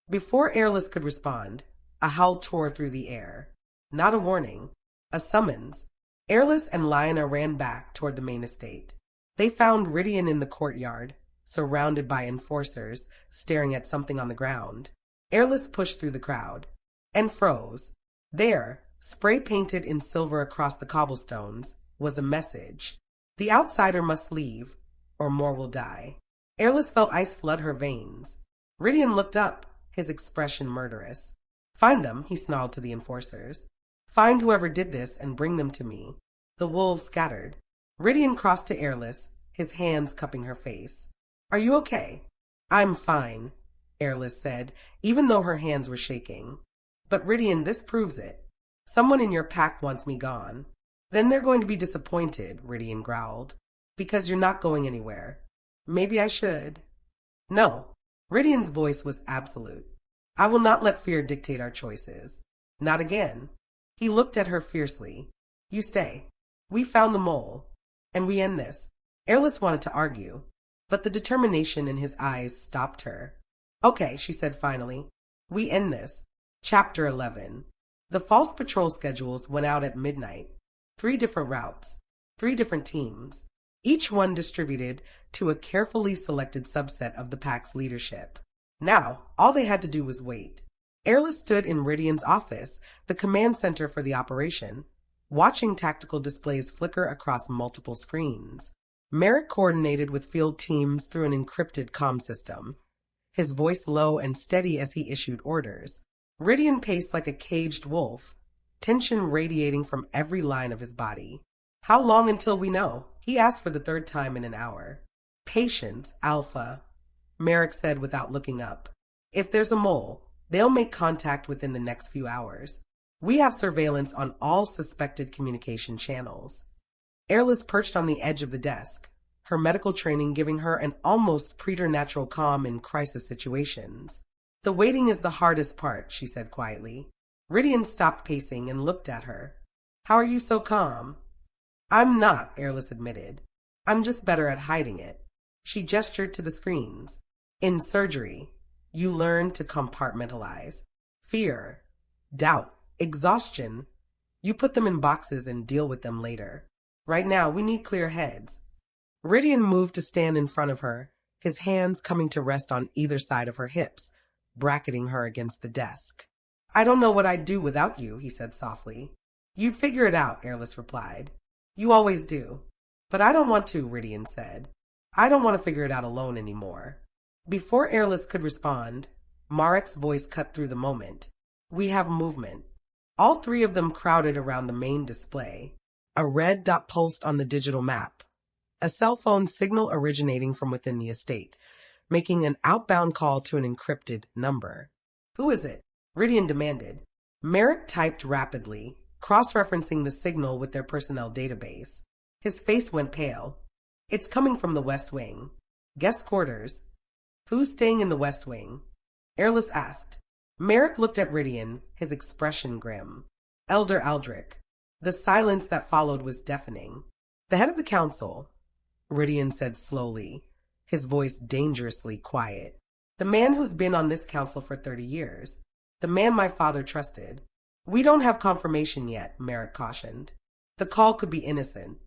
Before Eirlys could respond, a howl tore through the air. Not a warning, a summons. Eirlys and Lyanna ran back toward the main estate. They found Rhydian in the courtyard, surrounded by enforcers, staring at something on the ground. Eirlys pushed through the crowd and froze. There, spray-painted in silver across the cobblestones, was a message. The outsider must leave, or more will die. Eirlys felt ice flood her veins. Rhydian looked up, his expression murderous. Find them, he snarled to the enforcers. Find whoever did this and bring them to me. The wolves scattered. Rhydian crossed to Eirlys, his hands cupping her face. Are you okay? I'm fine, Eirlys said, even though her hands were shaking. But Rhydian, this proves it. Someone in your pack wants me gone. Then they're going to be disappointed, Rhydian growled. Because you're not going anywhere. Maybe I should. No. Rhydian's voice was absolute. I will not let fear dictate our choices. Not again. He looked at her fiercely. You stay. We found the mole. And we end this. Eirlys wanted to argue, but the determination in his eyes stopped her. Okay, she said finally. We end this. Chapter 11. The false patrol schedules went out at midnight. 3 different routes. 3 different teams. Each one distributed to a carefully selected subset of the pack's leadership. Now, all they had to do was wait. Eirlys stood in Rhydian's office, the command center for the operation, watching tactical displays flicker across multiple screens. Merrick coordinated with field teams through an encrypted comm system, his voice low and steady as he issued orders. Rhydian paced like a caged wolf, tension radiating from every line of his body. How long until we know? He asked for the 3rd time in an hour. Patience, Alpha, Merrick said without looking up. If there's a mole, they'll make contact within the next few hours. We have surveillance on all suspected communication channels. Eirlys perched on the edge of the desk, her medical training giving her an almost preternatural calm in crisis situations. The waiting is the hardest part, she said quietly. Rhydian stopped pacing and looked at her. How are you so calm? I'm not, Eirlys admitted. I'm just better at hiding it. She gestured to the screens. In surgery, you learn to compartmentalize. Fear, doubt, exhaustion. You put them in boxes and deal with them later. Right now, we need clear heads. Rhydian moved to stand in front of her, his hands coming to rest on either side of her hips, bracketing her against the desk. I don't know what I'd do without you, he said softly. You'd figure it out, Eirlys replied. You always do. But I don't want to, Rhydian said. I don't want to figure it out alone anymore. Before Eirlys could respond, Marek's voice cut through the moment. We have movement. All three of them crowded around the main display. A red dot pulsed on the digital map. A cell phone signal originating from within the estate, making an outbound call to an encrypted number. Who is it? Rhydian demanded. Marek typed rapidly, cross-referencing the signal with their personnel database. His face went pale. It's coming from the West Wing. Guest quarters. Who's staying in the West Wing? Eirlys asked. Marek looked at Rhydian, his expression grim. Elder Aldrich. The silence that followed was deafening. The head of the council, Rhydian said slowly, his voice dangerously quiet. The man who's been on this council for 30 years. The man my father trusted. We don't have confirmation yet, Marek cautioned. The call could be innocent.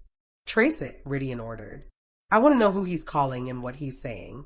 Trace it, Rhydian ordered. I want to know who he's calling and what he's saying.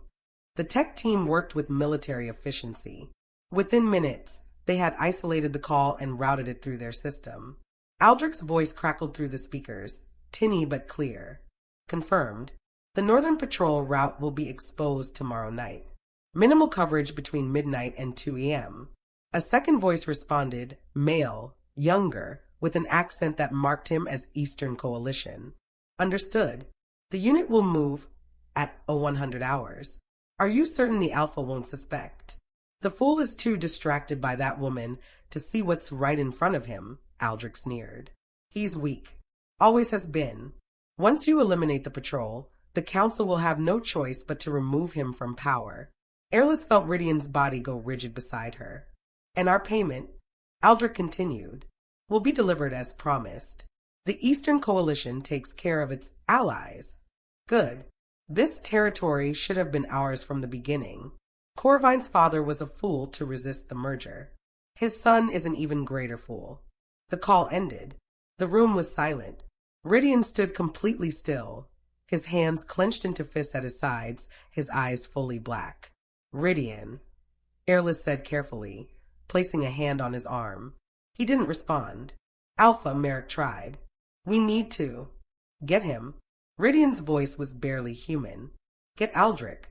The tech team worked with military efficiency. Within minutes, they had isolated the call and routed it through their system. Aldrich's voice crackled through the speakers, tinny but clear. Confirmed. The Northern Patrol route will be exposed tomorrow night. Minimal coverage between midnight and 2 a.m. A second voice responded, male, younger, with an accent that marked him as Eastern Coalition. Understood. The unit will move at 0100 hours. Are you certain the Alpha won't suspect? The fool is too distracted by that woman to see what's right in front of him, Aldrich sneered. He's weak. Always has been. Once you eliminate the patrol, the council will have no choice but to remove him from power. Eirlys felt Rhydian's body go rigid beside her. And our payment, Aldrich continued, will be delivered as promised. The Eastern Coalition takes care of its allies. Good. This territory should have been ours from the beginning. Corvine's father was a fool to resist the merger. His son is an even greater fool. The call ended. The room was silent. Rhydian stood completely still, his hands clenched into fists at his sides, his eyes fully black. Rhydian, Eirlys said carefully, placing a hand on his arm. He didn't respond. Alpha, Marek tried. We need to. Get him. Rhydian's voice was barely human. Get Aldrich.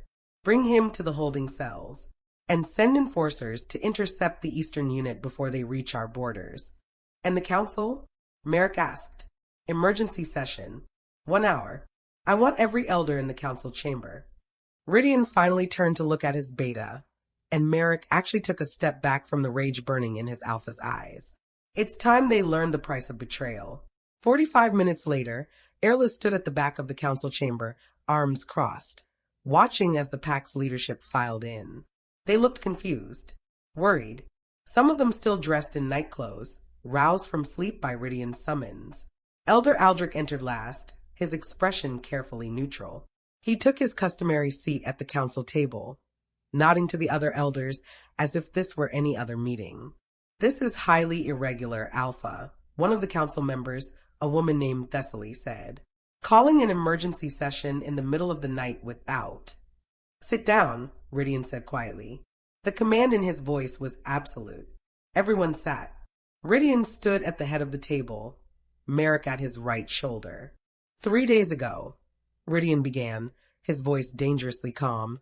Bring him to the holding cells. And send enforcers to intercept the Eastern unit before they reach our borders. And the council? Marek asked. Emergency session. 1 hour. I want every elder in the council chamber. Rhydian finally turned to look at his beta, and Marek actually took a step back from the rage burning in his alpha's eyes. It's time they learned the price of betrayal. 45 minutes later, Eirlys stood at the back of the council chamber, arms crossed, watching as the pack's leadership filed in. They looked confused, worried, some of them still dressed in night clothes, roused from sleep by Rhydian's summons. Elder Aldrich entered last, his expression carefully neutral. He took his customary seat at the council table, nodding to the other elders as if this were any other meeting. This is highly irregular, Alpha, one of the council members, a woman named Thessaly, said. Calling an emergency session in the middle of the night without. Sit down, Rhydian said quietly. The command in his voice was absolute. Everyone sat. Rhydian stood at the head of the table, Marek at his right shoulder. 3 days ago, Rhydian began, his voice dangerously calm,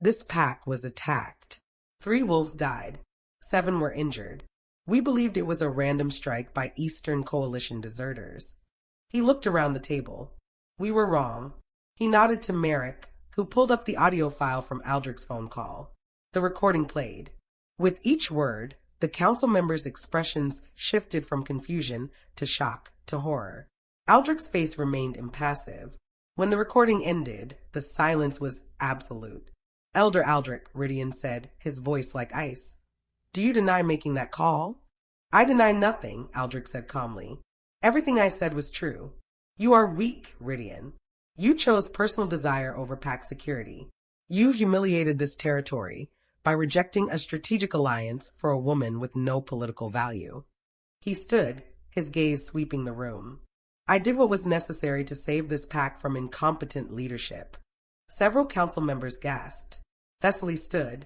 this pack was attacked. 3 wolves died. 7 were injured. We believed it was a random strike by Eastern Coalition deserters. He looked around the table. We were wrong. He nodded to Marek, who pulled up the audio file from Aldrich's phone call. The recording played. With each word, the council members' expressions shifted from confusion to shock to horror. Aldrich's face remained impassive. When the recording ended, the silence was absolute. Elder Aldrich, Rhydian said, his voice like ice. Do you deny making that call? I deny nothing, Aldrich said calmly. Everything I said was true. You are weak, Rhydian. You chose personal desire over pack security. You humiliated this territory by rejecting a strategic alliance for a woman with no political value. He stood, his gaze sweeping the room. I did what was necessary to save this pack from incompetent leadership. Several council members gasped. Thessaly stood,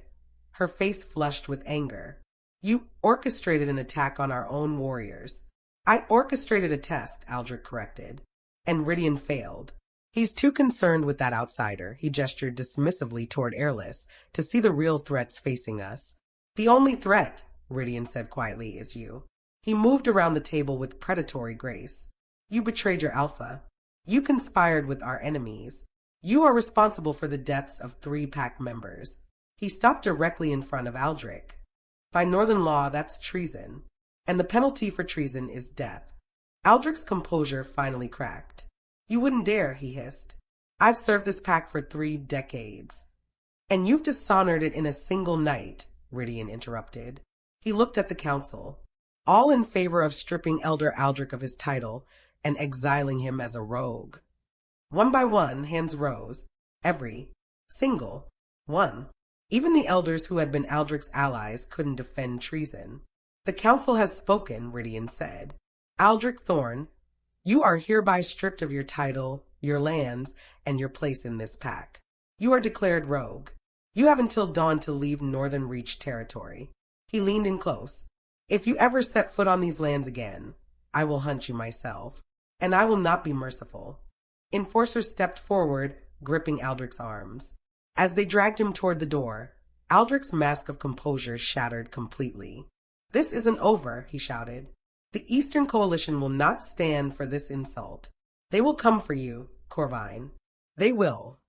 her face flushed with anger. You orchestrated an attack on our own warriors. I orchestrated a test, Aldrich corrected. And Rhydian failed. He's too concerned with that outsider, he gestured dismissively toward Eirlys, to see the real threats facing us. The only threat, Rhydian said quietly, is you. He moved around the table with predatory grace. You betrayed your alpha. You conspired with our enemies. You are responsible for the deaths of 3 pack members. He stopped directly in front of Aldrich. By Northern law, that's treason. And the penalty for treason is death. Aldrich's composure finally cracked. You wouldn't dare, he hissed. I've served this pack for 3 decades. And you've dishonored it in a single night, Rhydian interrupted. He looked at the council, all in favor of stripping Elder Aldrich of his title and exiling him as a rogue. One by one, hands rose. Every single one. Even the elders who had been Aldrich's allies couldn't defend treason. The council has spoken, Rhydian said. Aldrich Thorne, you are hereby stripped of your title, your lands, and your place in this pack. You are declared rogue. You have until dawn to leave Northern Reach territory. He leaned in close. If you ever set foot on these lands again, I will hunt you myself, and I will not be merciful. Enforcer stepped forward, gripping Aldrich's arms. As they dragged him toward the door, Aldrich's mask of composure shattered completely. This isn't over, he shouted. The Eastern Coalition will not stand for this insult. They will come for you, Corvine. They will.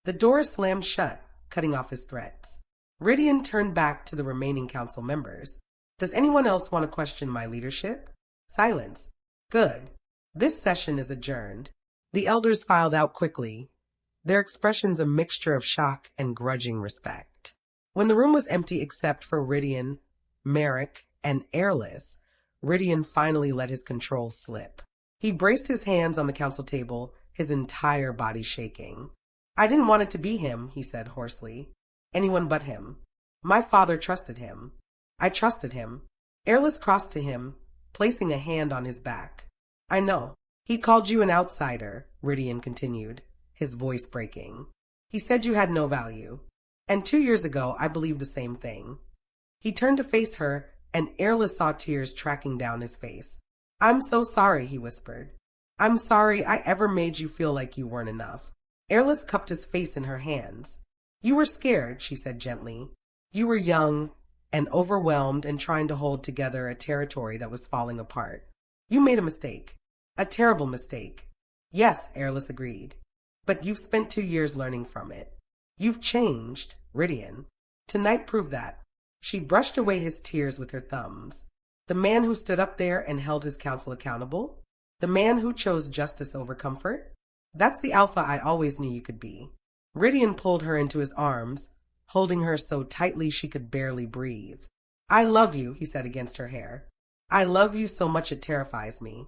The door slammed shut, cutting off his threats. Rhydian turned back to the remaining council members. Does anyone else want to question my leadership? Silence. Good. This session is adjourned. The elders filed out quickly, their expressions a mixture of shock and grudging respect. When the room was empty except for Rhydian, Merrick, and Eirlys, Rhydian finally let his control slip. He braced his hands on the council table, his entire body shaking. I didn't want it to be him, he said hoarsely. Anyone but him. My father trusted him. I trusted him. Eirlys crossed to him, placing a hand on his back. I know. He called you an outsider, Rhydian continued, his voice breaking. He said you had no value. And 2 years ago, I believed the same thing. He turned to face her, and Eirlys saw tears tracking down his face. I'm so sorry, he whispered. I'm sorry I ever made you feel like you weren't enough. Eirlys cupped his face in her hands. You were scared, she said gently. You were young and overwhelmed and trying to hold together a territory that was falling apart. You made a mistake. A terrible mistake. Yes, Eirlys agreed. But you've spent 2 years learning from it. You've changed, Rhydian. Tonight proved that. She brushed away his tears with her thumbs. The man who stood up there and held his council accountable? The man who chose justice over comfort? That's the Alpha I always knew you could be. Rhydian pulled her into his arms, holding her so tightly she could barely breathe. I love you, he said against her hair. I love you so much it terrifies me.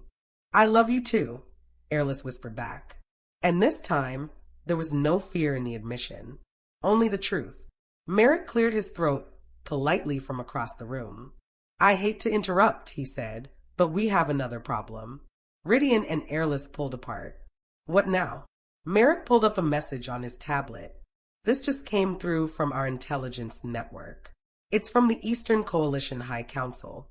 I love you too, Eirlys whispered back. And this time, there was no fear in the admission, only the truth. Merrick cleared his throat politely from across the room. I hate to interrupt, he said, but we have another problem. Rhydian and Eirlys pulled apart. What now? Merrick pulled up a message on his tablet. This just came through from our intelligence network. It's from the Eastern Coalition High Council.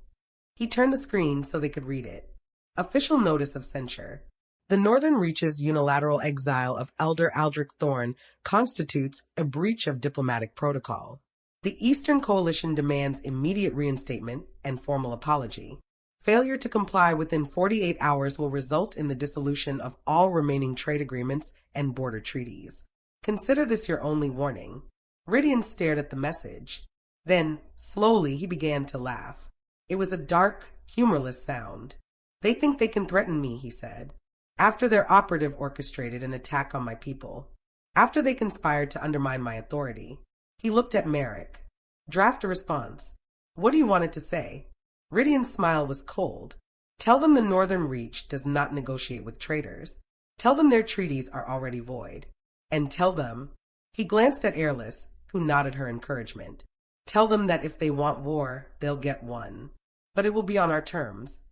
He turned the screen so they could read it. Official notice of censure. The Northern Reach's unilateral exile of Elder Aldrich Thorne constitutes a breach of diplomatic protocol. The Eastern Coalition demands immediate reinstatement and formal apology. Failure to comply within 48 hours will result in the dissolution of all remaining trade agreements and border treaties. Consider this your only warning. Rhydian stared at the message. Then, slowly, he began to laugh. It was a dark, humorless sound. They think they can threaten me, he said. After their operative orchestrated an attack on my people. After they conspired to undermine my authority. He looked at Merrick. Draft a response. What do you want it to say? Rhydian's smile was cold. Tell them the Northern Reach does not negotiate with traitors. Tell them their treaties are already void. And tell them, he glanced at Eirlys, who nodded her encouragement. Tell them that if they want war, they'll get one. But it will be on our terms.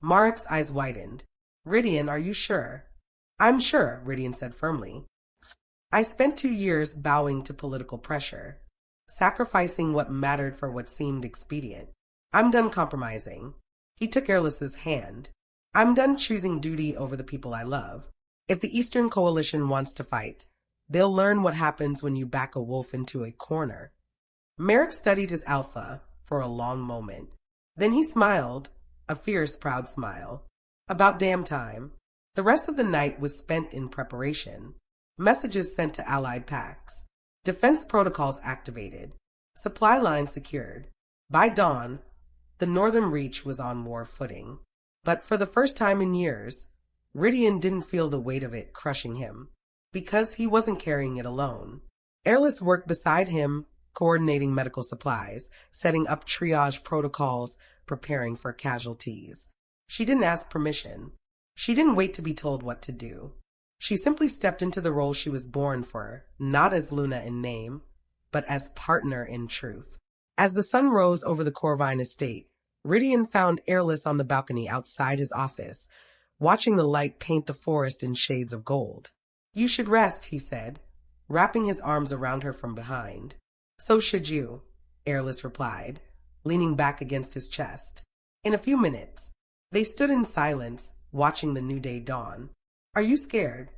Marek's eyes widened. Rhydian, are you sure? I'm sure, Rhydian said firmly. I spent 2 years bowing to political pressure, sacrificing what mattered for what seemed expedient. I'm done compromising. He took Eirlys's hand. I'm done choosing duty over the people I love. If the Eastern Coalition wants to fight, they'll learn what happens when you back a wolf into a corner. Merrick studied his alpha for a long moment. Then he smiled, a fierce, proud smile. About damn time. The rest of the night was spent in preparation. Messages sent to allied packs. Defense protocols activated. Supply lines secured. By dawn, the northern reach was on war footing. But for the first time in years, Rhydian didn't feel the weight of it crushing him, because he wasn't carrying it alone. Eirlys worked beside him, coordinating medical supplies, setting up triage protocols, preparing for casualties. She didn't ask permission. She didn't wait to be told what to do. She simply stepped into the role she was born for, not as Luna in name, but as partner in truth. As the sun rose over the Corvine estate, Rhydian found Eirlys on the balcony outside his office, watching the light paint the forest in shades of gold. You should rest, he said, wrapping his arms around her from behind. So should you, Eirlys replied, leaning back against his chest. In a few minutes, they stood in silence, watching the new day dawn. Are you scared?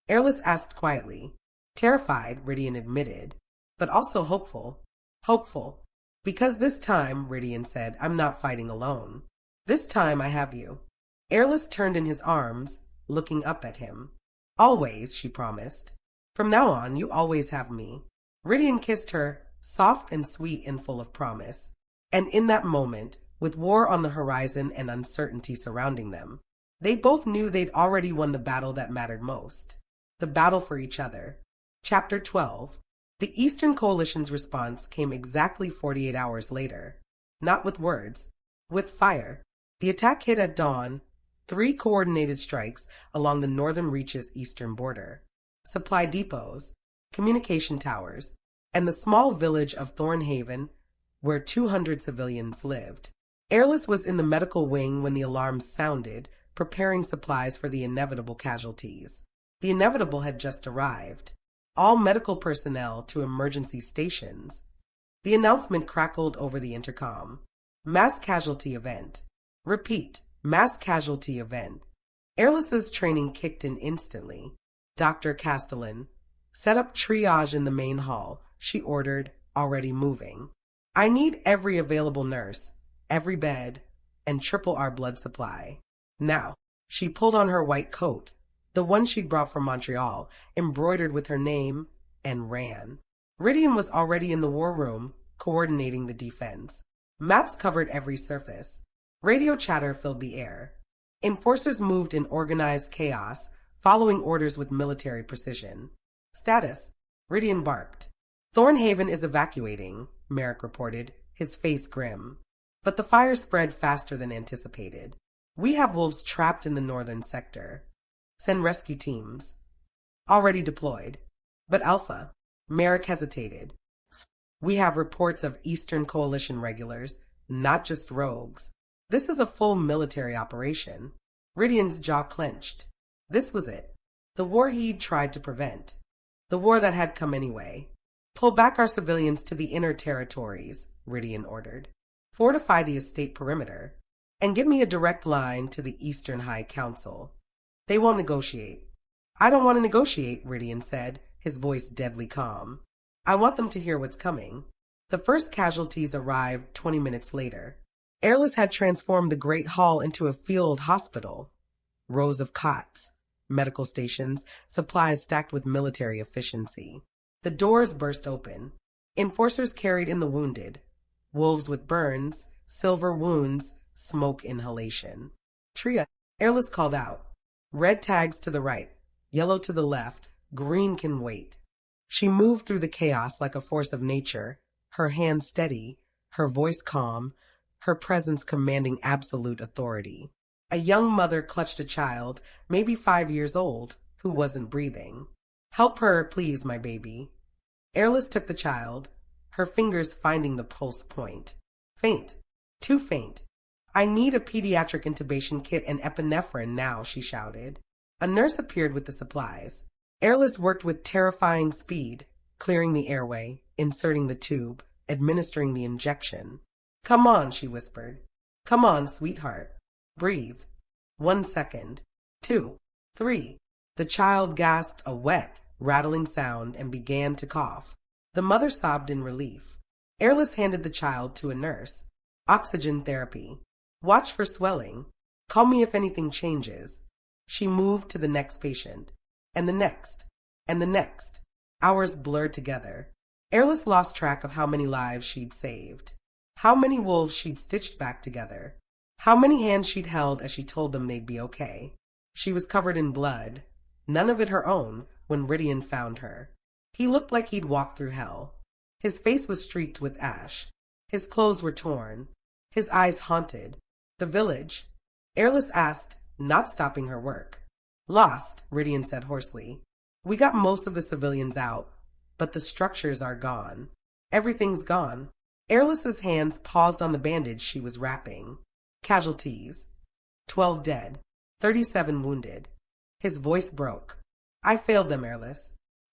Eirlys asked quietly. Terrified, Rhydian admitted, but also hopeful. Hopeful. Because this time, Rhydian said, I'm not fighting alone. This time I have you. Eirlys turned in his arms, looking up at him. Always, she promised. From now on, you always have me. Rhydian kissed her, soft and sweet and full of promise. And in that moment, with war on the horizon and uncertainty surrounding them, they both knew they'd already won the battle that mattered most. The battle for each other. Chapter 12. The Eastern Coalition's response came exactly 48 hours later. Not with words, with fire. The attack hit at dawn, 3 coordinated strikes along the northern reach's eastern border. Supply depots, communication towers, and the small village of Thornhaven, where 200 civilians lived. Eirlys was in the medical wing when the alarms sounded, preparing supplies for the inevitable casualties. The inevitable had just arrived. All medical personnel to emergency stations. The announcement crackled over the intercom. Mass casualty event. Repeat, mass casualty event. Eirlys's training kicked in instantly. Dr. Castellan, set up triage in the main hall, she ordered, already moving. I need every available nurse, every bed, and triple our blood supply. Now, she pulled on her white coat, the one she'd brought from Montreal, embroidered with her name, and ran. Rhydian was already in the war room, coordinating the defense. Maps covered every surface. Radio chatter filled the air. Enforcers moved in organized chaos, following orders with military precision. Status. Rhydian barked. Thornhaven is evacuating, Merrick reported, his face grim. But the fire spread faster than anticipated. We have wolves trapped in the northern sector. Send rescue teams. Already deployed. But Alpha. Merrick hesitated. We have reports of Eastern Coalition regulars, not just rogues. This is a full military operation. Rhydian's jaw clenched. This was it. The war he'd tried to prevent. The war that had come anyway. Pull back our civilians to the inner territories, Rhydian ordered. Fortify the estate perimeter. And give me a direct line to the Eastern High Council. They won't negotiate. I don't want to negotiate, Rhydian said, his voice deadly calm. I want them to hear what's coming. The first casualties arrived 20 minutes later. Eirlys had transformed the Great Hall into a field hospital. Rows of cots, medical stations, supplies stacked with military efficiency. The doors burst open. Enforcers carried in the wounded. Wolves with burns, silver wounds, smoke inhalation. Tria, Eirlys called out. Red tags to the right, yellow to the left, green can wait. She moved through the chaos like a force of nature, her hands steady, her voice calm, her presence commanding absolute authority. A young mother clutched a child, maybe 5 years old, who wasn't breathing. Help her, please, my baby. Eirlys took the child, her fingers finding the pulse point. Faint. Too faint. I need a pediatric intubation kit and epinephrine now, she shouted. A nurse appeared with the supplies. Eirlys worked with terrifying speed, clearing the airway, inserting the tube, administering the injection. Come on, she whispered. Come on, sweetheart. Breathe. 1 second. 2. 3. The child gasped a wet, rattling sound and began to cough. The mother sobbed in relief. Eirlys handed the child to a nurse. Oxygen therapy. Watch for swelling. Call me if anything changes. She moved to the next patient. And the next. And the next. Hours blurred together. Eirlys lost track of how many lives she'd saved. How many wolves she'd stitched back together. How many hands she'd held as she told them they'd be okay. She was covered in blood, none of it her own, when Rhydian found her. He looked like he'd walked through hell. His face was streaked with ash. His clothes were torn. His eyes haunted. The village? Eirlys asked, not stopping her work. Lost, Rhydian said hoarsely. We got most of the civilians out, but the structures are gone. Everything's gone. Eirlys's hands paused on the bandage she was wrapping. Casualties. 12 dead. 37 wounded. His voice broke. I failed them, Eirlys.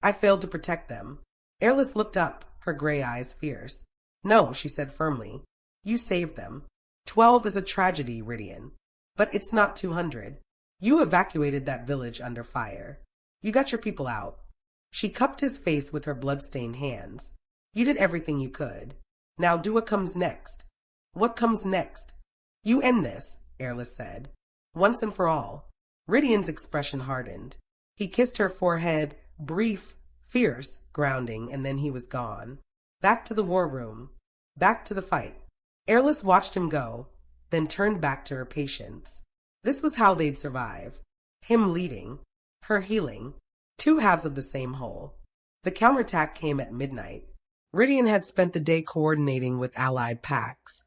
I failed to protect them. Eirlys looked up, her gray eyes fierce. No, she said firmly. You saved them. 12 is a tragedy, Rhydian. But it's not 200. You evacuated that village under fire. You got your people out. She cupped his face with her blood-stained hands. You did everything you could. Now do what comes next. What comes next? You end this, Eirlys said. Once and for all. Rhydian's expression hardened. He kissed her forehead, brief, fierce, grounding, and then he was gone. Back to the war room. Back to the fight. Eirlys watched him go, then turned back to her patients. This was how they'd survive. Him leading, her healing, two halves of the same whole. The counterattack came at midnight. Rhydian had spent the day coordinating with allied packs,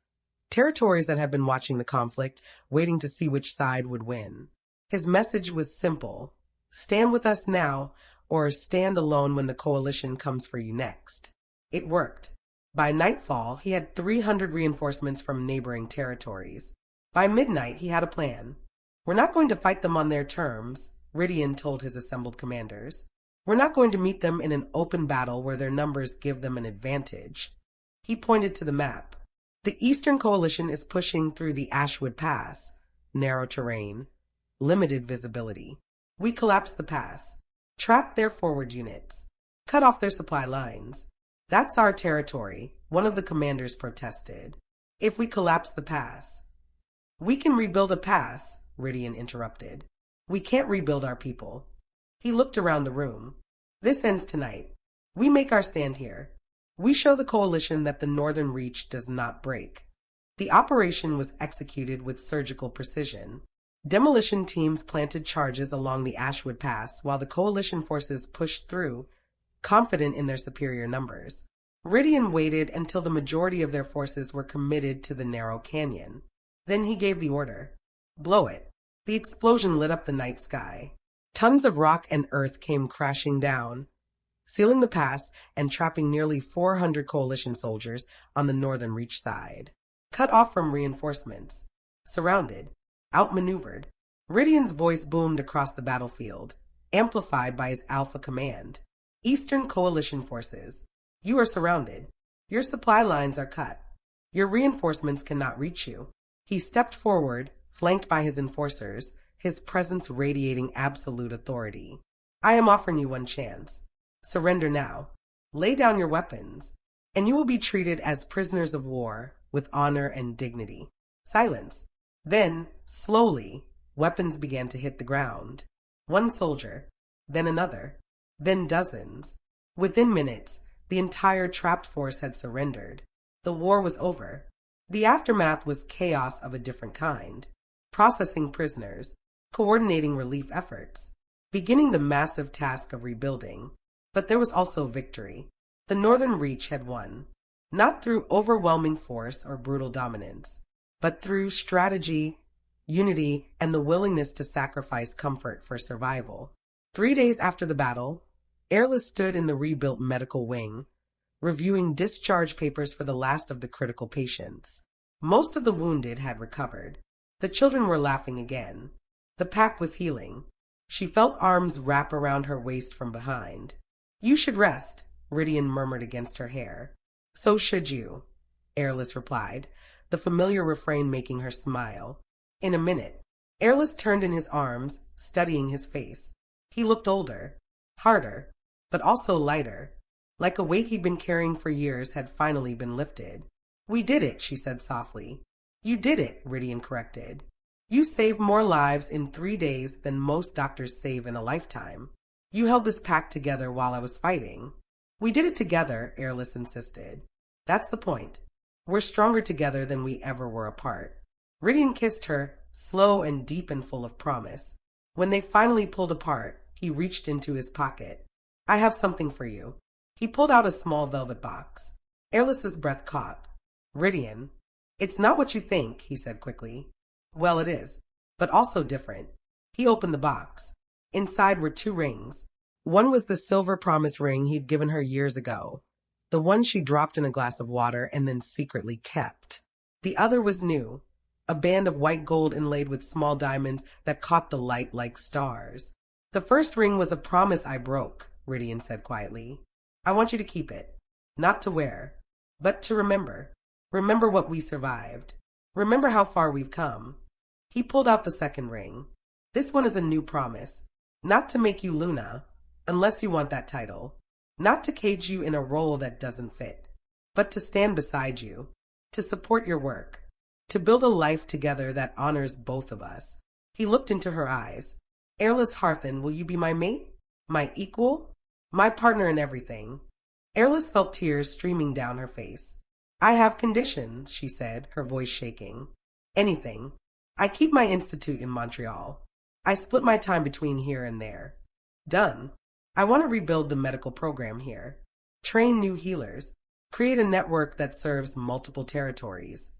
territories that had been watching the conflict, waiting to see which side would win. His message was simple. Stand with us now, or stand alone when the coalition comes for you next. It worked. By nightfall, he had 300 reinforcements from neighboring territories. By midnight, he had a plan. We're not going to fight them on their terms, Rhydian told his assembled commanders. We're not going to meet them in an open battle where their numbers give them an advantage. He pointed to the map. The Eastern Coalition is pushing through the Ashwood Pass. Narrow terrain. Limited visibility. We collapse the pass. Trap their forward units. Cut off their supply lines. That's our territory, one of the commanders protested. If we collapse the pass. We can rebuild a pass, Rhydian interrupted. We can't rebuild our people. He looked around the room. This ends tonight. We make our stand here. We show the coalition that the northern reach does not break. The operation was executed with surgical precision. Demolition teams planted charges along the Ashwood Pass while the coalition forces pushed through, confident in their superior numbers. Rhydian waited until the majority of their forces were committed to the narrow canyon. Then he gave the order. Blow it. The explosion lit up the night sky. Tons of rock and earth came crashing down, sealing the pass and trapping nearly 400 coalition soldiers on the northern reach side. Cut off from reinforcements. Surrounded. Outmaneuvered. Rhydian's voice boomed across the battlefield, amplified by his Alpha command. Eastern Coalition forces. You are surrounded. Your supply lines are cut. Your reinforcements cannot reach you. He stepped forward, flanked by his enforcers, his presence radiating absolute authority. I am offering you one chance. Surrender now. Lay down your weapons, and you will be treated as prisoners of war with honor and dignity. Silence. Then, slowly, weapons began to hit the ground. One soldier, then another, then dozens. Within minutes, the entire trapped force had surrendered. The war was over. The aftermath was chaos of a different kind. Processing prisoners, coordinating relief efforts, beginning the massive task of rebuilding. But there was also victory. The Northern Reach had won, not through overwhelming force or brutal dominance, but through strategy, unity, and the willingness to sacrifice comfort for survival. 3 days after the battle, Eirlys stood in the rebuilt medical wing, reviewing discharge papers for the last of the critical patients. Most of the wounded had recovered. The children were laughing again. The pack was healing. She felt arms wrap around her waist from behind. You should rest, Rhydian murmured against her hair. So should you, Eirlys replied. the familiar refrain making her smile. In a minute, Eirlys turned in his arms, studying his face. He looked older, harder, but also lighter, like a weight he'd been carrying for years had finally been lifted. "We did it," she said softly. "You did it," Rhydian corrected. "You saved more lives in 3 days than most doctors save in a lifetime. You held this pack together while I was fighting." "We did it together," Eirlys insisted. "That's the point. We're stronger together than we ever were apart." Rhydian kissed her, slow and deep and full of promise. When they finally pulled apart, he reached into his pocket. "I have something for you." He pulled out a small velvet box. Eirlys's breath caught. "Rhydian, it's not what you think," he said quickly. "Well, it is, but also different." He opened the box. Inside were 2 rings. One was the silver promise ring he'd given her years ago, the one she dropped in a glass of water and then secretly kept. The other was new, a band of white gold inlaid with small diamonds that caught the light like stars. "The first ring was a promise I broke," Rhydian said quietly. "I want you to keep it, not to wear, but to remember. Remember what we survived. Remember how far we've come." He pulled out the second ring. "This one is a new promise, not to make you Luna, unless you want that title, not to cage you in a role that doesn't fit, but to stand beside you, to support your work, to build a life together that honors both of us." He looked into her eyes. "Eirlys Harthan, will you be my mate? My equal? My partner in everything?" Eirlys felt tears streaming down her face. "I have conditions," she said, her voice shaking. "Anything. I keep my institute in Montreal. I split my time between here and there. Done. I want to rebuild the medical program here, train new healers, create a network that serves multiple territories.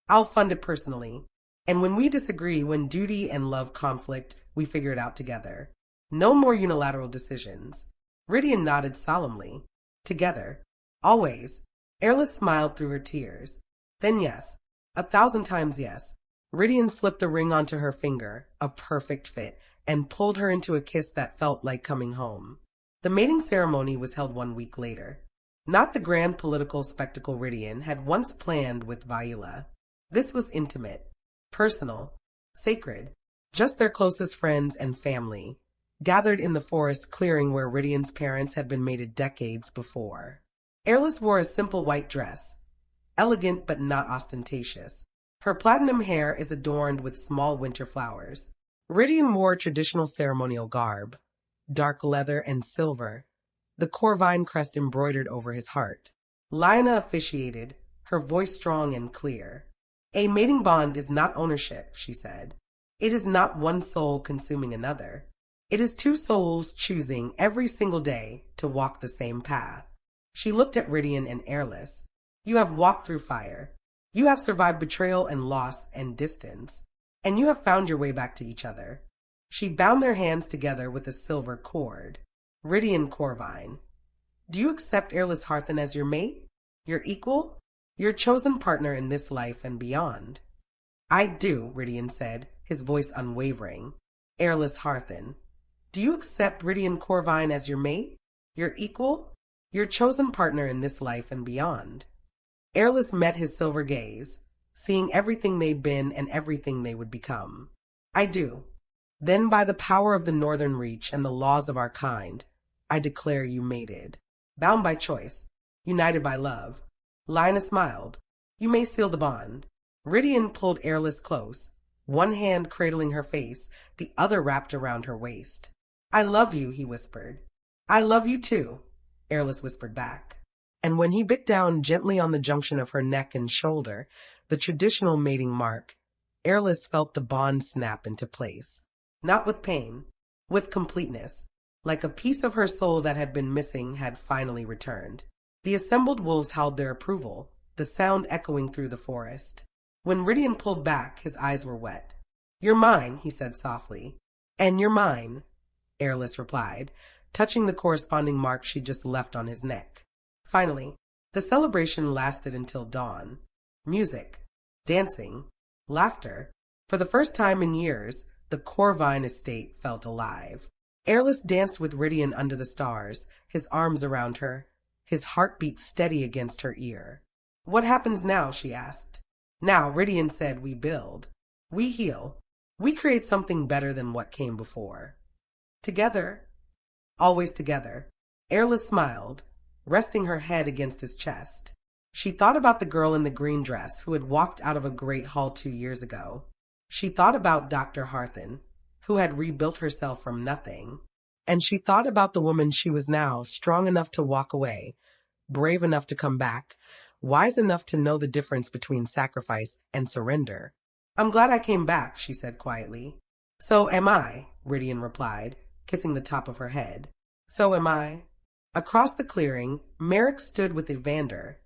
I'll fund it personally. And when we disagree, when duty and love conflict, we figure it out together. No more unilateral decisions." Rhydian nodded solemnly. "Together. Always." Eirlys smiled through her tears. "Then yes. 1,000 times yes." Rhydian slipped the ring onto her finger, a perfect fit, and pulled her into a kiss that felt like coming home. The mating ceremony was held 1 week later. Not the grand political spectacle Rhydian had once planned with Viola. This was intimate, personal, sacred. Just their closest friends and family, gathered in the forest clearing where Rhydian's parents had been mated decades before. Eirlys wore a simple white dress, elegant but not ostentatious. Her platinum hair is adorned with small winter flowers. Rhydian wore traditional ceremonial garb, dark leather and silver, the Corvine crest embroidered over his heart. Lina officiated, her voice strong and clear. "A mating bond is not ownership," she said. "It is not one soul consuming another. It is 2 souls choosing every single day to walk the same path." She looked at Rhydian and Eirlys. "You have walked through fire. You have survived betrayal and loss and distance. And you have found your way back to each other." She bound their hands together with a silver cord. "Rhydian Corvine, do you accept Eirlys Harthan as your mate? Your equal? Your chosen partner in this life and beyond?" "I do," Rhydian said, his voice unwavering. "Eirlys Harthan, do you accept Rhydian Corvine as your mate? Your equal? Your chosen partner in this life and beyond?" Eirlys met his silver gaze, seeing everything they'd been and everything they would become. "I do. Then by the power of the Northern Reach and the laws of our kind, I declare you mated. Bound by choice, united by love." Lina smiled. "You may seal the bond." Rhydian pulled Eirlys close, one hand cradling her face, the other wrapped around her waist. "I love you," he whispered. "I love you too," Eirlys whispered back. And when he bit down gently on the junction of her neck and shoulder, the traditional mating mark, Eirlys felt the bond snap into place. Not with pain, with completeness, like a piece of her soul that had been missing had finally returned. The assembled wolves howled their approval, the sound echoing through the forest. When Rhydian pulled back, his eyes were wet. "You're mine," he said softly. "And you're mine," Eirlys replied, touching the corresponding mark she just left on his neck. Finally, the celebration lasted until dawn. Music, dancing, laughter. For the first time in years, the Corvine estate felt alive. Eirlys danced with Rhydian under the stars, his arms around her, his heartbeat steady against her ear. "What happens now?" she asked. Now, Rhydian said, we build. We heal. We create something better than what came before. Together. Always together. Eirlys smiled, resting her head against his chest. She thought about the girl in the green dress who had walked out of a great hall 2 years ago. She thought about Dr. Harthan, who had rebuilt herself from nothing. And she thought about the woman she was now, strong enough to walk away, brave enough to come back, wise enough to know the difference between sacrifice and surrender. I'm glad I came back, she said quietly. So am I, Rhydian replied, kissing the top of her head. So am I. Across the clearing, Merrick stood with Evander,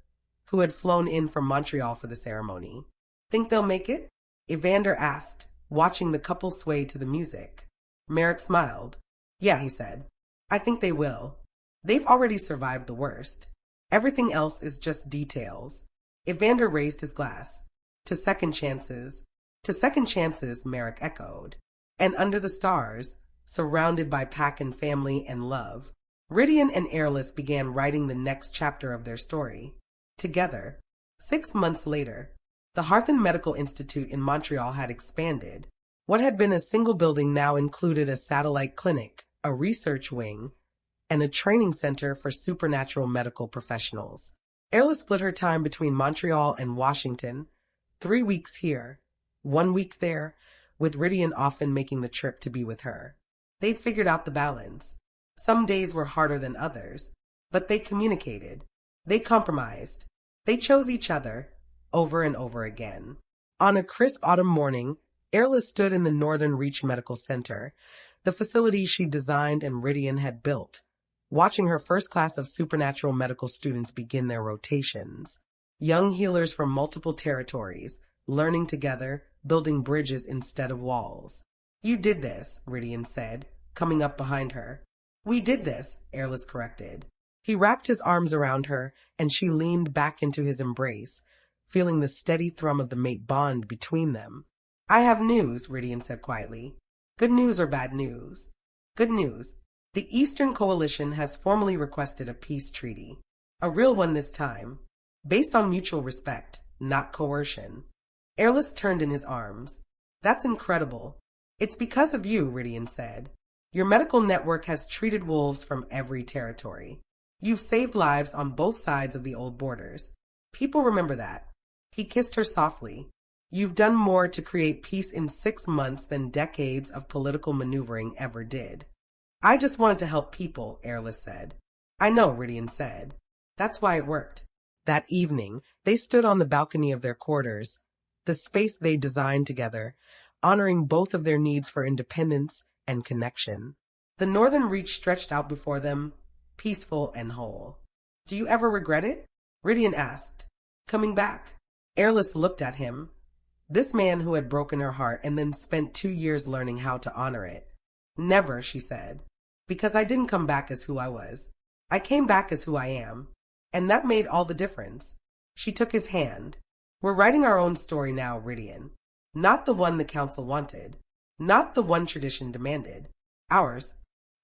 who had flown in from Montreal for the ceremony. Think they'll make it? Evander asked, watching the couple sway to the music. Merrick smiled. Yeah, he said. I think they will. They've already survived the worst. Everything else is just details. Evander raised his glass. To second chances. To second chances, Merrick echoed. And under the stars, surrounded by pack and family and love, Rhydian and Eirlys began writing the next chapter of their story. Together. 6 months later, the Harthan Medical Institute in Montreal had expanded. What had been a single building now included a satellite clinic, a research wing, and a training center for supernatural medical professionals. Eirlys split her time between Montreal and Washington, 3 weeks here, 1 week there, with Rhydian often making the trip to be with her. They'd figured out the balance. Some days were harder than others, but they communicated. They compromised. They chose each other, over and over again. On a crisp autumn morning, Eirlys stood in the Northern Reach Medical Center, the facility she designed and Rhydian had built, watching her first class of supernatural medical students begin their rotations. Young healers from multiple territories, learning together, building bridges instead of walls. You did this, Rhydian said, coming up behind her. We did this, Eirlys corrected. He wrapped his arms around her, and she leaned back into his embrace, feeling the steady thrum of the mate bond between them. I have news, Rhydian said quietly. Good news or bad news? Good news. The Eastern Coalition has formally requested a peace treaty. A real one this time, based on mutual respect, not coercion. Eirlys turned in his arms. That's incredible. It's because of you, Rhydian said. Your medical network has treated wolves from every territory. You've saved lives on both sides of the old borders. People remember that. He kissed her softly. You've done more to create peace in 6 months than decades of political maneuvering ever did. I just wanted to help people, Eirlys said. I know, Rhydian said. That's why it worked. That evening, they stood on the balcony of their quarters, the space they designed together, honoring both of their needs for independence and connection. The Northern Reach stretched out before them, peaceful and whole. Do you ever regret it? Rhydian asked. Coming back. Eirlys looked at him. This man who had broken her heart and then spent 2 years learning how to honor it. Never, she said. Because I didn't come back as who I was. I came back as who I am. And that made all the difference. She took his hand. We're writing our own story now, Rhydian. Not the one the council wanted. Not the one tradition demanded. Ours.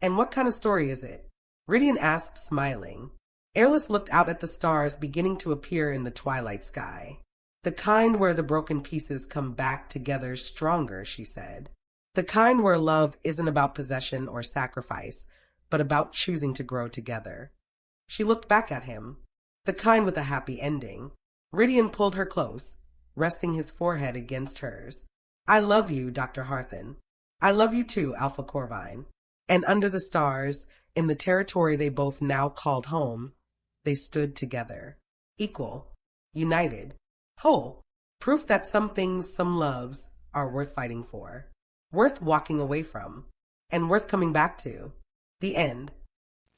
And what kind of story is it? Rhydian asked, smiling. Eirlys looked out at the stars beginning to appear in the twilight sky. The kind where the broken pieces come back together stronger, she said. The kind where love isn't about possession or sacrifice, but about choosing to grow together. She looked back at him. The kind with a happy ending. Rhydian pulled her close, resting his forehead against hers. I love you, Dr. Harthan. I love you too, Alpha Corvine. And under the stars, in the territory they both now called home, they stood together. Equal. United. Whole. Proof that some things, some loves, are worth fighting for. Worth walking away from. And worth coming back to. The end.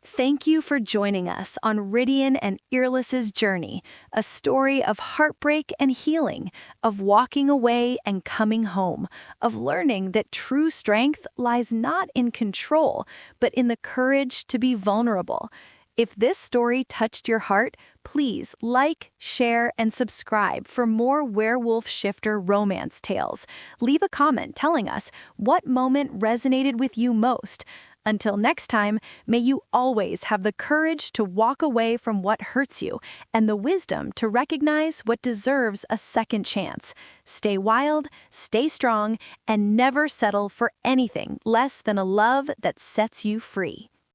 Thank you for joining us on Rhydian and Eirlys's journey, a story of heartbreak and healing, of walking away and coming home, of learning that true strength lies not in control, but in the courage to be vulnerable. If this story touched your heart, please like, share, and subscribe for more werewolf shifter romance tales. Leave a comment telling us what moment resonated with you most. Until next time, may you always have the courage to walk away from what hurts you and the wisdom to recognize what deserves a second chance. Stay wild, stay strong, and never settle for anything less than a love that sets you free.